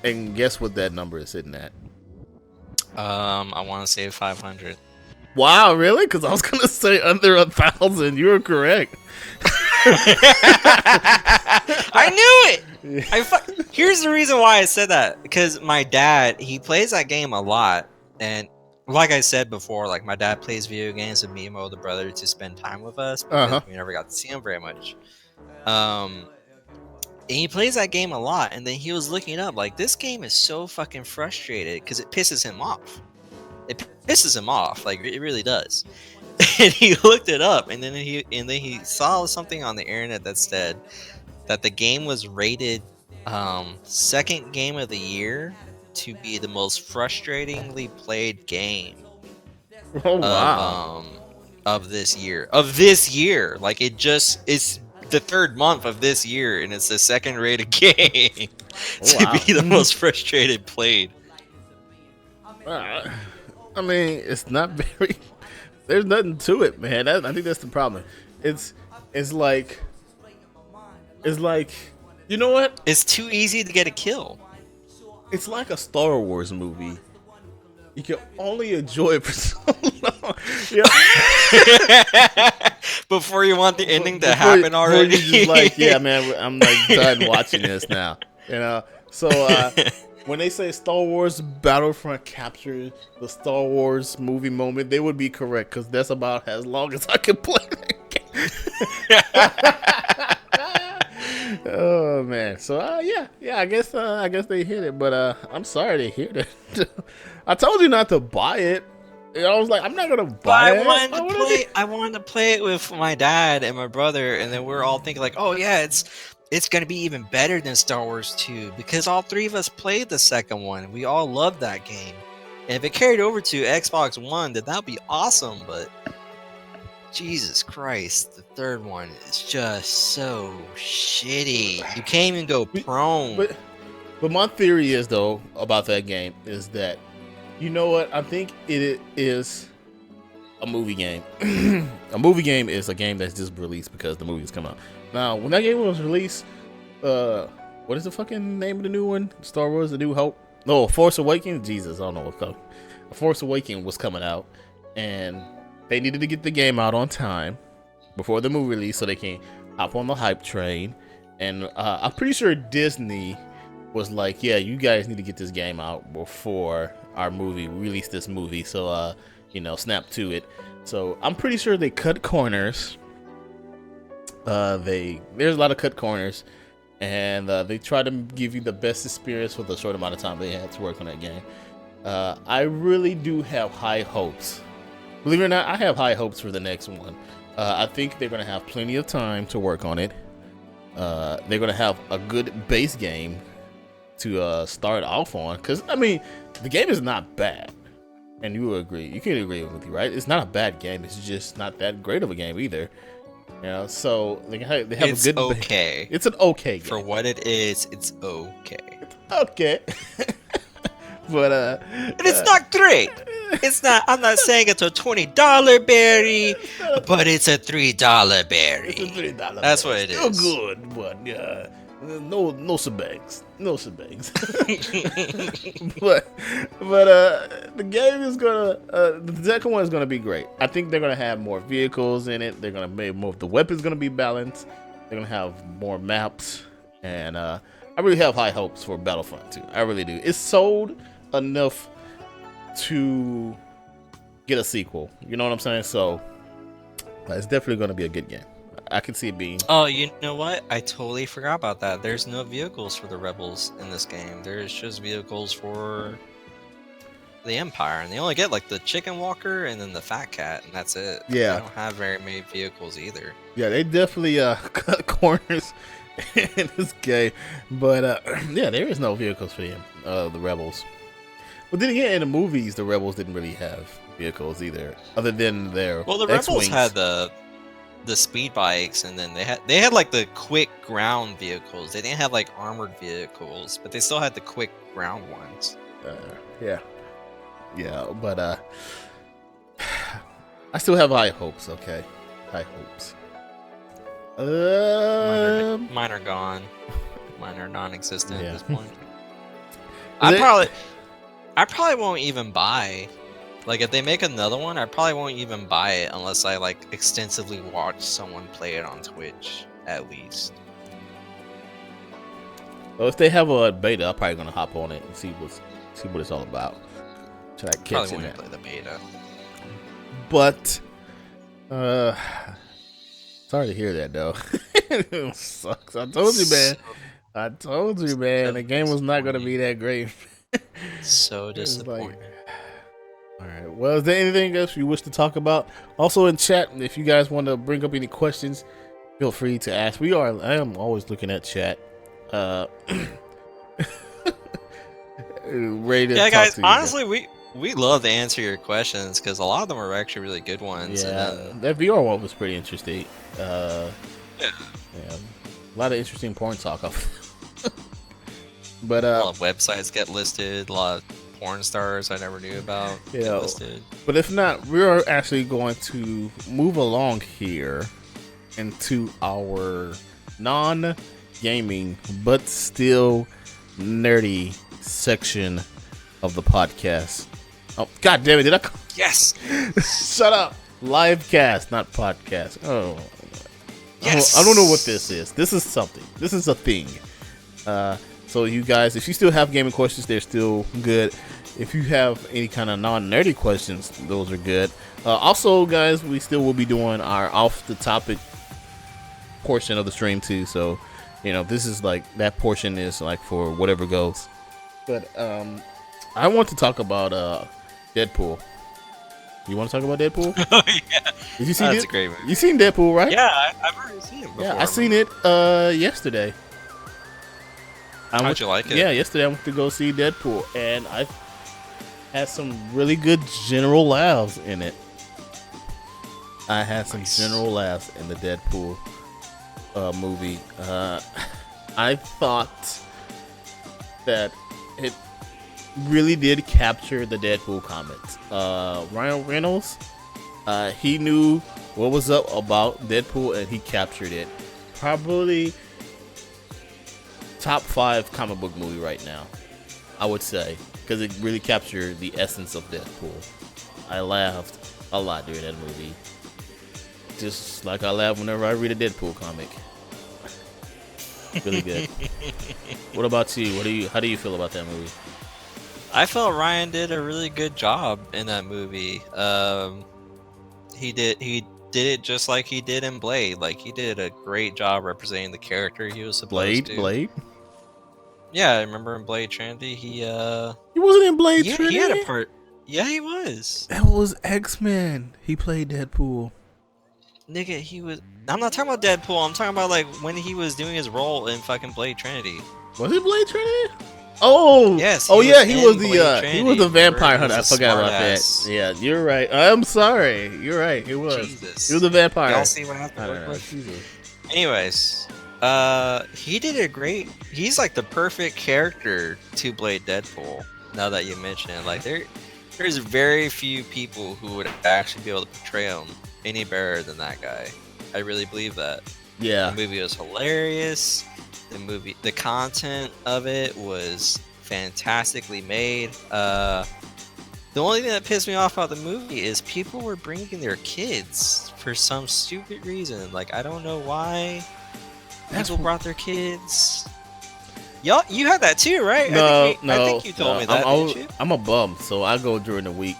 Speaker 1: and guess what that number is sitting at?
Speaker 2: I want to say 500.
Speaker 1: Wow, really? Because I was gonna say under 1,000. You were correct.
Speaker 2: I knew it. Here's the reason why I said that, because my dad, he plays that game a lot, and like I said before, like my dad plays video games with me and my older brother to spend time with us because we never got to see him very much. And he plays that game a lot, and then he was looking it up like, this game is so fucking frustrated because it pisses him off. It pisses him off, like it really does. And he looked it up, and then he saw something on the internet that said that the game was rated second game of the year to be the most frustratingly played game
Speaker 1: Oh wow!
Speaker 2: Of this year. Of this year, like it's the 3rd month of this year, and it's the 2nd rated game to be the most frustrated played.
Speaker 1: I mean, it's not very. There's nothing to it, man. I think that's the problem. It's like, you know what?
Speaker 2: It's too easy to get a kill.
Speaker 1: It's like a Star Wars movie. You can only enjoy it for so long. Yeah.
Speaker 2: Before you want the ending to
Speaker 1: Before-
Speaker 2: happen
Speaker 1: before
Speaker 2: already.
Speaker 1: you just like, yeah, man, I'm like done watching this now. You know, so when they say Star Wars Battlefront captured the Star Wars movie moment, they would be correct because that's about as long as I can play that game. Oh man, so yeah, I guess they hit it, but I'm sorry they hit it. I told you not to buy it. And I was like, I'm not gonna buy it.
Speaker 2: I wanted to play it with my dad and my brother, and then we were all thinking like, oh yeah, it's gonna be even better than Star Wars 2 because all three of us played the second one. We all loved that game, and if it carried over to Xbox One, then that'd be awesome. But Jesus Christ, the third one is just so shitty. You can't even go prone.
Speaker 1: But my theory is though about that game is that, you know what? I think it is a movie game. A movie game is a game that's just released because the movie's come out. Now, when that game was released, what is the fucking name of the new one? Star Wars: The New Hope? No, Force Awakens. Jesus, I don't know what's called. Force Awakens was coming out, and they needed to get the game out on time before the movie release so they can hop on the hype train. And I'm pretty sure Disney was like, yeah, you guys need to get this game out before our movie release this movie, so snap to it. So I'm pretty sure they cut corners. There's a lot of cut corners, and they try to give you the best experience for the short amount of time they had to work on that game. I really do have high hopes. Believe it or not, I have high hopes for the next one. I think they're going to have plenty of time to work on it. They're going to have a good base game to start off on, because I mean the game is not bad, and you will agree. You can agree with me, right? It's not a bad game. It's just not that great of a game either. You know, so they have
Speaker 2: It's
Speaker 1: a good.
Speaker 2: okay.
Speaker 1: It's an okay game.
Speaker 2: For what it is, it's okay.
Speaker 1: Okay, but
Speaker 2: And it's not great. It's not. I'm not saying it's a $20 berry, but it's a $3 berry.
Speaker 1: it's a $3.
Speaker 2: That's what it
Speaker 1: Still
Speaker 2: is.
Speaker 1: good, but yeah, no shebangs, no shebangs. but the game is gonna the second one is gonna be great. I think they're gonna have more vehicles in it. They're gonna make more. The weapons gonna be balanced. They're gonna have more maps, and I really have high hopes for Battlefront 2. I really do. It's sold enough to get a sequel. You know what I'm saying? So it's definitely gonna be a good game. I can see it being.
Speaker 2: Oh, you know what? I totally forgot about that. There's no vehicles for the rebels in this game. There's just vehicles for the Empire, and they only get like the chicken walker and then the fat cat, and that's it.
Speaker 1: Yeah.
Speaker 2: They don't have very many vehicles either.
Speaker 1: Yeah, they definitely cut corners in this game, but yeah, there is no vehicles for them, the rebels. But then again, in the movies, the rebels didn't really have vehicles either, other than their
Speaker 2: Well, the
Speaker 1: X-Wings.
Speaker 2: rebels had the speed bikes, and then they had like the quick ground vehicles. They didn't have like armored vehicles, but they still had the quick ground ones.
Speaker 1: Yeah, but I still have high hopes. Okay, high hopes.
Speaker 2: Mine are gone. Mine are non-existent
Speaker 1: Yeah.
Speaker 2: at this point.
Speaker 1: Is it-
Speaker 2: I probably won't even buy. Like, if they make another one, I probably won't even buy it unless I like extensively watch someone play it on Twitch, at least.
Speaker 1: Well, if they have a beta, I'm probably gonna hop on it and see what it's all about. Try to catch
Speaker 2: Probably
Speaker 1: in
Speaker 2: won't
Speaker 1: there.
Speaker 2: play the beta.
Speaker 1: But sorry to hear that though. It sucks. I told you, man. I told you, man. The game was not gonna be that great.
Speaker 2: So
Speaker 1: It's like-
Speaker 2: disappointing.
Speaker 1: All right. Well, is there anything else you wish to talk about? Also in chat, if you guys want to bring up any questions, feel free to ask. I am always looking at chat. Ready to
Speaker 2: Yeah,
Speaker 1: talk
Speaker 2: guys.
Speaker 1: to you
Speaker 2: Honestly, we love to answer your questions because a lot of them are actually really good ones.
Speaker 1: Yeah,
Speaker 2: And then,
Speaker 1: that VR one was pretty interesting.
Speaker 2: yeah.
Speaker 1: Yeah, a lot of interesting porn talk off. But
Speaker 2: A lot of websites get listed. A lot of porn stars I never knew about get
Speaker 1: Yeah.
Speaker 2: listed.
Speaker 1: But if not, we're actually going to move along here into our non-gaming but still nerdy section of the podcast. Oh, God damn it! Did I?
Speaker 2: Yes.
Speaker 1: Shut up! Livecast, not podcast. Oh,
Speaker 2: Yes.
Speaker 1: I don't know what this is. This is something. This is a thing. So you guys, if you still have gaming questions, they're still good. If you have any kind of non-nerdy questions, those are good. Also, guys, we still will be doing our off-the-topic portion of the stream too. So, this is like that portion is like for whatever goes. But I want to talk about Deadpool. You want to talk about Deadpool?
Speaker 2: Oh yeah,
Speaker 1: Did you see
Speaker 2: that's
Speaker 1: it?
Speaker 2: a great movie.
Speaker 1: You seen Deadpool, right?
Speaker 2: Yeah, I've already seen it before.
Speaker 1: Yeah, I seen it yesterday.
Speaker 2: How'd you like it?
Speaker 1: Yeah, yesterday I went to go see Deadpool, and I had some really good general laughs in it. I had some general laughs in the Deadpool movie. I thought that it really did capture the Deadpool comics. Ryan Reynolds, he knew what was up about Deadpool, and he captured it. Probably top 5 comic book movie right now, I would say, because it really captured the essence of Deadpool. I laughed a lot during that movie, just like I laugh whenever I read a Deadpool comic. Really good. What about you? How do you feel about that movie?
Speaker 2: I felt Ryan did a really good job in that movie. He did it just like he did in Blade. Like, he did a great job representing the character he was supposed to.
Speaker 1: Blade?
Speaker 2: Yeah, I remember in Blade Trinity, he
Speaker 1: wasn't in Blade Trinity?
Speaker 2: he had a part. Yeah, he was.
Speaker 1: That was X-Men. He played Deadpool.
Speaker 2: Nigga, he was. I'm not talking about Deadpool. I'm talking about like when he was doing his role in fucking Blade Trinity.
Speaker 1: Was it Blade Trinity? Oh,
Speaker 2: yes.
Speaker 1: He was
Speaker 2: Blade
Speaker 1: the vampire
Speaker 2: Trinity.
Speaker 1: hunter. I forgot about that. Yeah, you're right. I'm sorry. You're right. He was.
Speaker 2: Jesus.
Speaker 1: He was the vampire.
Speaker 2: Y'all see what happened? Anyways, he did a great. He's like the perfect character to Blade Deadpool. Now that you mention it, like there's very few people who would actually be able to portray him any better than that guy. I really believe that.
Speaker 1: Yeah.
Speaker 2: The movie was hilarious. The content of it was fantastically made. The only thing that pissed me off about the movie is people were bringing their kids for some stupid reason. Like, I don't know why people brought their kids. Y'all, you had that too, right? I think you told me that, didn't you?
Speaker 1: I'm a bum, so I go during the week.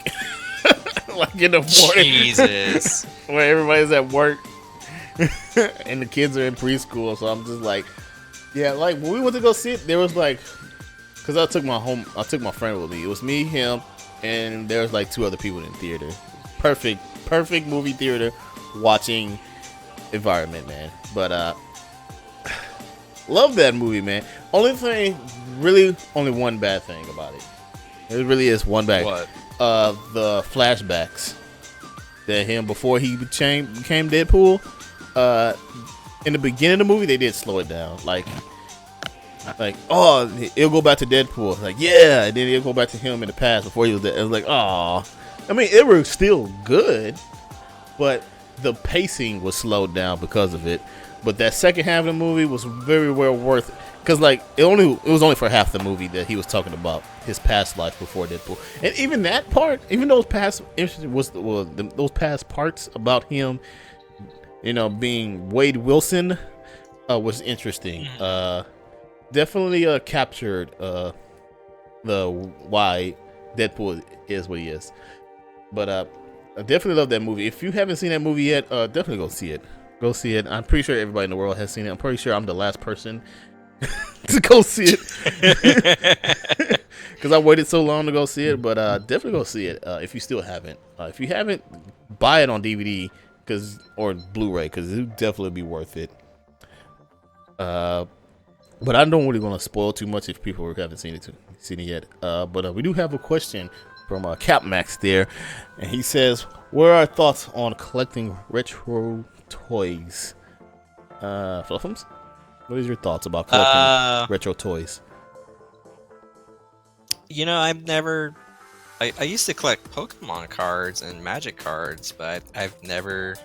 Speaker 1: Like in the morning.
Speaker 2: Jesus.
Speaker 1: Where everybody's at work and the kids are in preschool, so I'm just like, yeah, like when we went to go see it, there was like, because I took my friend with me. It was me, him, and there was like 2 other people in the theater. Perfect movie theater watching environment, man. But love that movie, man. Only one bad thing about it. It really is one bad.
Speaker 2: What?
Speaker 1: The flashbacks that him before he became Deadpool. In the beginning of the movie, they did slow it down. Like, oh, it'll go back to Deadpool. Like, yeah, and then it'll go back to him in the past before he was dead. It was like, oh, I mean, it was still good, but the pacing was slowed down because of it. But that second half of the movie was very well worth it. Because, like, it was only for half the movie that he was talking about his past life before Deadpool. And even that part, even those past parts about him, being Wade Wilson, was interesting. Definitely captured the why Deadpool is what he is. But I definitely love that movie. If you haven't seen that movie yet, definitely go see it. Go see it. I'm pretty sure everybody in the world has seen it. I'm pretty sure I'm the last person to go see it because I waited so long to go see it. But definitely go see it if you still haven't. If you haven't, buy it on DVD or Blu-ray because it would definitely be worth it. But I don't really want to spoil too much if people haven't seen it yet. But we do have a question from Cap Max there, and he says, "What are our thoughts on collecting retro toys?" Fluffums, what is your thoughts about collecting retro toys?
Speaker 2: I've never. I used to collect Pokemon cards and Magic cards, but I've never.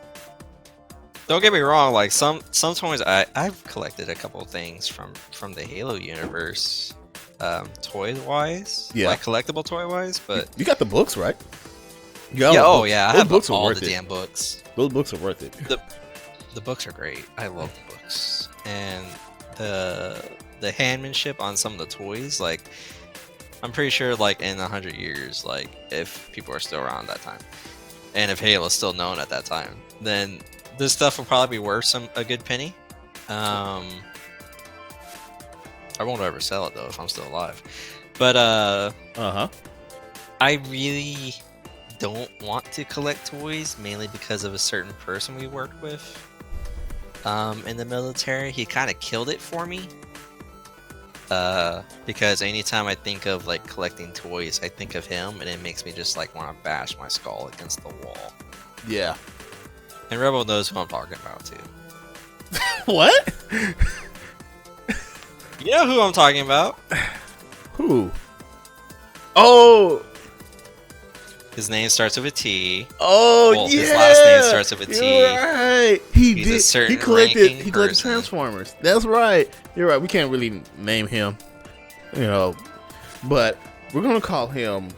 Speaker 2: Don't get me wrong. Like some toys, I've collected a couple of things from the Halo universe, toy wise,
Speaker 1: yeah,
Speaker 2: like collectible toy wise. But
Speaker 1: you got the books, right? Yeah,
Speaker 2: Yeah,
Speaker 1: all
Speaker 2: oh
Speaker 1: the
Speaker 2: yeah, I
Speaker 1: those
Speaker 2: have
Speaker 1: books are
Speaker 2: all
Speaker 1: worth
Speaker 2: the
Speaker 1: it.
Speaker 2: damn books.
Speaker 1: Those books are worth it.
Speaker 2: The books are great. I love the books. And the handmanship on some of the toys, like I'm pretty sure like in 100 years, like if people are still around that time, and if Halo's still known at that time, then this stuff will probably be worth a good penny. I won't ever sell it though if I'm still alive. But
Speaker 1: Uh-huh.
Speaker 2: I really don't want to collect toys, mainly because of a certain person we worked with in the military. He kind of killed it for me. Because anytime I think of like collecting toys, I think of him, and it makes me just like want to bash my skull against the wall.
Speaker 1: Yeah.
Speaker 2: And Rebel knows who I'm talking about too.
Speaker 1: What?
Speaker 2: You know who I'm talking about?
Speaker 1: Who? Oh.
Speaker 2: His name starts with a T.
Speaker 1: Oh,
Speaker 2: Well,
Speaker 1: yeah.
Speaker 2: his last name starts with a T.
Speaker 1: You're right. He
Speaker 2: He's a
Speaker 1: did.
Speaker 2: certain
Speaker 1: He collected
Speaker 2: ranking person.
Speaker 1: Transformers. That's right. You're right. We can't really name him, you know, but we're gonna call him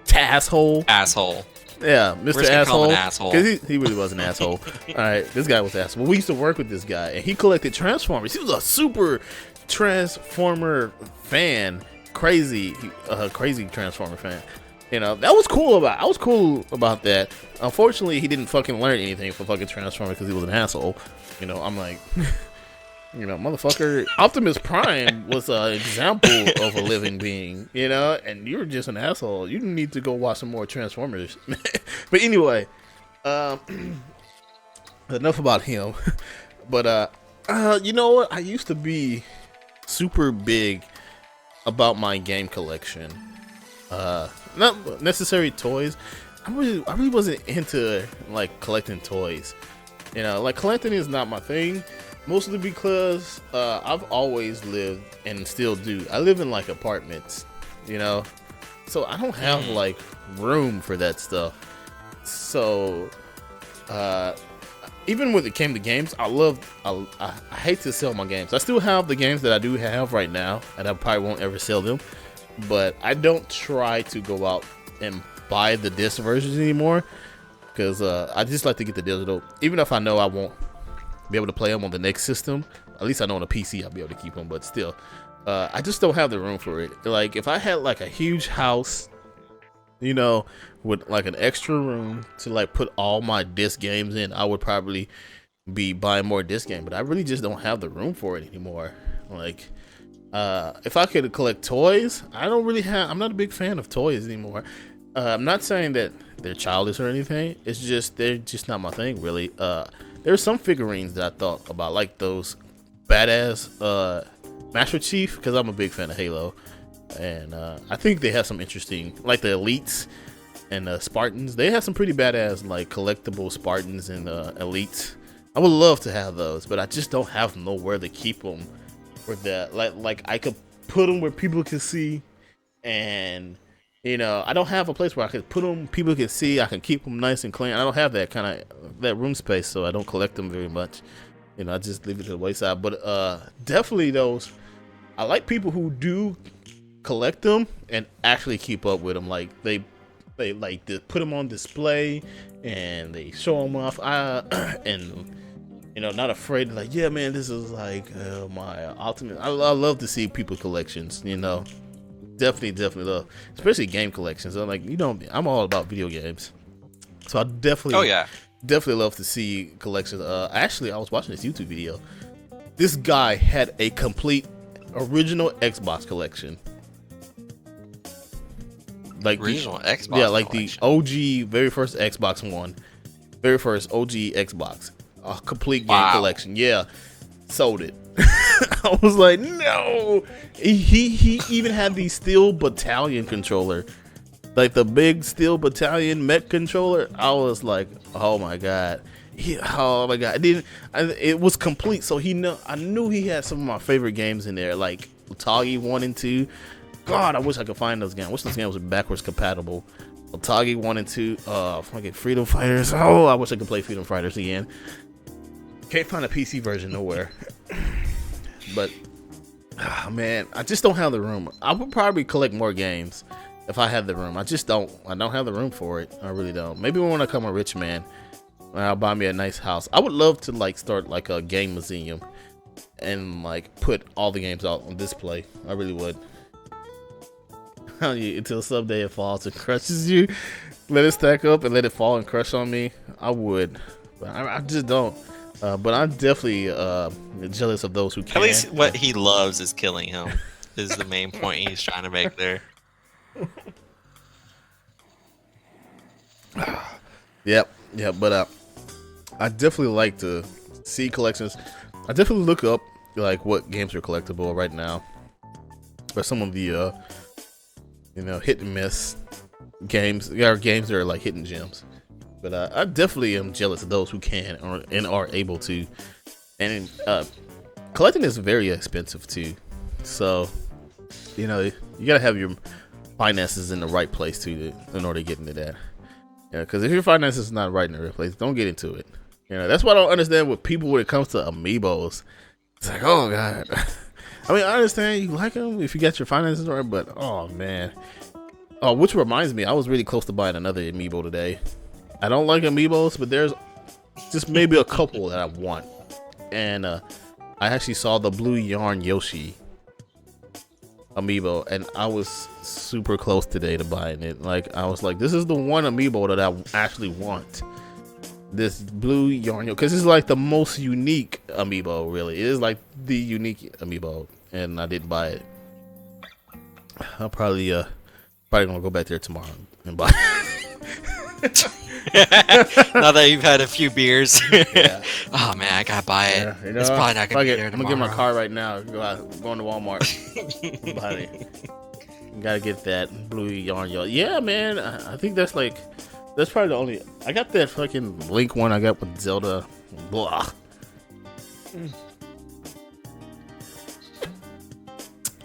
Speaker 1: Tasshole.
Speaker 2: Asshole.
Speaker 1: Yeah,
Speaker 2: We're
Speaker 1: Mr.
Speaker 2: just gonna call him
Speaker 1: Asshole.
Speaker 2: an asshole.
Speaker 1: Because he really was an asshole. All right, this guy was an asshole. We used to work with this guy, and he collected Transformers. He was a super Transformer fan. Crazy Transformer fan. You know, that was cool I was cool about that. Unfortunately, he didn't fucking learn anything from fucking Transformers because he was an asshole. You know, I'm like, you know, motherfucker, Optimus Prime was an example of a living being, you know, and you're just an asshole. You need to go watch some more Transformers. But anyway, enough about him. But, you know what? I used to be super big about my game collection. Not necessarily toys. I really wasn't into like collecting toys. You know, like collecting is not my thing. Mostly because I've always lived and still do. I live in like apartments, you know, so I don't have like room for that stuff. So even when it came to games, I hate to sell my games. I still have the games that I do have right now, and I probably won't ever sell them. But I don't try to go out and buy the disc versions anymore, because I just like to get the digital. Even if I know I won't be able to play them on the next system, at least I know on a PC I'll be able to keep them. But still, I just don't have the room for it. Like if I had like a huge house, you know, with like an extra room to like put all my disc games in, I would probably be buying more disc games. But I really just don't have the room for it anymore. Like if I could collect toys, I'm not a big fan of toys anymore. I'm not saying that they're childish or anything. It's just they're just not my thing, really. There's some figurines that I thought about, like those badass Master Chief, because I'm a big fan of Halo, and I think they have some interesting, like the Elites and Spartans. They have some pretty badass like collectible Spartans and Elites. I would love to have those, but I just don't have nowhere to keep them. Or that, like I could put them where people can see, and you know, I don't have a place where I could put them, people can see, I can keep them nice and clean. I don't have that kind of that room space, so I don't collect them very much. You know, I just leave it to the wayside. But definitely those, I like people who do collect them and actually keep up with them. Like they like to put them on display and they show them off. And you know, not afraid to like, yeah, man, this is like my ultimate. I love to see people collections. You know, definitely love, especially game collections. I'm like, you know, I'm all about video games, so I definitely, definitely love to see collections. Actually, I was watching this YouTube video. This guy had a complete original Xbox collection. Like
Speaker 2: Original Xbox.
Speaker 1: Yeah, like
Speaker 2: collection.
Speaker 1: the OG, very first Xbox One, very first OG Xbox. A complete game collection. Yeah, sold it. I was like, no. He even had the Steel Battalion controller, like the big Steel Battalion mech controller. I was like, oh my god. It was complete. So I knew he had some of my favorite games in there, like Otage 1 and 2. God, I wish I could find those games. I wish those games were backwards compatible. Otage 1 and 2. Fucking Freedom Fighters. Oh, I wish I could play Freedom Fighters again. Can't find a PC version nowhere. But man, I just don't have the room. I would probably collect more games if I had the room. I just don't. I don't have the room for it. I really don't. Maybe when I become a rich man, I'll buy me a nice house. I would love to like start like a game museum and like put all the games out on display. I really would. Until someday it falls and crushes you. Let it stack up and let it fall and crush on me. I would, but I just don't. But I'm definitely jealous of those who can.
Speaker 4: At least what he loves is killing him. Is the main point he's trying to make there.
Speaker 1: Yep. But I definitely like to see collections. I definitely look up like what games are collectible right now. But some of the hit and miss games. There are games that are like hidden gems. But I definitely am jealous of those who can and are able to. And collecting is very expensive too. So, you gotta have your finances in the right place too in order to get into that. Because if your finances is not right in the right place, don't get into it. That's why I don't understand what people when it comes to amiibos. It's like, oh god. I mean, I understand you like them if you got your finances right, but oh man. Oh, which reminds me, I was really close to buying another amiibo today. I don't like amiibos, but there's just maybe a couple that I want. And I actually saw the blue yarn Yoshi amiibo, and I was super close today to buying it. Like, I was like, this is the one amiibo that I actually want. This blue yarn, because it's like the most unique amiibo, really. It is like the unique amiibo, and I didn't buy it. I'll probably gonna go back there tomorrow and buy it.
Speaker 4: Now that you've had a few beers.
Speaker 1: Yeah.
Speaker 4: Oh man, I gotta buy it.
Speaker 1: Yeah,
Speaker 4: It's probably not gonna be there
Speaker 1: I'm
Speaker 4: tomorrow.
Speaker 1: gonna get my car right now. Going to Walmart. Buy it. Gotta get that blue yarn. Yeah, man. I think that's probably the only. I got that fucking Link one I got with Zelda. Blah.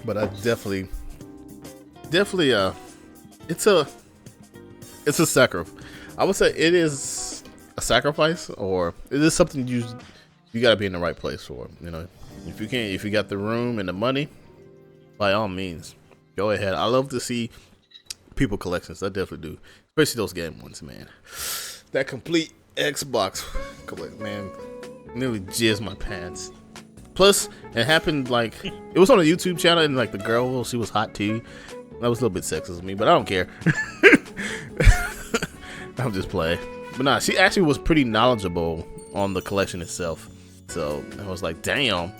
Speaker 1: But I definitely, it's a sacrifice. I would say it is a sacrifice, or it is something you gotta be in the right place for. If you got the room and the money, by all means, go ahead. I love to see people collections. I definitely do, especially those game ones, man. That complete Xbox collect, man, nearly jizzed my pants. Plus, it happened like it was on a YouTube channel, and like the girl, she was hot too. That was a little bit sexist of me, but I don't care. I'm just playing. But nah, she actually was pretty knowledgeable on the collection itself. So I was like, damn,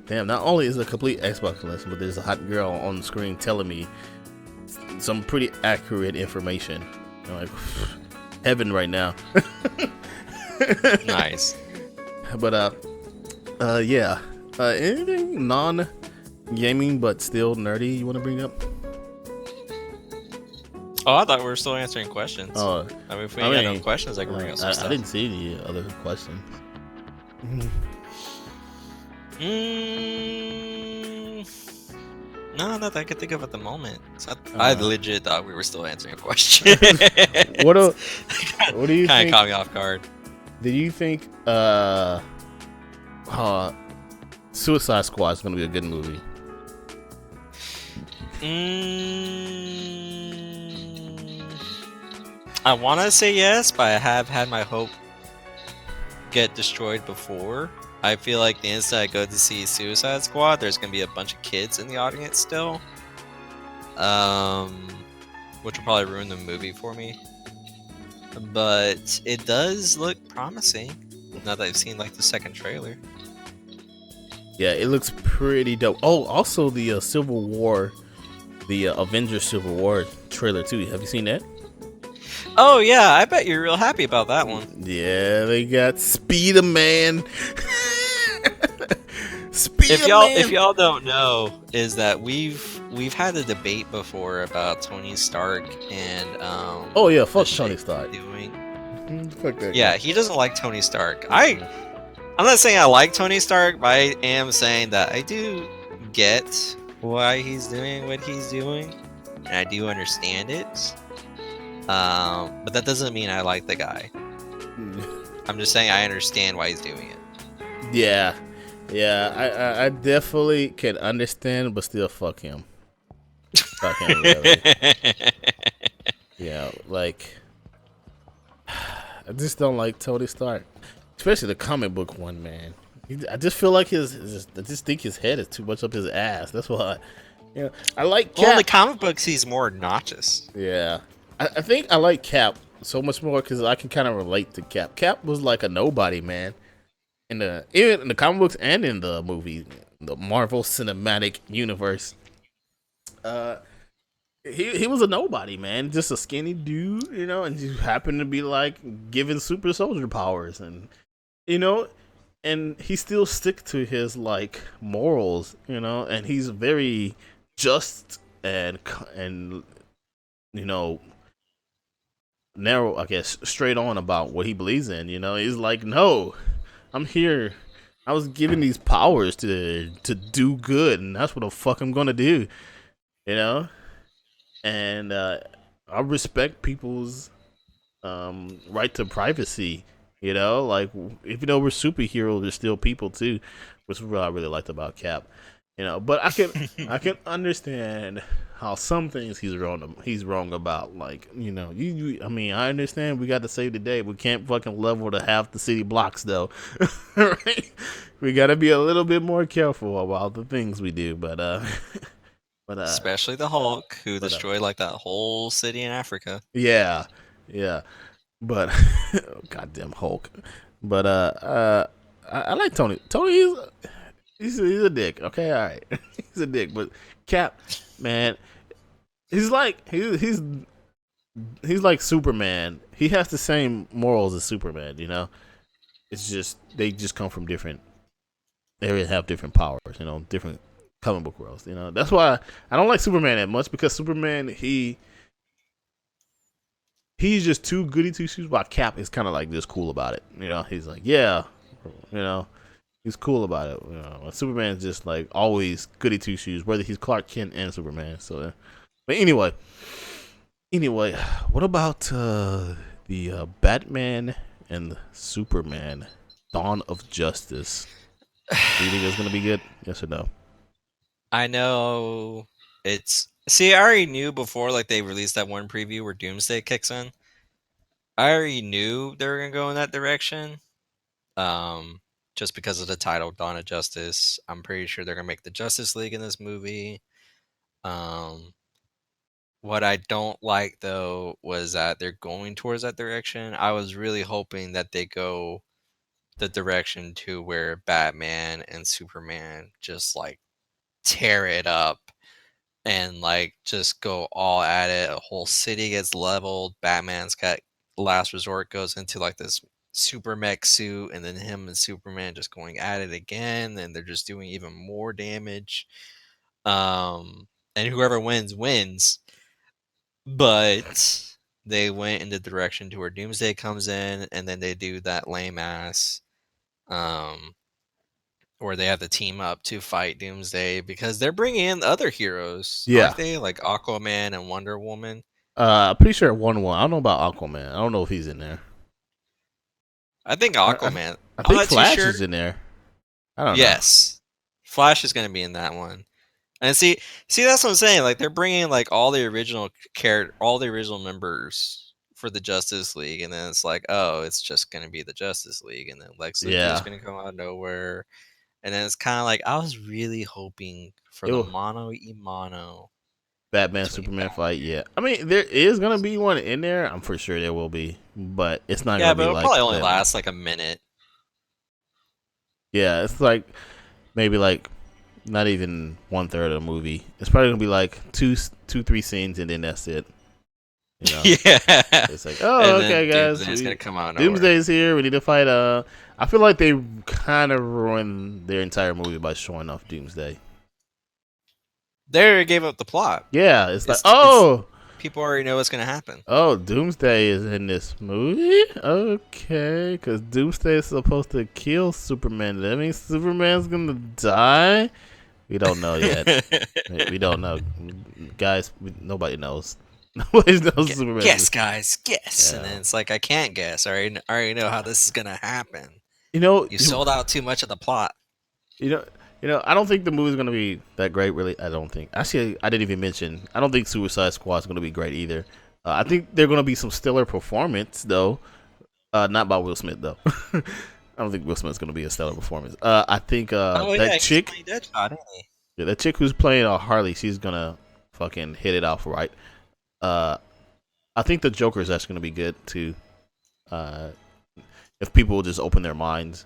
Speaker 1: not only is it a complete Xbox collection, but there's a hot girl on the screen telling me some pretty accurate information. I'm like, heaven right now.
Speaker 4: Nice.
Speaker 1: But yeah. Anything non-gaming but still nerdy you want to bring up?
Speaker 4: Oh, I thought we were still answering questions.
Speaker 1: Oh,
Speaker 4: I mean, if we ain't got no questions, I can bring up some
Speaker 1: I
Speaker 4: stuff.
Speaker 1: didn't see any other questions.
Speaker 4: No, not that I could think of at the moment. I legit thought we were still answering a question.
Speaker 1: What do you
Speaker 4: Kind
Speaker 1: think?
Speaker 4: of caught me off guard.
Speaker 1: Do you think Suicide Squad is going to be a good movie?
Speaker 4: I want to say yes, but I have had my hope get destroyed before. I feel like the instant I go to see Suicide Squad, there's going to be a bunch of kids in the audience still. Which will probably ruin the movie for me. But it does look promising, now that I've seen like the second trailer.
Speaker 1: Yeah, it looks pretty dope. Oh, also the Civil War, the Avengers Civil War trailer too. Have you seen that?
Speaker 4: Oh yeah, I bet you're real happy about that one.
Speaker 1: Yeah, they got Spider-Man.
Speaker 4: If y'all don't know, is that we've had a debate before about Tony Stark and
Speaker 1: Oh yeah, fuck
Speaker 4: the
Speaker 1: Tony
Speaker 4: shit
Speaker 1: Stark.
Speaker 4: doing.
Speaker 1: Fuck that.
Speaker 4: Yeah, he doesn't like Tony Stark. I'm not saying I like Tony Stark, but I am saying that I do get why he's doing what he's doing, and I do understand it. But that doesn't mean I like the guy. I'm just saying I understand why he's doing it.
Speaker 1: Yeah, I definitely can understand, but still fuck him. Clark Kent, whatever. Yeah, like I just don't like Tony Stark, especially the comic book one, man. I just feel like I just think his head is too much up his ass. That's why, I like Cap.
Speaker 4: Well, in the comic books, he's more obnoxious.
Speaker 1: Yeah, I think I like Cap so much more because I can kind of relate to Cap. Cap was like a nobody, man, even in the comic books and in the movie, the Marvel Cinematic Universe. He was a nobody, man, just a skinny dude, and he happened to be like given super soldier powers, and you know, and he still stick to his like morals, and he's very just and narrow, I guess, straight on about what he believes in. He's like, no, I'm here. I was given these powers to do good, and that's what the fuck I'm gonna do. You know, and I respect people's right to privacy. Like if we're superheroes, we're still people too, which is what I really liked about Cap. But I can understand how some things he's wrong about. Like I mean, I understand we got to save the day. We can't fucking level to half the city blocks though, right? We got to be a little bit more careful about the things we do. But
Speaker 4: Especially the Hulk, who destroyed like that whole city in Africa.
Speaker 1: yeah, but goddamn Hulk. But I like Tony. Tony he's a dick. Okay, all right, he's a dick. But Cap, man, he's like like Superman. He has the same morals as Superman. It's just they just come from different. They have different powers. Different comic book worlds. That's why I don't like Superman that much, because Superman he's just too goody two shoes. While Cap is kind of like just cool about it. He's like, yeah, he's cool about it. Superman's just like always goody two shoes, whether he's Clark Kent and Superman. So, but anyway, what about the Batman and Superman: Dawn of Justice? Do you think it's gonna be good? Yes or no?
Speaker 4: I know it's. See, I already knew before, like they released that one preview where Doomsday kicks in. I already knew they were gonna go in that direction. Just because of the title, Dawn of Justice. I'm pretty sure they're gonna make the Justice League in this movie. What I don't like though was that they're going towards that direction. I was really hoping that they go the direction to where Batman and Superman just like tear it up and like just go all at it. A whole city gets leveled. Batman's got last resort, goes into like this super mech suit, and then him and Superman just going at it again, and they're just doing even more damage. And whoever wins. But they went in the direction to where Doomsday comes in, and then they do that lame ass where they have to team up to fight Doomsday, because they're bringing in other heroes, aren't they? Like Aquaman and Wonder Woman.
Speaker 1: I'm pretty sure Wonder Woman. I don't know about Aquaman. I don't know if he's in there.
Speaker 4: I think Aquaman.
Speaker 1: I think Flash is in there. I don't know.
Speaker 4: Yes, Flash is going to be in that one. And see, that's what I'm saying. Like they're bringing like all the original members for the Justice League, and then it's like, oh, it's just going to be the Justice League, and then Lex Luthor is going to come out of nowhere, and then it's kind of like I was really hoping for the mano
Speaker 1: Batman Superman fight. Yeah, I mean there is going to be one in there. I'm for sure there will be, but it's not.
Speaker 4: Yeah,
Speaker 1: gonna
Speaker 4: but
Speaker 1: be
Speaker 4: it'll
Speaker 1: like
Speaker 4: probably only last like a minute.
Speaker 1: Yeah, it's like maybe like. Not even 1/3 of the movie. It's probably gonna be like two, 3 scenes, and then that's it.
Speaker 4: Yeah.
Speaker 1: It's like, oh, okay, guys.
Speaker 4: Doomsday's gonna come out.
Speaker 1: Doomsday's here. We need to fight. I feel like they kind of ruined their entire movie by showing off Doomsday.
Speaker 4: They already gave up the plot.
Speaker 1: Yeah, it's like,
Speaker 4: people already know what's gonna happen.
Speaker 1: Oh, Doomsday is in this movie? Okay, because Doomsday is supposed to kill Superman. That means Superman's gonna die? We don't know yet. We don't know. Guys, nobody knows. Nobody knows Superman.
Speaker 4: Guess, guys, guess. Yeah. And then it's like, I can't guess. I already know how this is gonna happen. You sold out too much of the plot.
Speaker 1: I don't think the movie's gonna be that great. Really, I don't think. Actually, I didn't even mention. I don't think Suicide Squad's gonna be great either. I think they're gonna be some stellar performance though. Not by Will Smith though. I don't think Will Smith's gonna be a stellar performance. I think
Speaker 4: Oh yeah,
Speaker 1: that
Speaker 4: he's
Speaker 1: chick,
Speaker 4: playing Deadshot, ain't he?
Speaker 1: yeah, that chick who's playing Harley, she's gonna fucking hit it off right. I think the Joker is actually gonna be good too. If people will just open their minds,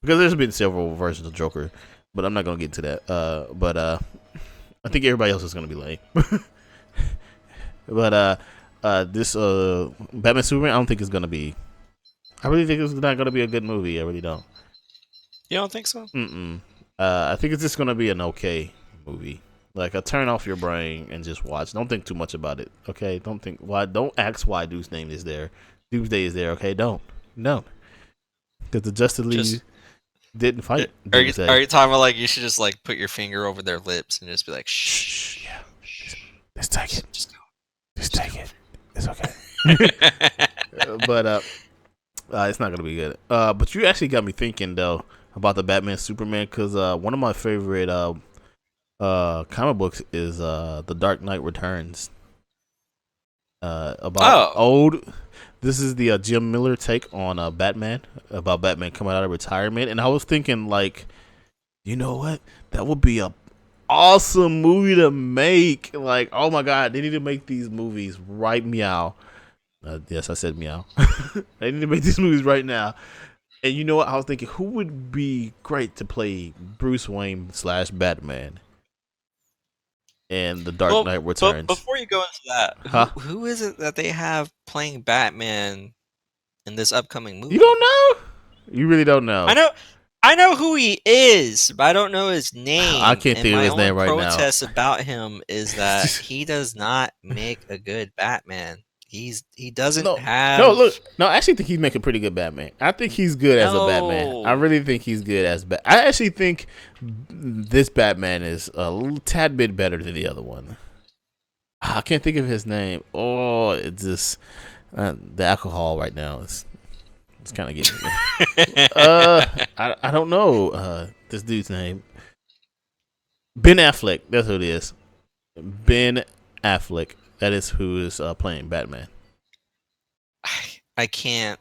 Speaker 1: because there's been several versions of Joker, but I'm not gonna get into that. But I think everybody else is gonna be lame. But this Batman Superman, I don't think it's gonna be. I really think it's not gonna be a good movie. I really don't.
Speaker 4: You don't think so?
Speaker 1: Mm-mm. I think it's just gonna be an okay movie. Like a turn off your brain and just watch. Don't think too much about it. Okay. Don't think why. Don't ask why Dude's name is there. Doomsday is there. Okay. Don't. Because the Justice League didn't fight.
Speaker 4: Are you
Speaker 1: Doomsday.
Speaker 4: talking about like you should just like put your finger over their lips and just be like, shh,
Speaker 1: Yeah. Let's take it.
Speaker 4: just go.
Speaker 1: Just take it. It's okay. But it's not gonna be good. But you actually got me thinking though about the Batman Superman, because one of my favorite comic books is The Dark Knight Returns. About old. This is the Jim Miller take on Batman, about Batman coming out of retirement, and I was thinking like, you know what? That would be a awesome movie to make. Like, oh my god, they need to make these movies right meow. Yes, I said meow. They need to make these movies right now. And you know what? I was thinking, who would be great to play Bruce Wayne / Batman and The Dark Knight Returns?
Speaker 4: But before you go into that,
Speaker 1: Huh?
Speaker 4: who is it that they have playing Batman in this upcoming movie?
Speaker 1: You don't know? You really don't know?
Speaker 4: I know who he is, but I don't know his name.
Speaker 1: I can't think of his name right now.
Speaker 4: My only protest about him is that he does not make a good Batman. He doesn't have.
Speaker 1: No, I actually think he's making pretty good Batman. I think he's good as a Batman. I really think he's good as I actually think this Batman is a little tad bit better than the other one. I can't think of his name. Oh, it's just the alcohol right now. It's kind of getting me. I don't know this dude's name. Ben Affleck. That's who it is. Ben Affleck. That is who is playing Batman.
Speaker 4: I can't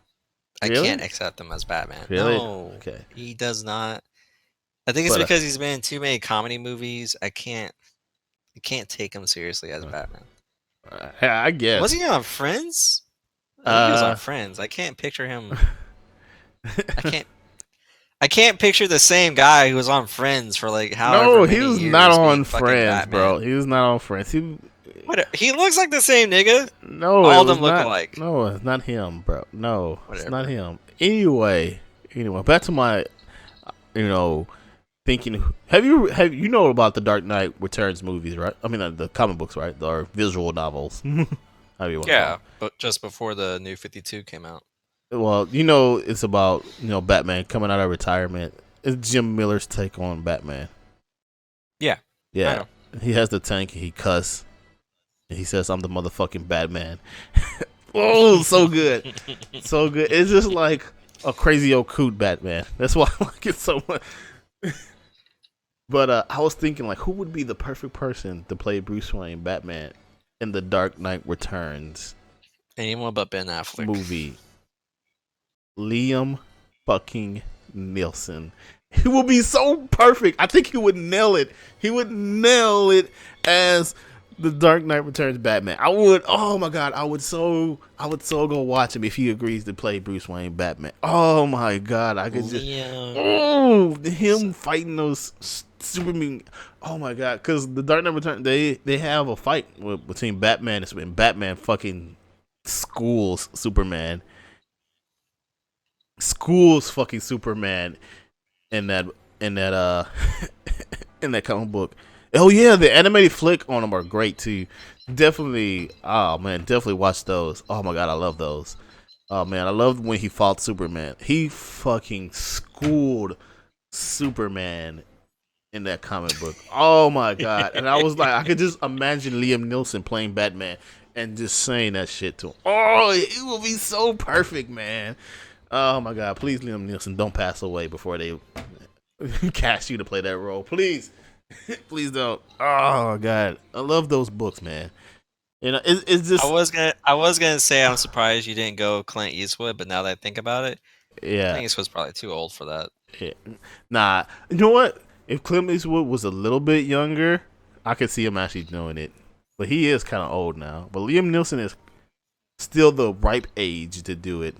Speaker 1: Really?
Speaker 4: accept him as Batman.
Speaker 1: Really?
Speaker 4: No,
Speaker 1: Okay.
Speaker 4: he does not. I think it's
Speaker 1: But,
Speaker 4: because he's been in too many comedy movies. I can't take him seriously as Batman.
Speaker 1: I guess.
Speaker 4: Was he on Friends? I think he was on Friends. I can't picture him. I can't picture the same guy who was on Friends for like however
Speaker 1: No,
Speaker 4: many
Speaker 1: he was
Speaker 4: years
Speaker 1: not
Speaker 4: being
Speaker 1: on
Speaker 4: fucking
Speaker 1: Friends,
Speaker 4: Batman.
Speaker 1: bro. He was not on Friends.
Speaker 4: He looks like the same nigga.
Speaker 1: No,
Speaker 4: All
Speaker 1: it
Speaker 4: of them
Speaker 1: was
Speaker 4: look
Speaker 1: not,
Speaker 4: alike.
Speaker 1: No, it's not him, bro. No, it's
Speaker 4: Whatever.
Speaker 1: not him. Anyway, back to my, thinking. Have you know about the Dark Knight Returns movies, right? I mean, the comic books, right? Or visual novels. How you want?
Speaker 4: Yeah, but just before the New 52 came out.
Speaker 1: Well, it's about Batman coming out of retirement. It's Jim Miller's take on Batman.
Speaker 4: Yeah. I
Speaker 1: Yeah.
Speaker 4: know.
Speaker 1: He has the tank and he cuss. And he says, I'm the motherfucking Batman. Oh, so good. So good. It's just like a crazy old coot Batman. That's why I like it so much. But I was thinking, like, who would be the perfect person to play Bruce Wayne Batman in the Dark Knight Returns
Speaker 4: Anyone but Ben Affleck.
Speaker 1: movie? Liam fucking Neeson. He would be so perfect. I think he would nail it. He would nail it as the Dark Knight Returns Batman. I would. Oh my god. I would so go watch him if he agrees to play Bruce Wayne Batman. Oh my god. I could just. Him fighting those Superman. Oh my god. Because the Dark Knight Returns, they have a fight between Batman and Superman. Batman fucking schools Superman. Schools fucking Superman in that in that comic book. Oh yeah, the animated flick on them are great too. Definitely, oh man, definitely watch those. Oh my god, I love those. Oh man, I loved when he fought Superman. He fucking schooled Superman in that comic book. Oh my god, and I was like, I could just imagine Liam Neeson playing Batman and just saying that shit to him. Oh, it will be so perfect, man. Oh my god, please Liam Neeson don't pass away before they cast you to play that role, please. Please don't. Oh god, I love those books, man. You know, it's
Speaker 4: I
Speaker 1: just
Speaker 4: was gonna say I'm surprised you didn't go Clint Eastwood, but now that I think about it,
Speaker 1: yeah,
Speaker 4: Clint Eastwood's probably too old for that.
Speaker 1: yeah. Nah, you know what? If Clint Eastwood was a little bit younger, I could see him actually doing it. But he is kind of old now. But Liam Neeson is still the ripe age to do it.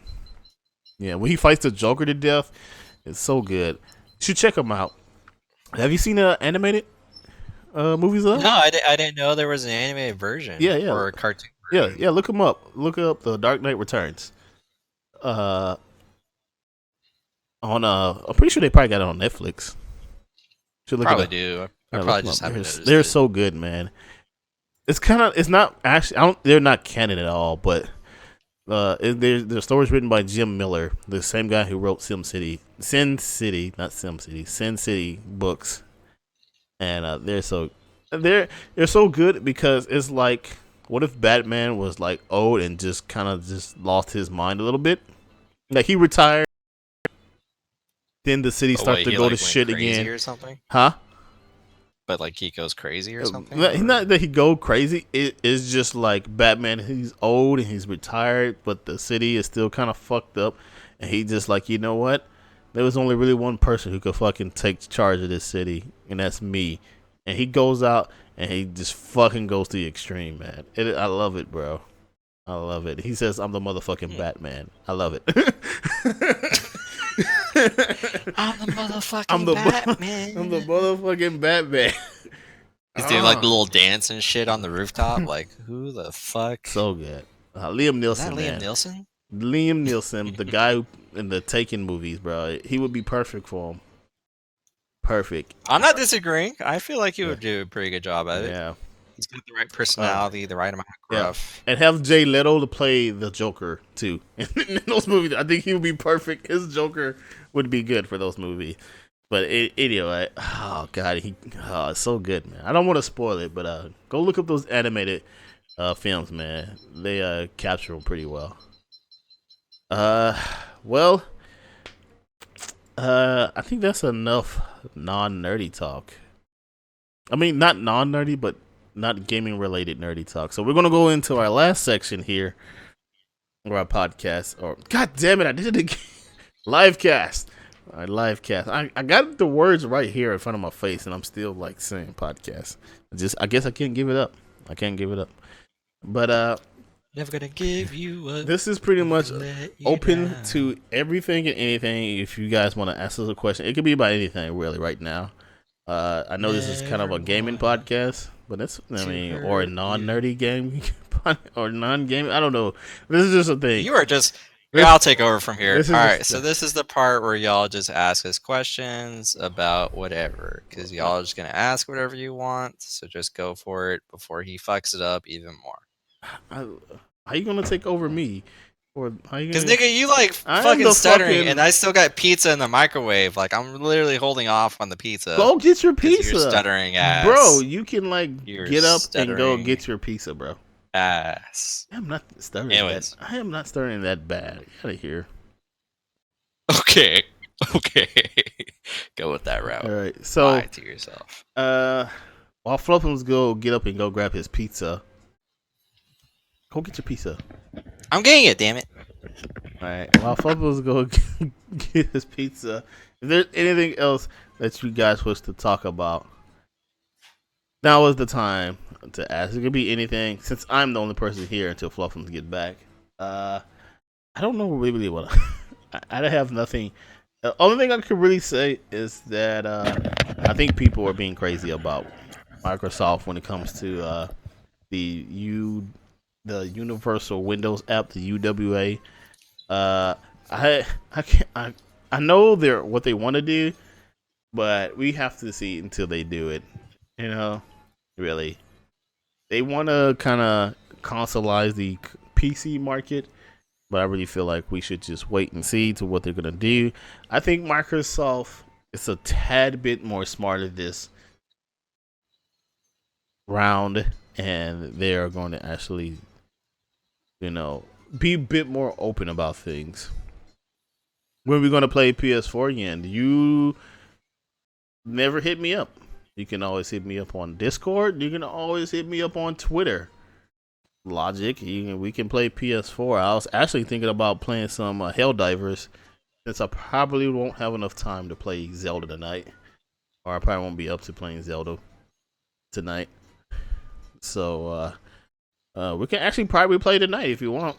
Speaker 1: Yeah, when he fights the Joker to death, it's so good. You should check him out. Have you seen the animated movies of
Speaker 4: No,
Speaker 1: them?
Speaker 4: I didn't know there was an animated version
Speaker 1: Yeah, yeah,
Speaker 4: or a cartoon
Speaker 1: yeah,
Speaker 4: version.
Speaker 1: yeah. Look him up. Look up the Dark Knight Returns. Uh, I'm pretty sure they probably got it on Netflix. Should look it
Speaker 4: Probably
Speaker 1: up.
Speaker 4: do. I
Speaker 1: Yeah, look
Speaker 4: probably
Speaker 1: 'em
Speaker 4: just
Speaker 1: up.
Speaker 4: haven't noticed
Speaker 1: They're
Speaker 4: it.
Speaker 1: so good, man. It's not actually. They're not canon at all, but there's stories written by Jim Miller, the same guy who wrote Sin City, not Sim City, Sin City books, and they're so good because it's like, what if Batman was like old and just kind of just lost his mind a little bit, like he retired, then the city
Speaker 4: But
Speaker 1: starts
Speaker 4: wait,
Speaker 1: to
Speaker 4: he
Speaker 1: go to
Speaker 4: like went
Speaker 1: shit
Speaker 4: crazy
Speaker 1: again,
Speaker 4: or something?
Speaker 1: huh?
Speaker 4: But like he goes crazy or something?
Speaker 1: Not
Speaker 4: Or-
Speaker 1: that he go crazy. It is just like Batman. He's old and he's retired, but the city is still kind of fucked up. And he just like, you know what? There was only really one person who could fucking take charge of this city, and that's me. And he goes out and he just fucking goes to the extreme, man. I love it, bro. I love it. He says, "I'm the motherfucking Batman." I love it.
Speaker 4: I'm the motherfucking
Speaker 1: I'm the
Speaker 4: Batman.
Speaker 1: I'm the motherfucking Batman.
Speaker 4: He's doing like
Speaker 1: Ah.
Speaker 4: the little dance and shit on the rooftop. Like, who the fuck?
Speaker 1: So good. Liam
Speaker 4: Is that
Speaker 1: Neeson,
Speaker 4: Liam
Speaker 1: man.
Speaker 4: Nielsen?
Speaker 1: Liam Neeson, the guy in the Taken movies, bro. He would be perfect for him. Perfect.
Speaker 4: I'm not disagreeing. I feel like he
Speaker 1: Yeah.
Speaker 4: would do a pretty good job at it.
Speaker 1: Yeah.
Speaker 4: He's got the right personality, the right amount of
Speaker 1: Yeah.
Speaker 4: gruff.
Speaker 1: And have Jay Leto to play the Joker too. In those movies, I think he would be perfect. His Joker would be good for those movies. But anyway, oh god, it's so good, man. I don't want to spoil it, but go look up those animated films, man. They capture them pretty well. Well, I think that's enough non-nerdy talk. I mean, not non-nerdy, but not gaming-related nerdy talk. So we're gonna go into our last section here, of our podcast. Or god damn it, I did it again. Livecast. Our livecast. I got the words right here in front of my face, and I'm still like saying podcast. I guess I can't give it up. I can't give it up. But
Speaker 4: Never gonna give you up.
Speaker 1: this is pretty much
Speaker 4: let you
Speaker 1: open
Speaker 4: down.
Speaker 1: to everything and anything. If you guys want to ask us a question, it could be about anything really right now. I know this is kind of a gaming podcast, but or a non-nerdy game or non-gaming. I don't know. This is just a thing.
Speaker 4: You are just.
Speaker 1: This-
Speaker 4: I'll take over from here. All
Speaker 1: this is
Speaker 4: right,
Speaker 1: just-
Speaker 4: so this is the part where y'all just ask us questions about whatever, because y'all are just gonna ask whatever you want. So just go for it before he fucks it up even more.
Speaker 1: How you gonna take over me? Or how you
Speaker 4: Because
Speaker 1: gonna?
Speaker 4: nigga, you like
Speaker 1: I am
Speaker 4: fucking
Speaker 1: the
Speaker 4: stuttering,
Speaker 1: fucking-
Speaker 4: and I still got pizza in the microwave. Like I'm literally holding off on the pizza.
Speaker 1: Go get your
Speaker 4: 'cause
Speaker 1: pizza,
Speaker 4: You're stuttering ass,
Speaker 1: bro. You can like
Speaker 4: You're
Speaker 1: get up and go
Speaker 4: stuttering.
Speaker 1: get your pizza, bro.
Speaker 4: ass.
Speaker 1: I'm not stuttering.
Speaker 4: Anyways.
Speaker 1: I am not stuttering that bad. Get out of here.
Speaker 4: Okay, okay, go with that route.
Speaker 1: All right. So
Speaker 4: Lie to yourself.
Speaker 1: while Fluffums go get up and go grab his pizza, go get your pizza.
Speaker 4: I'm getting it. Damn it.
Speaker 1: All right. While Fluffums go get his pizza, if there's anything else that you guys wish to talk about, now is the time to ask. It could be anything. Since I'm the only person here until Fluffums get back, I don't know really what I have nothing. The only thing I could really say is that I think people are being crazy about Microsoft when it comes to the Universal Windows app, the UWA. I know they're what they want to do, but we have to see until they do it. You know, really, they want to kind of consolize the PC market. But I really feel like we should just wait and see to what they're gonna do. I think Microsoft is a tad bit more smarter this round, and they are going to actually, be a bit more open about things. When are we gonna play PS4 again? never hit me up. You can always hit me up on Discord. You can always hit me up on Twitter. Logic. We can play PS4. I was actually thinking about playing some Helldivers, since I probably won't have enough time to play Zelda tonight, or I probably won't be up to playing Zelda tonight. So we can actually probably play tonight if you want.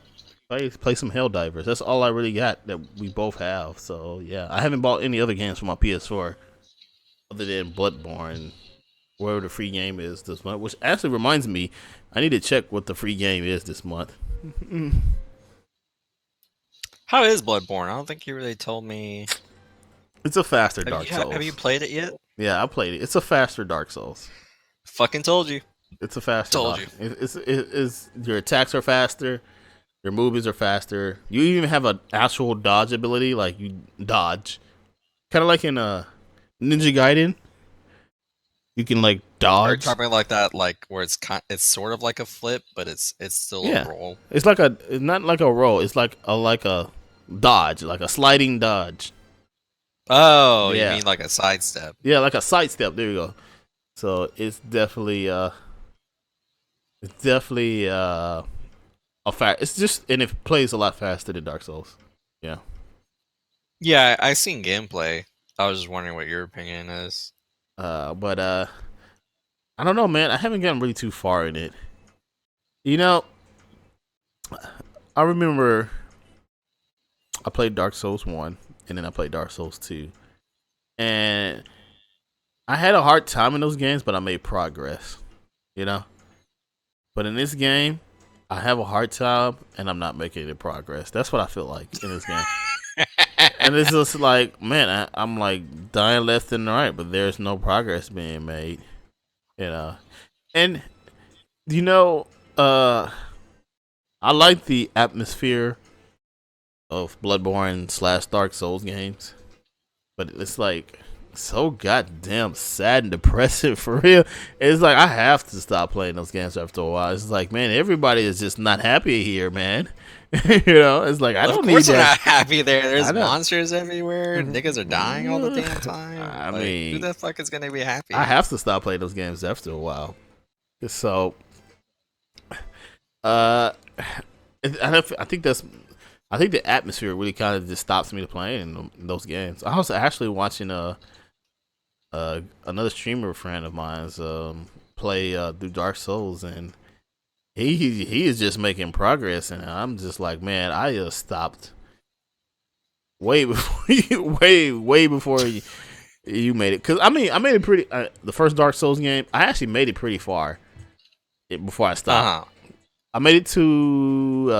Speaker 1: Play some Helldivers. That's all I really got that we both have. So yeah, I haven't bought any other games for my PS4 other than Bloodborne, wherever the free game is this month. Which actually reminds me, I need to check what the free game is this month.
Speaker 4: How is Bloodborne? I don't think you really told me.
Speaker 1: It's a faster Dark Souls.
Speaker 4: Have you played it yet?
Speaker 1: Yeah, I played it. It's a faster Dark Souls.
Speaker 4: Fucking told you.
Speaker 1: It's a faster.
Speaker 4: Told
Speaker 1: Dark. It's your attacks are faster. Your movies are faster. You even have an actual dodge ability, like you dodge, kind of like in Ninja Gaiden. You can like
Speaker 4: Are you
Speaker 1: dodge.
Speaker 4: talking like that, like where it's sort of like a flip, but it's still a roll.
Speaker 1: It's not like a roll. It's like a dodge, like a sliding dodge.
Speaker 4: Oh,
Speaker 1: Yeah.
Speaker 4: you mean like a sidestep?
Speaker 1: Yeah, like a sidestep. There you go. So it's definitely a fact. It's just, and it plays a lot faster than Dark Souls. Yeah.
Speaker 4: Yeah, I seen gameplay. I was just wondering what your opinion is.
Speaker 1: But I don't know, man. I haven't gotten really too far in it. You know, I remember I played Dark Souls 1 and then I played Dark Souls 2. And I had a hard time in those games, but I made progress, you know? But in this game, I have a hard time and I'm not making any progress. That's what I feel like in this game. And it's just like, man, I'm like dying left and right, but there's no progress being made, you know? And, you know, I like the atmosphere of Bloodborne / Dark Souls games, but it's like so goddamn sad and depressive for real. It's like I have to stop playing those games after a while. It's like, man, everybody is just not happy here, man. You know, it's like I don't need
Speaker 4: Of course, we're
Speaker 1: that.
Speaker 4: not happy there. There's
Speaker 1: I know.
Speaker 4: monsters everywhere. Niggas are dying all the damn time.
Speaker 1: I
Speaker 4: Like,
Speaker 1: mean,
Speaker 4: who the fuck is gonna be happy?
Speaker 1: I have to stop playing those games after a while. So, I think the atmosphere really kind of just stops me to playing in those games. I was actually watching another streamer friend of mine's play through Dark Souls, and he is just making progress, and I'm just like, man, I just stopped way before way before you made it. Cause I mean, I made it pretty. The first Dark Souls game, I actually made it pretty far before I stopped. I made it to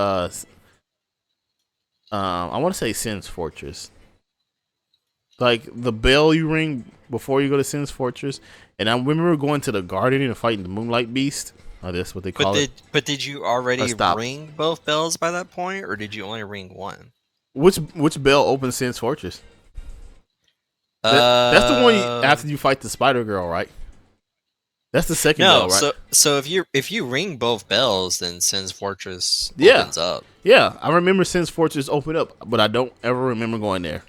Speaker 1: I want to say Sin's Fortress. Like the bell you ring before you go to Sin's Fortress, and I remember going to the garden and fighting the Moonlight Beast. Oh, that's what they call it.
Speaker 4: But did you already
Speaker 1: Stop.
Speaker 4: ring both bells by that point, or did you only ring one?
Speaker 1: Which bell opens Sin's Fortress? That's the one after you fight the Spider Girl, right? That's the second bell, right?
Speaker 4: So if you ring both bells, then Sin's Fortress
Speaker 1: Yeah.
Speaker 4: opens up.
Speaker 1: Yeah, I remember Sin's Fortress open up, but I don't ever remember going there.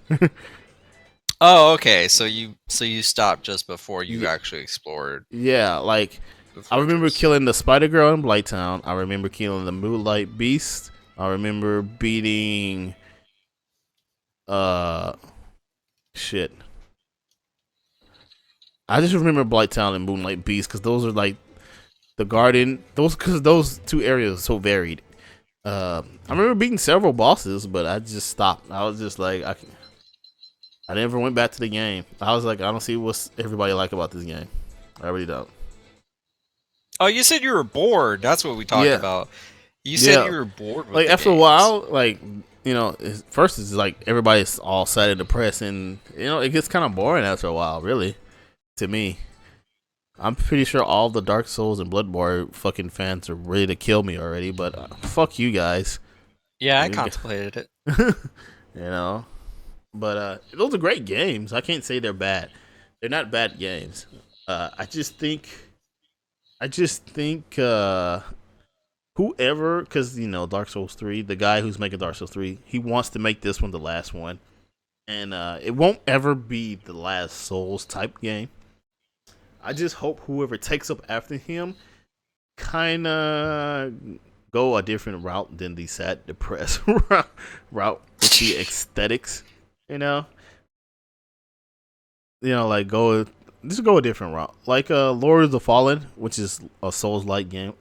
Speaker 4: Oh, okay. So you stopped just before you actually explored.
Speaker 1: Yeah, like
Speaker 4: the
Speaker 1: I remember
Speaker 4: fortress.
Speaker 1: killing the Spider Girl in Blighttown. I remember killing the Moonlight Beast. I remember beating shit. I just remember Blighttown and Moonlight Beast because those are like the garden. Because those two areas are so varied. I remember beating several bosses, but I just stopped. I was just like, I never went back to the game. I was like, I don't see what's everybody like about this game. I really don't.
Speaker 4: Oh, you said you were bored. That's what we talked
Speaker 1: Yeah.
Speaker 4: about. You said you were bored with
Speaker 1: Like
Speaker 4: the
Speaker 1: after a
Speaker 4: games.
Speaker 1: while, like you know, first it's like everybody's all sad and depressed, and you know it gets kind of boring after a while. Really, to me, I'm pretty sure all the Dark Souls and Bloodborne fucking fans are ready to kill me already. But fuck you guys,
Speaker 4: Yeah, I
Speaker 1: You-
Speaker 4: contemplated it.
Speaker 1: you know. But those are great games. I can't say they're bad. They're not bad games. I just think whoever, because you know Dark Souls 3, the guy who's making Dark Souls 3, he wants to make this one the last one, and it won't ever be the last Souls type game. I just hope whoever takes up after him kind of go a different route than the sad, depressed route with the aesthetics. You know, like go a different route, like Lord of the Fallen, which is a Souls-like game.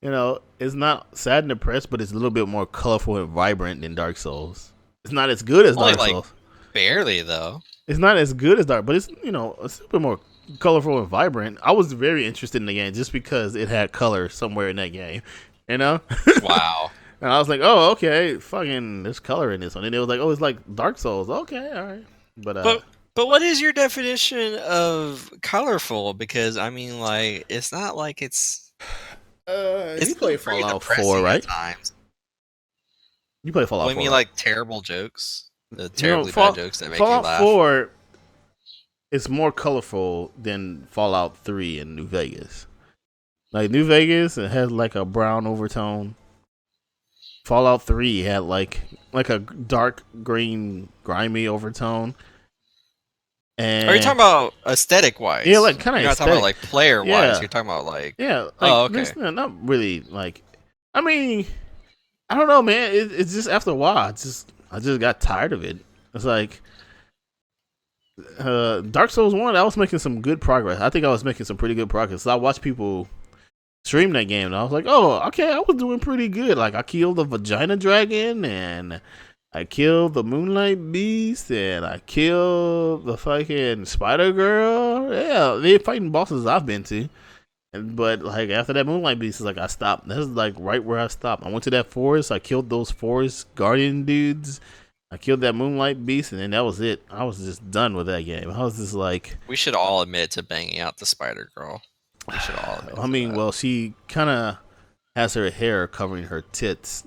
Speaker 1: It's not sad and depressed, but it's a little bit more colorful and vibrant than Dark Souls. It's not as good as
Speaker 4: Only
Speaker 1: Dark
Speaker 4: like
Speaker 1: Souls.
Speaker 4: barely though.
Speaker 1: It's not as good as Dark, but it's it's a bit more colorful and vibrant. I was very interested in the game just because it had color somewhere in that game. You know?
Speaker 4: Wow.
Speaker 1: And I was like, oh, okay, fucking, there's color in this one. And it was like, oh, it's like Dark Souls. Okay, all right.
Speaker 4: But what is your definition of colorful? Because I mean, like, it's not like it's
Speaker 1: You play
Speaker 4: pretty
Speaker 1: Fallout
Speaker 4: depressing
Speaker 1: 4,
Speaker 4: at
Speaker 1: right?
Speaker 4: times.
Speaker 1: You play Fallout
Speaker 4: Well, I
Speaker 1: 4.
Speaker 4: mean,
Speaker 1: right?
Speaker 4: like terrible jokes, the terribly bad jokes that make
Speaker 1: Fallout
Speaker 4: you laugh.
Speaker 1: 4 is more colorful than Fallout 3 in New Vegas. Like New Vegas, it has like a brown overtone. Fallout 3 had like a dark green, grimy overtone. And
Speaker 4: Are you talking about aesthetic wise?
Speaker 1: Yeah, like kind of.
Speaker 4: You're not talking about like player wise.
Speaker 1: Yeah.
Speaker 4: You're talking about like
Speaker 1: Yeah. Like,
Speaker 4: oh, okay.
Speaker 1: Not really like. I mean, I don't know, man. It's just after a while, I just got tired of it. It's like Dark Souls 1. I was making some good progress. I think I was making some pretty good progress. So I watched people stream that game, and I was like, oh, okay, I was doing pretty good. Like I killed the vagina dragon, and I killed the Moonlight Beast, and I killed the fucking Spider Girl. Yeah, they're fighting bosses I've been to. But like after that Moonlight Beast, is like I stopped. That's like right where I stopped. I went to that forest. I killed those forest guardian dudes. I killed that Moonlight Beast, and then that was it. I was just done with that game. I was just like,
Speaker 4: We should all admit to banging out the Spider Girl. We should all admit.
Speaker 1: I mean,
Speaker 4: to that.
Speaker 1: well, she kind of has her hair covering her tits.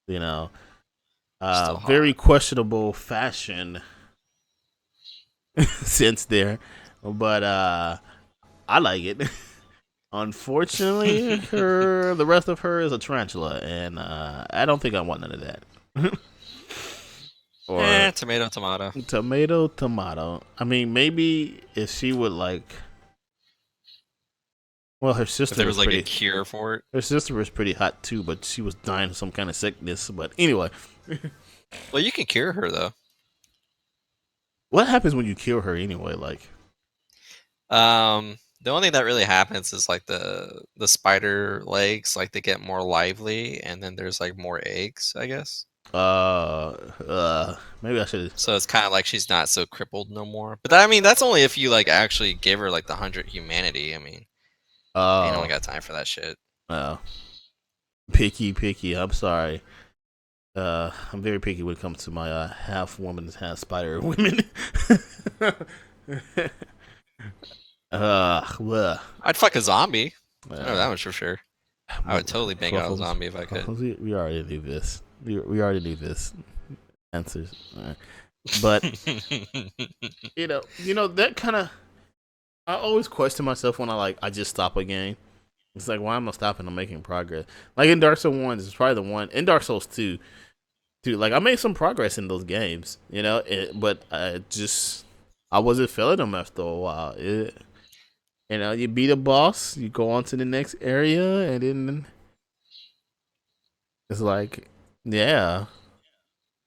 Speaker 1: You know,
Speaker 4: Still hot.
Speaker 1: very questionable fashion sense there, but I like it. Unfortunately, the rest of her is a tarantula, and I don't think I want none of that. Or
Speaker 4: tomato, tomato.
Speaker 1: tomato. I mean, maybe if she would like, well, her sister
Speaker 4: If there was like
Speaker 1: pretty,
Speaker 4: a cure for it.
Speaker 1: her sister was pretty hot too, but she was dying of some kind of sickness. But anyway,
Speaker 4: Well, you can cure her though.
Speaker 1: what happens when you kill her anyway? Like,
Speaker 4: The only thing that really happens is like the spider legs, like they get more lively, and then there's like more eggs, I guess.
Speaker 1: maybe I should.
Speaker 4: So it's kind of like she's not so crippled no more. But I mean, that's only if you like actually give her like the 100 humanity. I mean, ain't no one got time for that shit.
Speaker 1: Picky. I'm sorry. I'm very picky when it comes to my half woman, half spider women. Well,
Speaker 4: I'd fuck a zombie. I know that much for sure. I would totally bang out a
Speaker 1: Fluffles.
Speaker 4: zombie if I could.
Speaker 1: Fluffles, we already knew this. We already knew this. Answers. But that kind of. I always question myself when I just stop a game. It's like, why am I stopping? I'm making progress. Like in Dark Souls 1, it's probably the one. In Dark Souls 2, like I made some progress in those games, but I wasn't feeling them after a while. You beat a boss, you go on to the next area, and then it's like, yeah.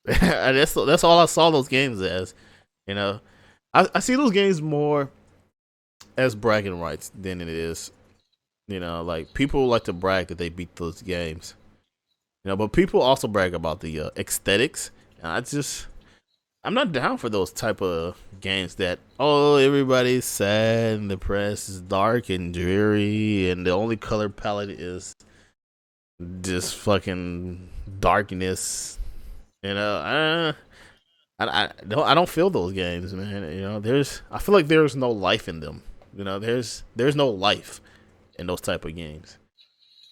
Speaker 1: that's all I saw those games as. I see those games more as bragging rights than it is. Like people like to brag that they beat those games. But people also brag about the aesthetics. And I'm not down for those type of games that, everybody's sad and depressed, it's dark and dreary, and the only color palette is just fucking darkness. I don't feel those games, man. I feel like there's no life in them. There's no life in those type of games.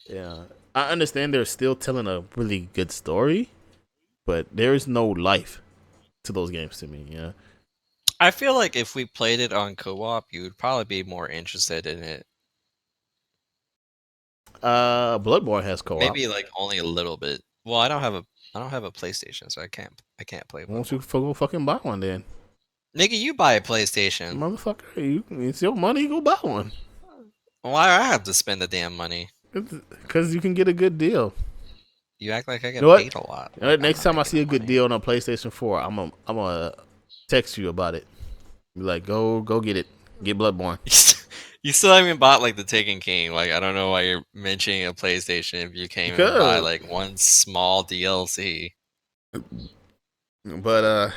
Speaker 1: Yeah, I understand they're still telling a really good story, but there is no life to those games to me.
Speaker 4: I feel like if we played it on co-op, you would probably be more interested in it.
Speaker 1: Bloodborne has co-op.
Speaker 4: Maybe like only a little bit. Well, I don't have a I don't have a PlayStation, so I can't play
Speaker 1: Why don't
Speaker 4: Bloodborne.
Speaker 1: you go fucking buy one then?
Speaker 4: Nigga, you buy a PlayStation.
Speaker 1: Motherfucker, it's your money, go buy one.
Speaker 4: Why do I have to spend the damn money?
Speaker 1: Because you can get a good deal.
Speaker 4: You act like I get
Speaker 1: know what?
Speaker 4: paid a lot.
Speaker 1: You know what?
Speaker 4: I'm
Speaker 1: Next
Speaker 4: not
Speaker 1: time I
Speaker 4: making
Speaker 1: see a
Speaker 4: no
Speaker 1: good
Speaker 4: money.
Speaker 1: deal on a PlayStation 4, I'm gonna text you about it. Be like, go get it. Get Bloodborne.
Speaker 4: You still haven't bought like the Taken King. Like I don't know why you're mentioning a PlayStation if you can't even buy
Speaker 1: Because,
Speaker 4: like one small DLC.
Speaker 1: but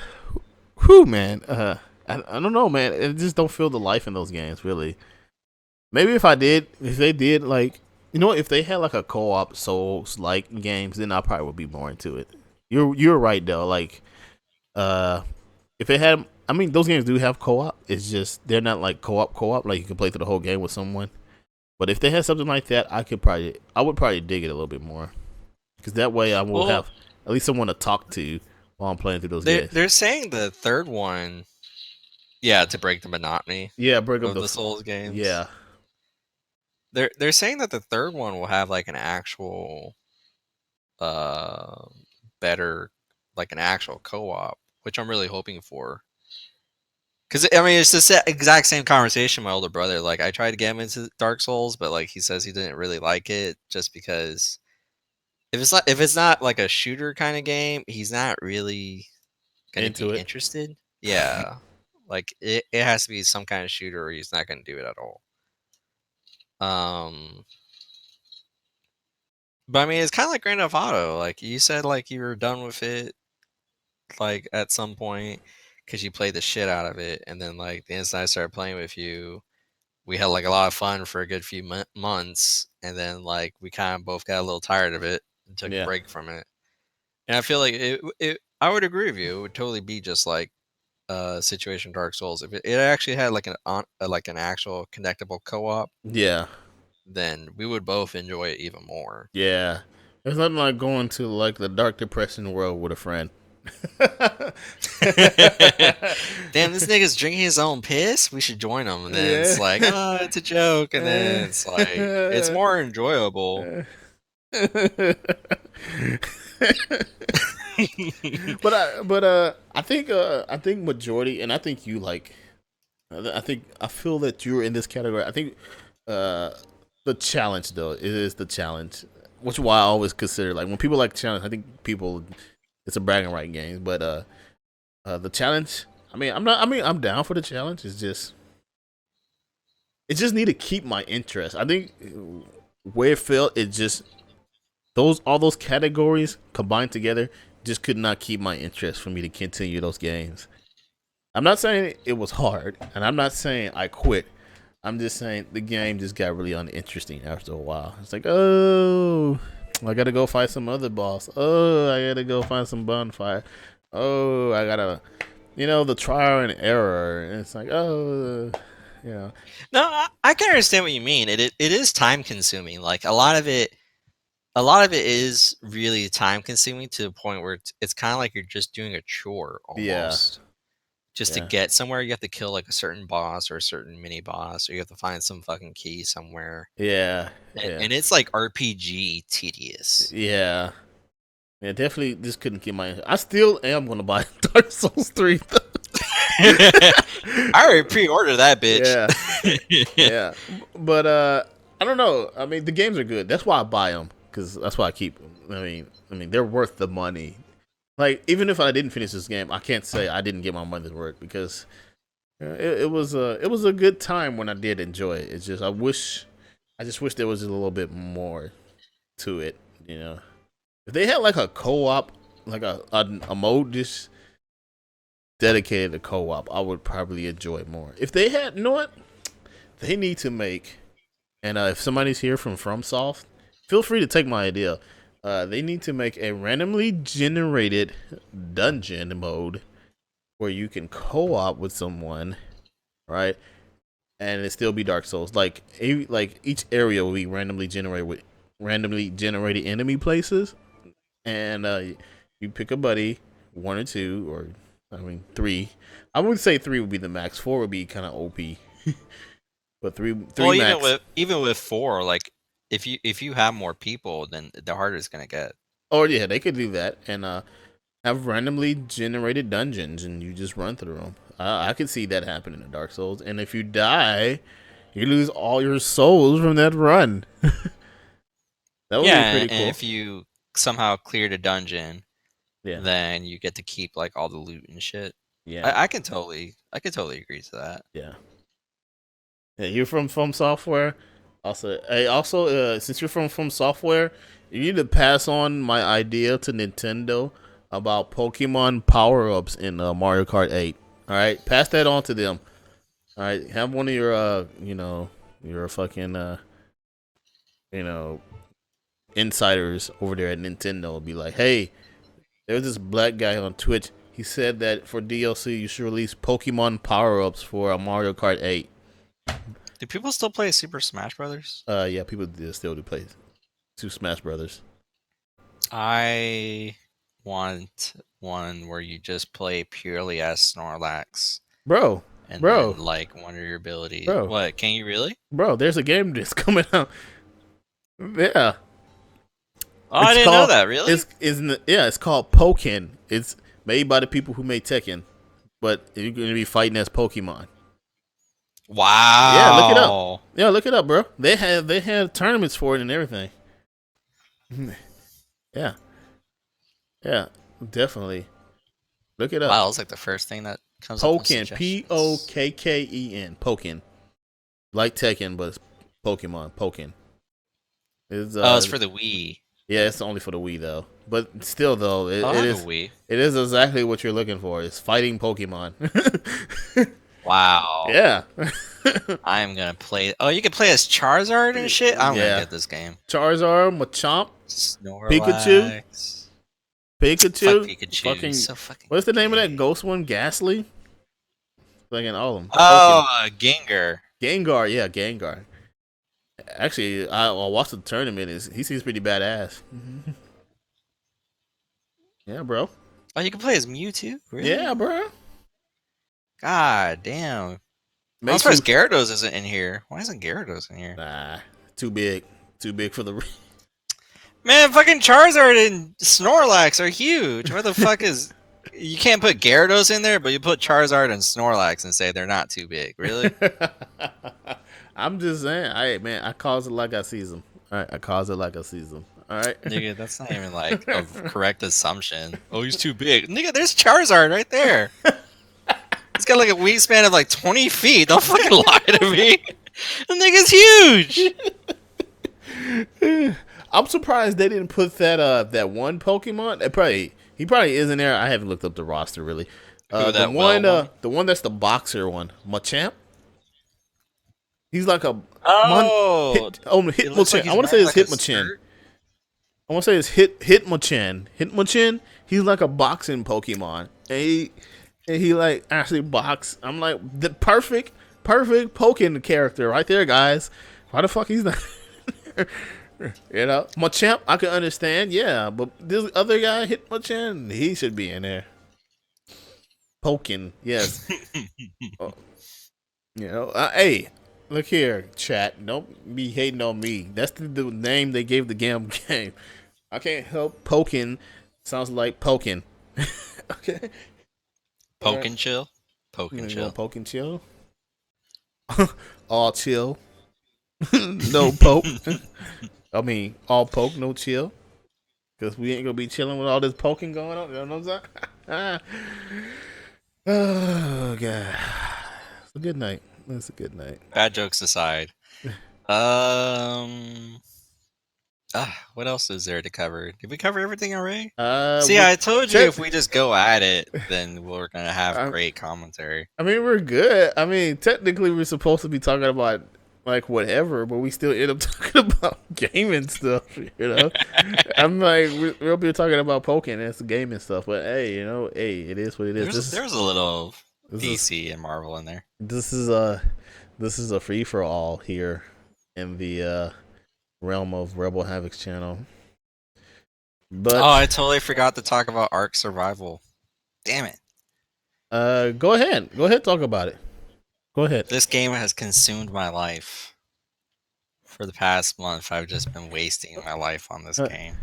Speaker 1: whew, man. I don't know, man. I just don't feel the life in those games, really. Maybe if they did, like, if they had like a co-op Souls like games, then I probably would be more into it. You're right though. Like, if they had, I mean, those games do have co-op. It's just they're not like co-op. Like you can play through the whole game with someone. But if they had something like that, I would probably dig it a little bit more. Because that way I will
Speaker 4: Well,
Speaker 1: have at least someone to talk to while I'm playing through those games.
Speaker 4: they're saying the third one, yeah, to break the monotony
Speaker 1: Yeah, break up
Speaker 4: of the Souls games.
Speaker 1: Yeah,
Speaker 4: They're saying that the third one will have like an actual uh better like an actual co-op, which I'm really hoping for. Cuz I mean it's the exact same conversation my older brother, like I tried to get him into Dark Souls, but like he says he didn't really like it just because if it's not like a shooter kind of game, he's not really going to
Speaker 1: into
Speaker 4: be
Speaker 1: it.
Speaker 4: interested. Yeah. Like it has to be some kind of shooter or he's not going to do it at all. But I mean, it's kind of like Grand Theft Auto. Like you said, like you were done with it, like at some point, because you played the shit out of it, and then like the instant I started playing with you, we had like a lot of fun for a good few months, and then like we kind of both got a little tired of it and took a
Speaker 1: Yeah.
Speaker 4: break from it. And I feel like I would agree with you. It would totally be just like Situation Dark Souls. If it actually had like an actual connectable co-op,
Speaker 1: Yeah,
Speaker 4: then we would both enjoy it even more.
Speaker 1: yeah. There's nothing like going to like the dark depression world with a friend.
Speaker 4: Damn, this nigga's drinking his own piss. We should join him. And then it's like, oh, it's a joke. And then it's like, it's more enjoyable.
Speaker 1: I think majority, and I think you like. I feel that you're in this category. I think the challenge though it is the challenge, which is why I always consider like when people like challenge. I think people it's a bragging right game, but the challenge. I mean, I'm down for the challenge. It's just need to keep my interest. I think where it felt, it just all those categories combined together just could not keep my interest for me to continue those games. I'm not saying it was hard, and I'm not saying I quit. I'm just saying the game just got really uninteresting after a while. It's like, oh, I gotta go fight some other boss. Oh, I gotta go find some bonfire. Oh, I gotta, the trial and error. And it's like, oh,
Speaker 4: No, I can understand what you mean. It is time consuming. Like a lot of it is really time consuming to the point where it's kind of like you're just doing a chore almost.
Speaker 1: Yeah.
Speaker 4: Just to get somewhere, you have to kill like a certain boss or a certain mini boss, or you have to find some fucking key somewhere.
Speaker 1: Yeah.
Speaker 4: And it's like RPG tedious.
Speaker 1: Yeah. Yeah, definitely just couldn't get my. I still am gonna buy Dark Souls 3.
Speaker 4: I already pre-ordered that bitch.
Speaker 1: Yeah. Yeah. But I don't know. I mean, the games are good. That's why I buy them, because that's why I keep them. I mean, they're worth the money. Like, even if I didn't finish this game, I can't say I didn't get my money's worth, because it was a good time when I did enjoy it. It's just I just wish there was a little bit more to it. If they had like a co-op, like a mode just dedicated to co-op, I would probably enjoy it more. If they had, what? They need to make, and if somebody's here from FromSoft, feel free to take my idea. They need to make a randomly generated dungeon mode where you can co-op with someone, right? And it still be Dark Souls. Like each area will be randomly generated with randomly generated enemy places, and you pick a buddy, 1 or 2, or 3. I would say 3 would be the max. 4 would be kind of OP, but 3
Speaker 4: well,
Speaker 1: max.
Speaker 4: Even with 4, like if you have more people, then the harder it's gonna get.
Speaker 1: Or yeah, they could do that and have randomly generated dungeons and you just run through them. I could see that happening in Dark Souls. And if you die, you lose all your souls from that run. That would
Speaker 2: Yeah,
Speaker 1: be pretty
Speaker 2: and
Speaker 1: cool.
Speaker 2: if you somehow cleared a dungeon,
Speaker 1: Yeah,
Speaker 2: then you get to keep like all the loot and shit.
Speaker 1: yeah,
Speaker 2: I can totally agree to that.
Speaker 1: yeah. Yeah, you're from software. Also, since you're from software, you need to pass on my idea to Nintendo about Pokemon power ups in Mario Kart 8. All right, pass that on to them. All right, have one of your your fucking insiders over there at Nintendo be like, hey, there's this black guy on Twitch. He said that for DLC you should release Pokemon power ups for Mario Kart 8.
Speaker 2: Do people still play Super Smash Brothers?
Speaker 1: Yeah, people still do play Smash Brothers.
Speaker 2: I want one where you just play purely as Snorlax
Speaker 1: Bro,
Speaker 2: and
Speaker 1: Bro.
Speaker 2: then like one of your abilities.
Speaker 1: Bro.
Speaker 2: What? Can you really?
Speaker 1: bro, there's a game that's coming out. Yeah,
Speaker 2: Oh, I
Speaker 1: It's
Speaker 2: didn't know
Speaker 1: called-
Speaker 2: that. Really?
Speaker 1: it's called Pokken. It's made by the people who made Tekken, but you're gonna be fighting as Pokemon.
Speaker 2: Wow.
Speaker 1: Yeah, look it up. Yeah, look it up, bro. They have tournaments for it and everything. Yeah, yeah, definitely. Look it up.
Speaker 2: Wow, it's like the first thing that comes up. with
Speaker 1: Pokken,
Speaker 2: suggestions.
Speaker 1: Pokken, Pokken, like Tekken, but it's Pokemon. Pokken.
Speaker 2: Oh, it's for the Wii.
Speaker 1: Yeah, it's only for the Wii though. But still, though, it
Speaker 2: I have
Speaker 1: is
Speaker 2: a Wii.
Speaker 1: it is exactly what you're looking for. It's fighting Pokemon.
Speaker 2: Wow.
Speaker 1: Yeah,
Speaker 2: I'm gonna play. Oh, you can play as Charizard and shit. I'm
Speaker 1: Yeah.
Speaker 2: gonna get this game.
Speaker 1: Charizard, Machamp,
Speaker 2: Snorlax.
Speaker 1: Pikachu.
Speaker 2: Fuck Pikachu.
Speaker 1: Fucking,
Speaker 2: He's so fucking.
Speaker 1: what's the name of that
Speaker 2: gay.
Speaker 1: ghost one? Ghastly. Like in all of them.
Speaker 2: Oh, Gengar.
Speaker 1: Gengar. Yeah, Gengar. Actually, I watched the tournament. He seems pretty badass. Yeah, bro.
Speaker 2: Oh, you can play as Mewtwo. Really?
Speaker 1: Yeah, bro.
Speaker 2: God damn. I'm
Speaker 1: Makes
Speaker 2: surprised
Speaker 1: you-
Speaker 2: Gyarados isn't in here. Why isn't Gyarados in here?
Speaker 1: Nah, too big for the.
Speaker 2: Man, fucking Charizard and Snorlax are huge. Where the fuck is? You can't put Gyarados in there, but you put Charizard and Snorlax and say they're not too big. Really?
Speaker 1: I'm just saying. I calls it like I sees them. All right, I calls it like I sees them. All right.
Speaker 2: Nigga, that's not even like a correct assumption. Oh, he's too big. Nigga, there's Charizard right there. He's got like a wingspan of like 20 feet. Don't fucking lie to me. The nigga's huge.
Speaker 1: I'm surprised they didn't put that one Pokemon. He probably is in there. I haven't looked up the roster really.
Speaker 2: Who,
Speaker 1: The
Speaker 2: that
Speaker 1: one,
Speaker 2: well one?
Speaker 1: the one that's the boxer one, Machamp. He's like a
Speaker 2: Oh,
Speaker 1: Hitmonchan.
Speaker 2: it looks like he's
Speaker 1: I want to say
Speaker 2: wearing,
Speaker 1: it's
Speaker 2: like, a
Speaker 1: Hitmonchan.
Speaker 2: skirt.
Speaker 1: I want to say it's Hitmonchan. Hitmonchan. He's like a boxing Pokemon. And he like actually box. I'm like the perfect Pokken character right there, guys. Why the fuck he's not? You know, Machamp, I can understand, yeah, but this other guy, Hitmonchan, he should be in there. Pokken, yes. Oh, you know, hey, look here, chat. Don't be hating on me. That's the name they gave the game. I can't help. Pokken sounds like Pokken. Okay.
Speaker 2: Poke and chill. Poke and
Speaker 1: You
Speaker 2: chill.
Speaker 1: want poke and chill? All chill. No poke. I mean, all poke, no chill. Because we ain't going to be chilling with all this poking going on. You know what I'm saying? Oh, God. It's a good night. It's a good night.
Speaker 2: Bad jokes aside. What else is there to cover? Did we cover everything already? See, I told you
Speaker 1: check-
Speaker 2: if we just go at it, then we're gonna have
Speaker 1: I'm-
Speaker 2: great commentary.
Speaker 1: I mean, we're good. I mean, technically, we're supposed to be talking about like whatever, but we still end up talking about gaming stuff. You know, I'm like, we'll be talking about poking and it's gaming stuff. But hey, you know, hey, it is what it is.
Speaker 2: There's a little
Speaker 1: this is-
Speaker 2: DC and Marvel in there.
Speaker 1: This is a free for all here in the realm of Rebel Havoc's channel. But
Speaker 2: Oh, I totally forgot to talk about Ark Survival. Damn it.
Speaker 1: go ahead, talk about it. Go ahead.
Speaker 2: This game has consumed my life. For the past month, I've just been wasting my life on this game.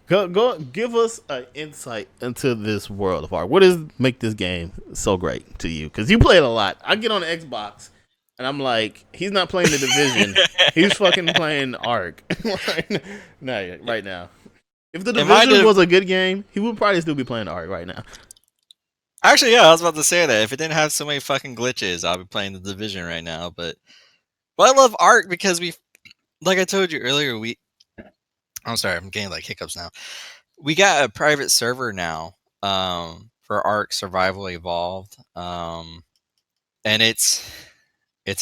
Speaker 1: Go give us an insight into this world of art. What does make this game so great to you? Because you play it a lot. I get on the Xbox and I'm like, he's not playing the Division. He's fucking playing Ark right now. If the Division was a good game, he would probably still be playing Ark right now.
Speaker 2: Actually, yeah, I was about to say that. If it didn't have so many fucking glitches, I'll be playing the Division right now. But I love Ark because like I told you earlier, I'm sorry, I'm getting like hiccups now. We got a private server now for Ark Survival Evolved, and it's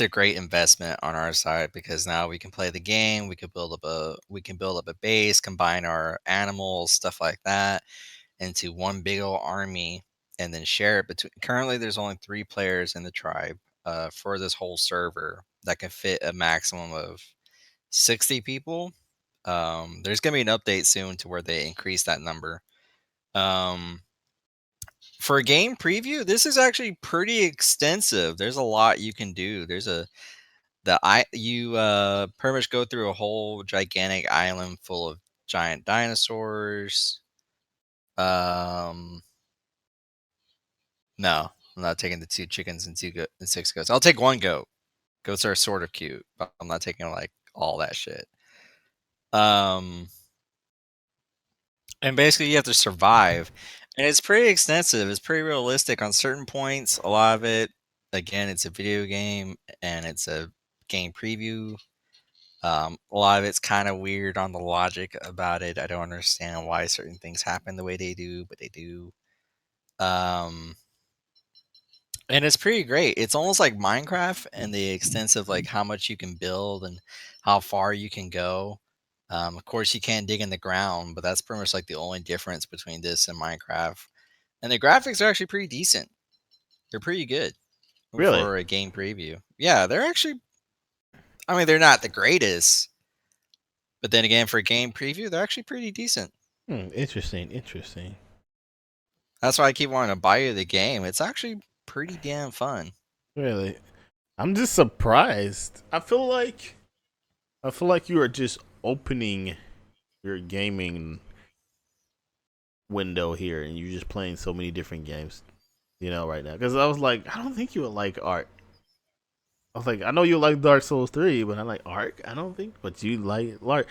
Speaker 2: a great investment on our side because now we can play the game. We can build up a base, combine our animals, stuff like that, into one big old army, and then share it between. Currently, there's only 3 players in the tribe for this whole server that can fit a maximum of 60 people. There's gonna be an update soon to where they increase that number. For a game preview, this is actually pretty extensive. There's a lot you can do. You pretty much go through a whole gigantic island full of giant dinosaurs. No, I'm not taking the 2 chickens and 6 goats. I'll take 1 goat. Goats are sort of cute, but I'm not taking like all that shit. And basically you have to survive, and it's pretty extensive. It's pretty realistic on certain points. A lot of it, again, it's a video game and it's a game preview. A lot of it's kind of weird on the logic about it. I don't understand why certain things happen the way they do, but they do. And it's pretty great. It's almost like Minecraft and the extensive, like how much you can build and how far you can go. Of course, you can't dig in the ground, but that's pretty much like the only difference between this and Minecraft. And the graphics are actually pretty decent. They're pretty good
Speaker 1: Really?
Speaker 2: for a game preview. Yeah, they're actually. I mean, they're not the greatest, but then again, for a game preview, they're actually pretty decent.
Speaker 1: Interesting.
Speaker 2: That's why I keep wanting to buy you the game. It's actually pretty damn fun.
Speaker 1: Really, I'm just surprised. I feel like you are just opening your gaming window here, and you're just playing so many different games, right now. Because I was like, I don't think you would like Ark. I was like, I know you like Dark Souls 3, but I like Ark. I don't think, but you like Ark.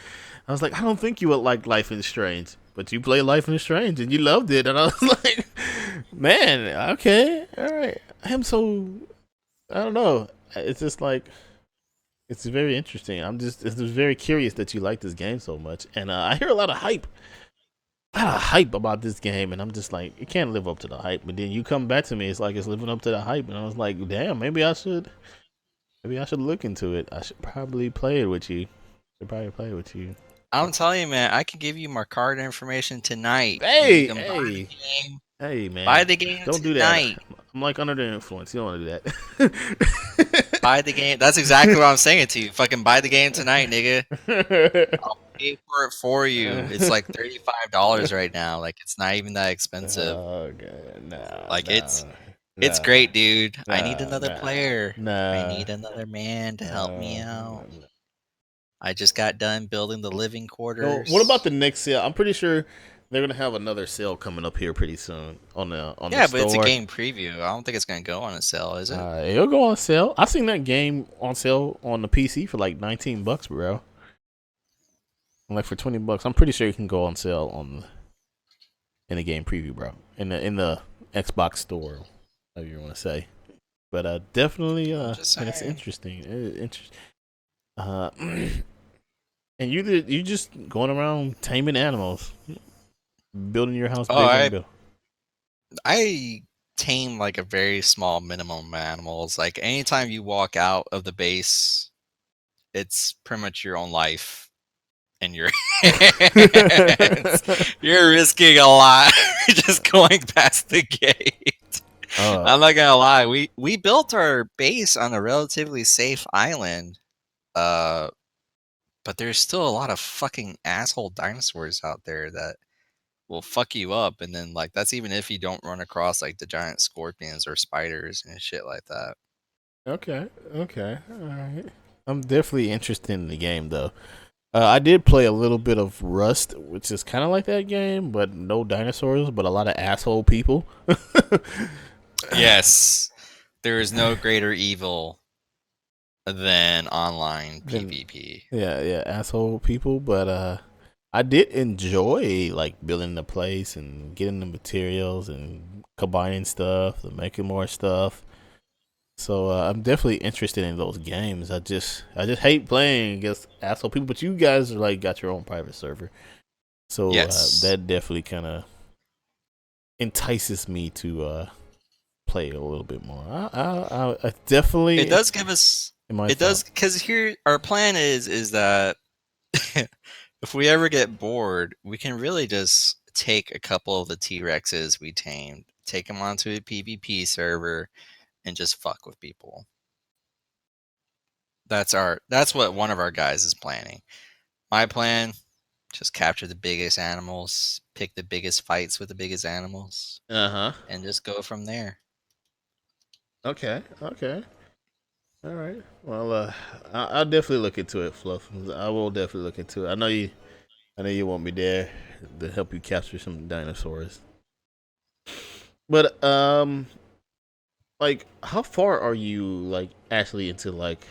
Speaker 1: I was like, I don't think you would like Life is Strange, but you play Life is Strange and you loved it. And I was like, man, okay, all right. I don't know. It's just like, it's very interesting. It's just very curious that you like this game so much, and I hear a lot of hype about this game, and I'm just like, it can't live up to the hype. But then you come back to me, it's like it's living up to the hype, and I was like, damn, maybe I should look into it. I should probably play it with you.
Speaker 2: I'm telling you, man, I can give you my card information tonight.
Speaker 1: Hey, man,
Speaker 2: buy the game.
Speaker 1: Don't do that. I'm like under the influence. You don't want to do that.
Speaker 2: Buy the game. That's exactly what I'm saying to you. Fucking buy the game tonight, nigga. I'll pay for it for you. It's like $35 right now. Like, it's not even that expensive.
Speaker 1: Oh, God.
Speaker 2: It's great, dude. I need another player. I need another man to help me out. I just got done building the living quarters.
Speaker 1: What about the next sale? I'm pretty sure they're gonna have another sale coming up here pretty soon on the store.
Speaker 2: Yeah, but it's a game preview. I don't think it's gonna go on a sale, is it?
Speaker 1: It'll go on sale. I seen that game on sale on the PC for like $19, bro. Like for $20, I'm pretty sure you can go on sale in the game preview, bro. In the Xbox store, whatever you want to say. But definitely, it's interesting. And you just going around taming animals, building your house.
Speaker 2: I tame like a very small minimum of animals. Like anytime you walk out of the base, it's pretty much your own life in your hands. You're risking a lot just going past the gate. I'm not gonna lie. We built our base on a relatively safe island. But there's still a lot of fucking asshole dinosaurs out there that will fuck you up, and then like that's even if you don't run across like the giant scorpions or spiders and shit like that.
Speaker 1: Okay, all right. I'm definitely interested in the game though. I did play a little bit of Rust, which is kind of like that game, but no dinosaurs, but a lot of asshole people.
Speaker 2: Yes, there is no greater evil than online
Speaker 1: Then
Speaker 2: PvP.
Speaker 1: yeah, asshole people. But I did enjoy like building the place and getting the materials and combining stuff and making more stuff. So I'm definitely interested in those games. I just hate playing against asshole people. But you guys are like got your own private server, so
Speaker 2: Yes,
Speaker 1: that definitely kind of entices me to play a little bit more. I
Speaker 2: it
Speaker 1: definitely
Speaker 2: does give us.
Speaker 1: in my
Speaker 2: It
Speaker 1: thought.
Speaker 2: does because here our plan is that if we ever get bored, we can really just take a couple of the T Rexes we tamed, take them onto a PvP server, and just fuck with people. That's what one of our guys is planning. My plan, just capture the biggest animals, pick the biggest fights with the biggest animals,
Speaker 1: Uh huh.
Speaker 2: and just go from there.
Speaker 1: Okay. Okay. All right. Well, I'll definitely look into it, Fluff. I will definitely look into it. I know you. I know you want me there to help you capture some dinosaurs. But like, how far are you like actually into like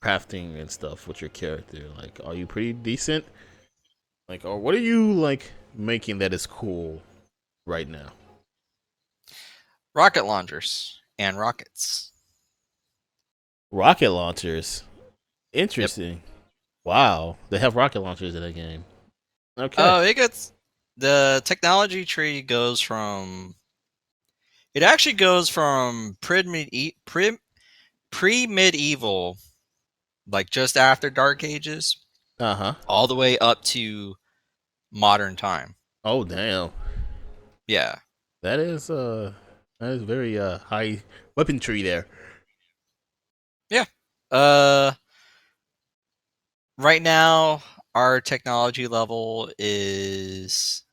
Speaker 1: crafting and stuff with your character? Like, are you pretty decent? Like, or what are you like making that is cool right now?
Speaker 2: Rocket launchers and rockets.
Speaker 1: Rocket launchers.
Speaker 2: Yep.
Speaker 1: Interesting. Wow, they have rocket launchers in the game. Okay.
Speaker 2: Oh, it gets the technology tree goes from. It actually goes from pre-medieval, like just after Dark Ages,
Speaker 1: Uh huh.
Speaker 2: all the way up to modern time.
Speaker 1: Oh damn.
Speaker 2: Yeah.
Speaker 1: That is very high weaponry there.
Speaker 2: Yeah. Right now our technology level is,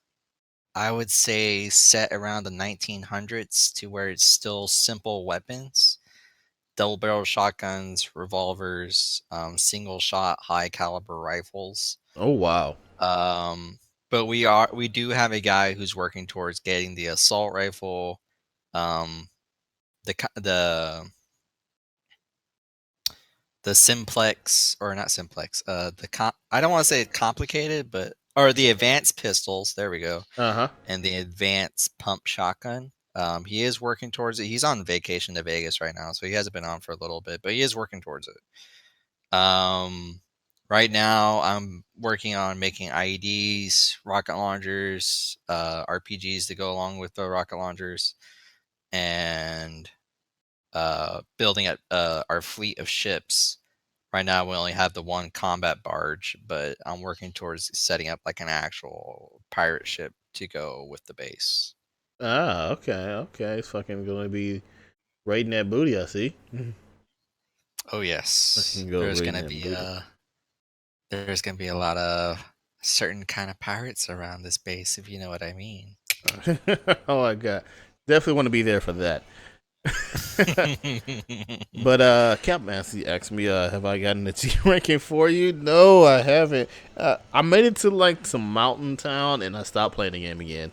Speaker 2: I would say, set around the 1900s to where it's still simple weapons, double barrel shotguns, revolvers, single shot high caliber rifles.
Speaker 1: Oh wow.
Speaker 2: Um, but we do have a guy who's working towards getting the assault rifle, um, the simplex, or not simplex, I don't want to say complicated, but or the advanced pistols. There we go,
Speaker 1: Uh huh.
Speaker 2: and the advanced pump shotgun. He is working towards it. He's on vacation to Vegas right now, so he hasn't been on for a little bit, but he is working towards it. Right now, I'm working on making IEDs, rocket launchers, RPGs to go along with the rocket launchers, and building up our fleet of ships. Right now, we only have the one combat barge, but I'm working towards setting up like an actual pirate ship to go with the base.
Speaker 1: Ah, okay, okay. It's fucking gonna be raiding that booty. I see.
Speaker 2: Oh
Speaker 1: I
Speaker 2: yes,
Speaker 1: can go raiding that booty.
Speaker 2: there's gonna be a lot of certain kind of pirates around this base, if you know what I mean.
Speaker 1: Oh my god, definitely want to be there for that. But Capmaster asked me, have I gotten the G ranking for you? No, I haven't. I made it to like some mountain town and I stopped playing the game again.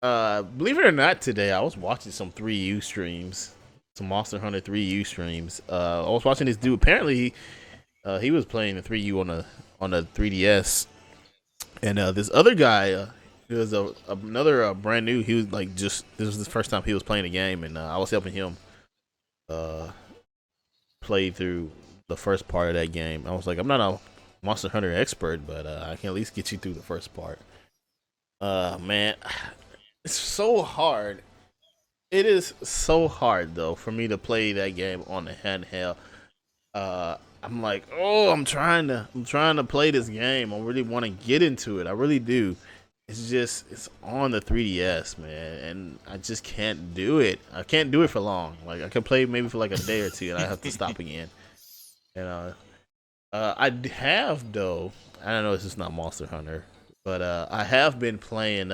Speaker 1: Believe it or not, today I was watching some 3U streams, some Monster Hunter 3U streams. I was watching this dude. Apparently, he was playing the 3U on the 3DS, and this other guy, he was another brand new. He was like just this was the first time he was playing the game, and I was helping him uh, play through the first part of that game. I was like, I'm not a Monster Hunter expert, but I can at least get you through the first part. Man, it's so hard. It is so hard though for me to play that game on the handheld. I'm like, oh, I'm trying to play this game. I really want to get into it. I really do. It's just it's on the 3DS, man, and I just can't do it. I can't do it for long. Like I can play maybe for like a day or two, and I have to stop again. And I have though. I don't know. This is not Monster Hunter, but I have been playing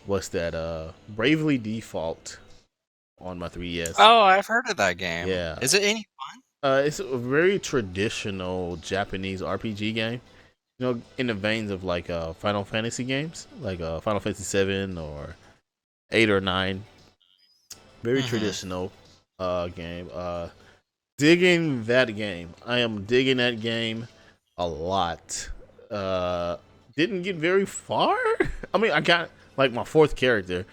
Speaker 1: what's that? Bravely Default on my 3DS.
Speaker 2: Oh, I've heard of that game.
Speaker 1: Yeah.
Speaker 2: Is it any?
Speaker 1: It's a very traditional Japanese RPG game. You know, in the veins of like Final Fantasy games, like Final Fantasy 7 or 8 or 9. Very
Speaker 2: Mm-hmm.
Speaker 1: traditional game. Digging that game. I am digging that game a lot. Uh, didn't get very far. I mean, I got like my fourth character,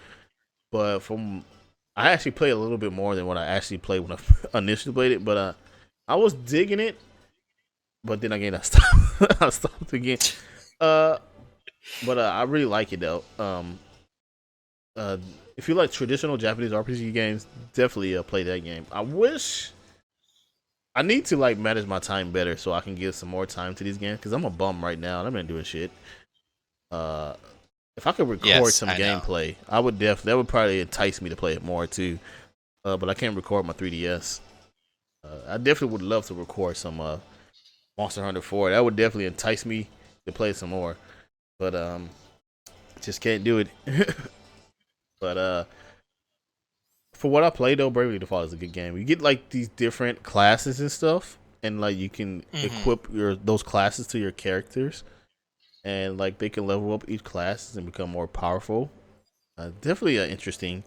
Speaker 1: but from I actually played a little bit more than what I actually played when I initially played it. But I was digging it, but then again, I stopped. I stopped again. Uh, but I really like it though. Uh, if you like traditional Japanese RPG games, definitely play that game. I need to like manage my time better so I can give some more time to these games because I'm a bum right now and I'm not doing shit. Uh, if I could record
Speaker 2: Yes,
Speaker 1: some
Speaker 2: I know.
Speaker 1: gameplay, I would that would probably entice me to play it more too. But I can't record my 3DS. I definitely would love to record some Monster Hunter 4. That would definitely entice me to play some more. But just can't do it. But for what I played though, Bravely Default is a good game. You get like these different classes and stuff, and like you can
Speaker 2: Mm-hmm.
Speaker 1: equip those classes to your characters, and like they can level up each class and become more powerful. Definitely interesting.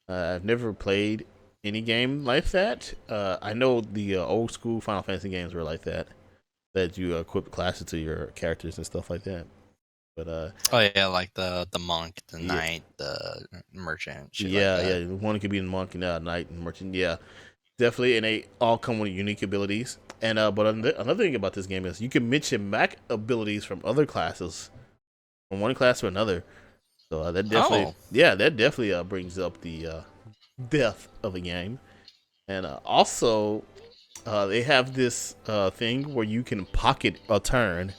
Speaker 1: I've never played any game like that. I know the old school Final Fantasy games were like that, that you equip classes to your characters and stuff like that. But
Speaker 2: Oh yeah, like the monk, the
Speaker 1: yeah,
Speaker 2: knight, the merchant, shit like
Speaker 1: yeah,
Speaker 2: that.
Speaker 1: yeah. One could be the monk and knight and merchant. Yeah, definitely, and they all come with unique abilities. And but another thing about this game is you can mix and match abilities from other classes, from one class to another. So that definitely,
Speaker 2: Oh,
Speaker 1: yeah, that definitely brings up the depth of the game. And also, they have this thing where you can pocket a turn.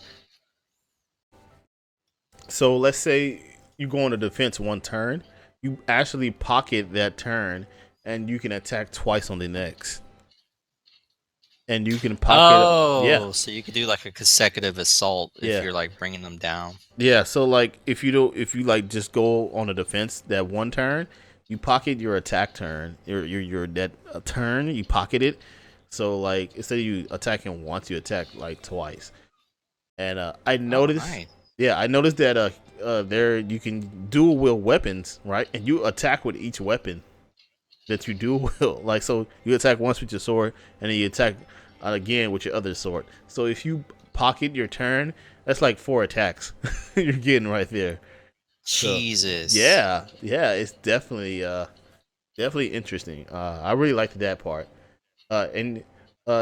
Speaker 1: So let's say you go on a defense one turn, you actually pocket that turn, and you can attack twice on the next. And you can pocket, yeah,
Speaker 2: oh, so you could do like a consecutive assault if
Speaker 1: yeah.
Speaker 2: you're like bringing them down.
Speaker 1: Yeah, so like if you like just go on a defense that one turn, you pocket your attack turn. Your that a turn you pocket it. So like instead of you attacking once, you attack like twice. And I
Speaker 2: Oh,
Speaker 1: noticed,
Speaker 2: nice.
Speaker 1: yeah, I noticed that there you can dual wield weapons, right? And you attack with each weapon that you dual wield. Like so, you attack once with your sword, and then you attack again with your other sword. So if you pocket your turn, that's like 4 attacks you're getting right there. So
Speaker 2: Jesus.
Speaker 1: yeah, yeah, it's definitely interesting. I really liked that part. And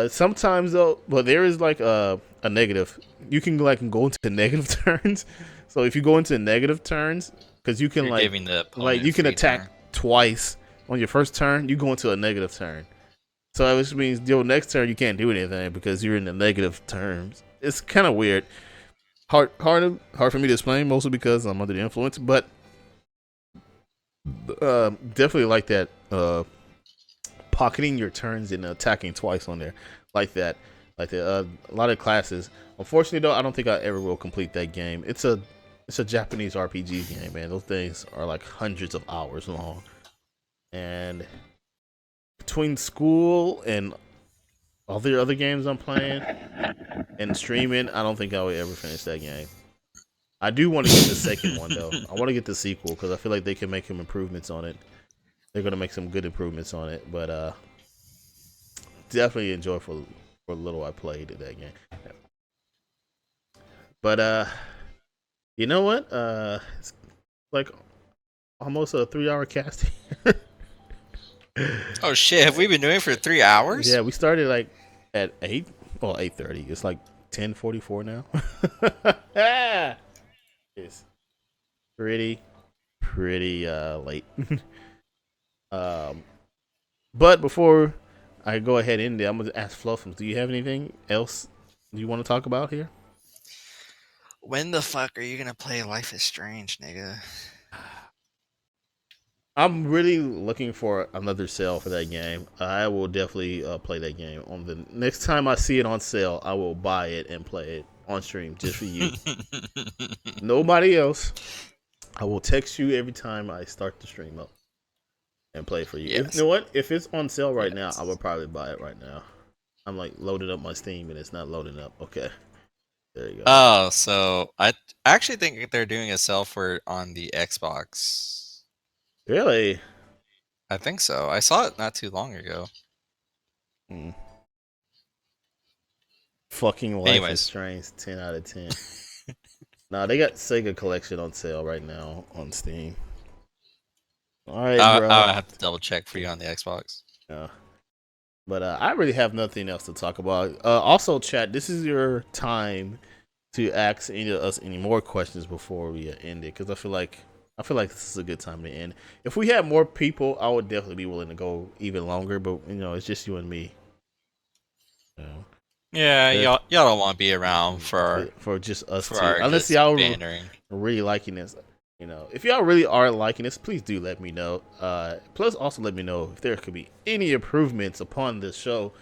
Speaker 1: sometimes though, but there is like a negative. You can like go into negative turns. So if you go into negative turns, because you can
Speaker 2: You're giving the
Speaker 1: like
Speaker 2: opponent
Speaker 1: you can
Speaker 2: free
Speaker 1: attack
Speaker 2: turn.
Speaker 1: twice on your first turn, you go into a negative turn. So which means your next turn you can't do anything because you're in the negative terms. It's kind of weird. Hard for me to explain, mostly because I'm under the influence. But definitely like that. Pocketing your turns and attacking twice on there, like that, like that. A lot of classes. Unfortunately, though, I don't think I ever will complete that game. It's a Japanese RPG game, man. Those things are like hundreds of hours long, and between school and all the other games I'm playing and streaming, I don't think I will ever finish that game. I do want to get the second one though. I want to get the sequel because I feel like they can make some improvements on it. They're gonna make some good improvements on it, but definitely enjoy for the little I played at that game. But you know what? It's like almost a 3 hour cast.
Speaker 2: Oh shit, have we been doing it for 3 hours?
Speaker 1: Yeah, we started like at 8, well 8:30. It's like 10:44 now. It's pretty late. um, but before I go ahead in there, I'm gonna ask Fluffums. Do you have anything else you want to talk about here?
Speaker 2: When the fuck are you gonna play Life is Strange, nigga?
Speaker 1: I'm really looking for another sale for that game. I will definitely play that game on the next time I see it on sale. I will buy it and play it on stream just for you. Nobody else. I will text you every time I start the stream up and play for you. If you
Speaker 2: Yes.
Speaker 1: know what? If it's on sale right now, I
Speaker 2: Yes.
Speaker 1: would probably buy it right now. I'm like loading up my Steam and it's not loading up. Okay, there you go.
Speaker 2: Oh, so I actually think they're doing a sale for it on the Xbox.
Speaker 1: Really?
Speaker 2: I think so. I saw it not too long ago.
Speaker 1: Hmm. Fucking Life is
Speaker 2: Anyways.
Speaker 1: Strange, 10 out of 10. Nah, they got Sega Collection on sale right now on Steam. All right, bro.
Speaker 2: I'll have to double check for you on the Xbox.
Speaker 1: Yeah. But I really have nothing else to talk about. Also, chat, this is your time to ask us any more questions before we end it, because I feel like this is a good time to end. If we had more people, I would definitely be willing to go even longer. But it's just you and me. You know,
Speaker 2: Yeah, y'all don't want to be around for
Speaker 1: just us
Speaker 2: for
Speaker 1: two,
Speaker 2: our
Speaker 1: unless
Speaker 2: just
Speaker 1: y'all
Speaker 2: bantering.
Speaker 1: really liking this. If y'all really are liking this, please do let me know. Plus, also let me know if there could be any improvements upon this show.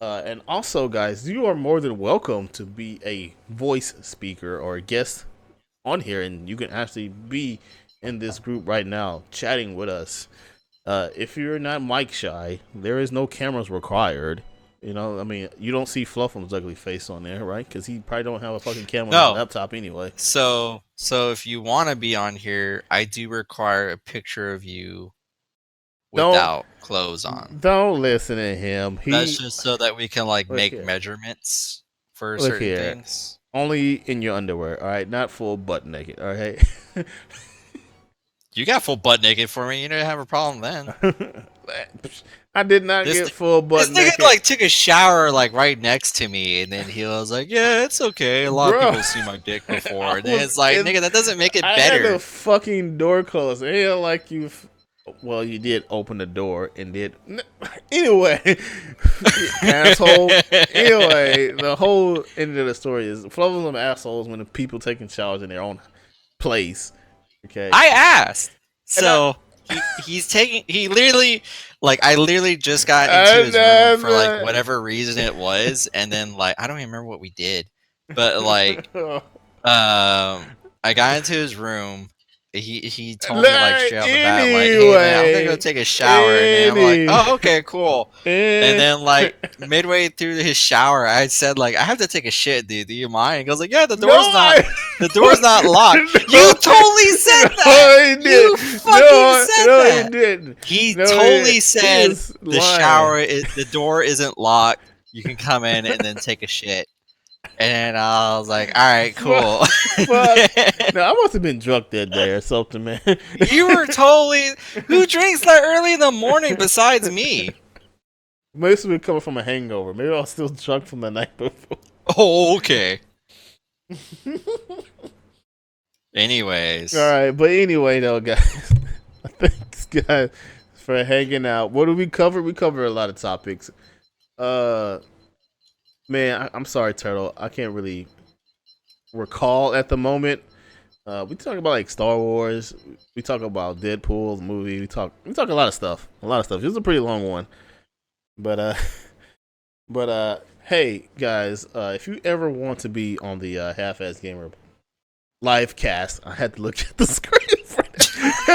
Speaker 1: And also, guys, you are more than welcome to be a voice speaker or a guest on here, and you can actually be in this group right now, chatting with us. If you're not mic shy, there is no cameras required. You don't see Fluffum's ugly face on there, right? Because he probably don't have a fucking camera on his laptop anyway.
Speaker 2: So if you want to be on here, I do require a picture of you without clothes on.
Speaker 1: Don't listen to him.
Speaker 2: That's just so that we can make
Speaker 1: here.
Speaker 2: measurements for certain things.
Speaker 1: Only in your underwear, all right? Not full butt naked, all right?
Speaker 2: You got full butt naked for me. You didn't have a problem then.
Speaker 1: I did not get full butt naked.
Speaker 2: This nigga took a shower right next to me, and then he was like, "Yeah, it's okay. A lot of people see my dick before." And it's like, nigga, that doesn't make it better.
Speaker 1: I had the fucking door closed. It ain't like you. Well, you did open the door and did. Anyway, asshole. Anyway, the whole end of the story is Fluffum's some assholes when the people taking showers in their own place. Okay.
Speaker 2: I asked. So he's taking. He literally, I literally just got into his room for whatever reason it was, and then I don't even remember what we did, but I got into his room. He told me straight off the bat, hey man, I'm gonna go take a shower, and then I'm like, oh okay, cool. And then midway through his shower, I said I have to take a shit, dude. Do you mind? He goes yeah, the door's not locked. You totally said that. You fucking said that.
Speaker 1: He didn't.
Speaker 2: He totally said the door isn't locked. You can come in and then take a shit. And I was like, all right, cool.
Speaker 1: No, I must have been drunk that day or something, man.
Speaker 2: You were totally... Who drinks that early in the morning besides me?
Speaker 1: Maybe it's been coming from a hangover. Maybe I was still drunk from the night before.
Speaker 2: Oh, okay. Anyways.
Speaker 1: All right, but anyway, though, guys. Thanks, guys, for hanging out. What did we cover? We covered a lot of topics. Man, I'm sorry, Turtle. I can't really recall at the moment. We talk about Star Wars. We talk about Deadpool, the movie. We talk a lot of stuff. A lot of stuff. It was a pretty long one. But hey guys, if you ever want to be on the Half-Azz Gamer Livecast, I had to look at the screen for that.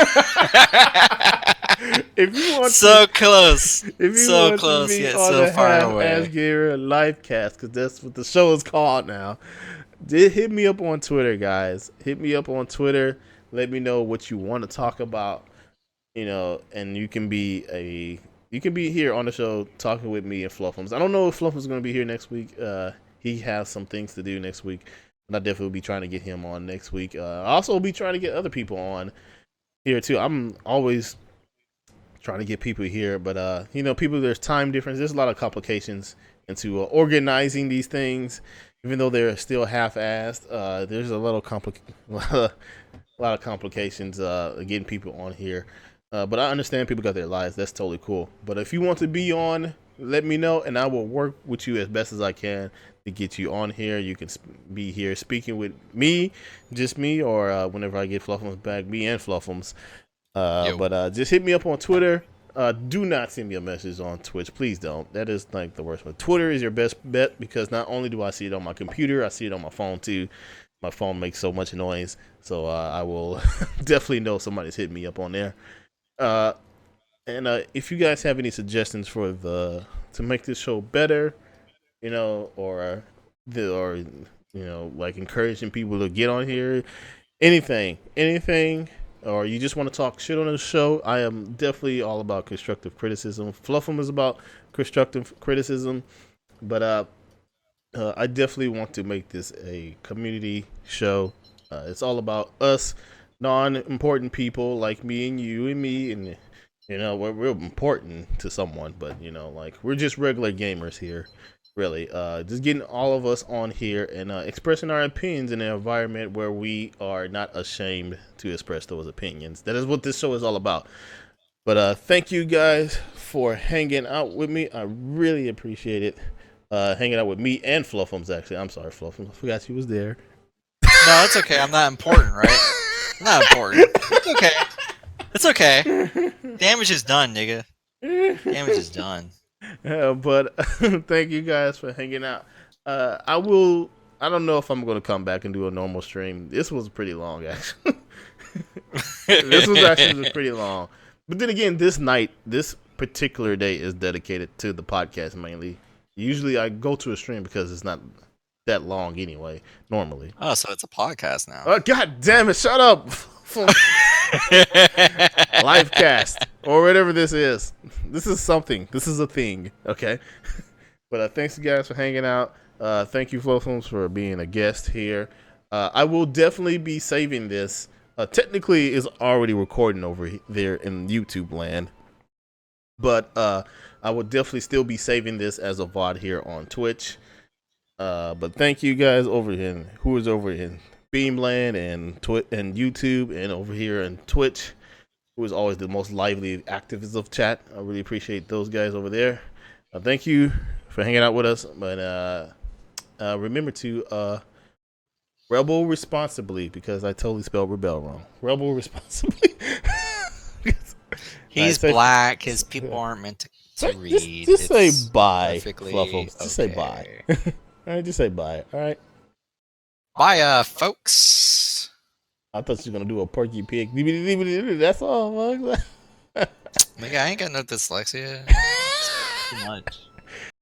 Speaker 1: If you want
Speaker 2: close.
Speaker 1: If you
Speaker 2: so
Speaker 1: want
Speaker 2: close,
Speaker 1: to be
Speaker 2: yet
Speaker 1: on
Speaker 2: so
Speaker 1: the
Speaker 2: far
Speaker 1: Half-Azz
Speaker 2: away.
Speaker 1: Gamer Livecast, because that's what the show is called now. Hit me up on Twitter, guys. Hit me up on Twitter. Let me know what you want to talk about. And you can be here on the show talking with me and Fluffums. I don't know if Fluffums is going to be here next week. He has some things to do next week, and I definitely will be trying to get him on next week. I also will be trying to get other people on here too. I'm always trying to get people here, but people, there's time difference. There's a lot of complications into organizing these things, even though they're still half-assed. There's a lot of complications getting people on here. But I understand people got their lives. That's totally cool. But if you want to be on, let me know, and I will work with you as best as I can to get you on here. You can be here speaking with me, just me, or whenever I get Fluffums back, me and Fluffums. But just hit me up on Twitter. Do not send me a message on Twitch. Please don't. That is the worst one. Twitter is your best bet, because not only do I see it on my computer, I see it on my phone too. My phone makes so much noise, so I will definitely know somebody's hitting me up on there. And if you guys have any suggestions to make this show better, or like encouraging people to get on here, anything, or you just want to talk shit on the show, I am definitely all about constructive criticism. Fluffum is about constructive criticism, but I definitely want to make this a community show. It's all about us, non-important people like me and you and me, and we're real important to someone, but like we're just regular gamers here, really. Just getting all of us on here and expressing our opinions in an environment where we are not ashamed to express those opinions. That is what this show is all about. But thank you guys for hanging out with me. I really appreciate it. Hanging out with me and Fluffums, actually. I'm sorry, Fluffums. I forgot you was there.
Speaker 2: No, it's okay. I'm not important, right? I'm not important. It's okay. It's okay. Damage is done, nigga. Damage is done.
Speaker 1: But thank you guys for hanging out. I don't know if I'm going to come back and do a normal stream. This was pretty long, actually. This was actually pretty long. But then again, this particular day is dedicated to the podcast mainly. Usually I go to a stream because it's not that long anyway, normally.
Speaker 2: Oh, so it's a podcast now.
Speaker 1: Oh, God damn it, shut up. Livecast, or whatever this is. This is something. This is a thing, okay? But thanks you guys for hanging out. Thank you, Flowfilms, for being a guest here. I will definitely be saving this. Technically, it's already recording over there in YouTube land. But I will definitely still be saving this as a VOD here on Twitch. But thank you guys over in who is over in Beamland and YouTube and over here in Twitch, who is always the most lively activist of chat. I really appreciate those guys over there. Thank you for hanging out with us. But remember to rebel responsibly, because I totally spelled rebel wrong. Rebel responsibly.
Speaker 2: He's black. His people aren't meant to read.
Speaker 1: Just say
Speaker 2: It's
Speaker 1: bye,
Speaker 2: perfectly
Speaker 1: Fluffles. Just say bye. All right, just say bye. All right.
Speaker 2: Bye, folks.
Speaker 1: I thought you were gonna do a Porky Pig. That's all.
Speaker 2: Nigga, I ain't got no dyslexia. It's too much.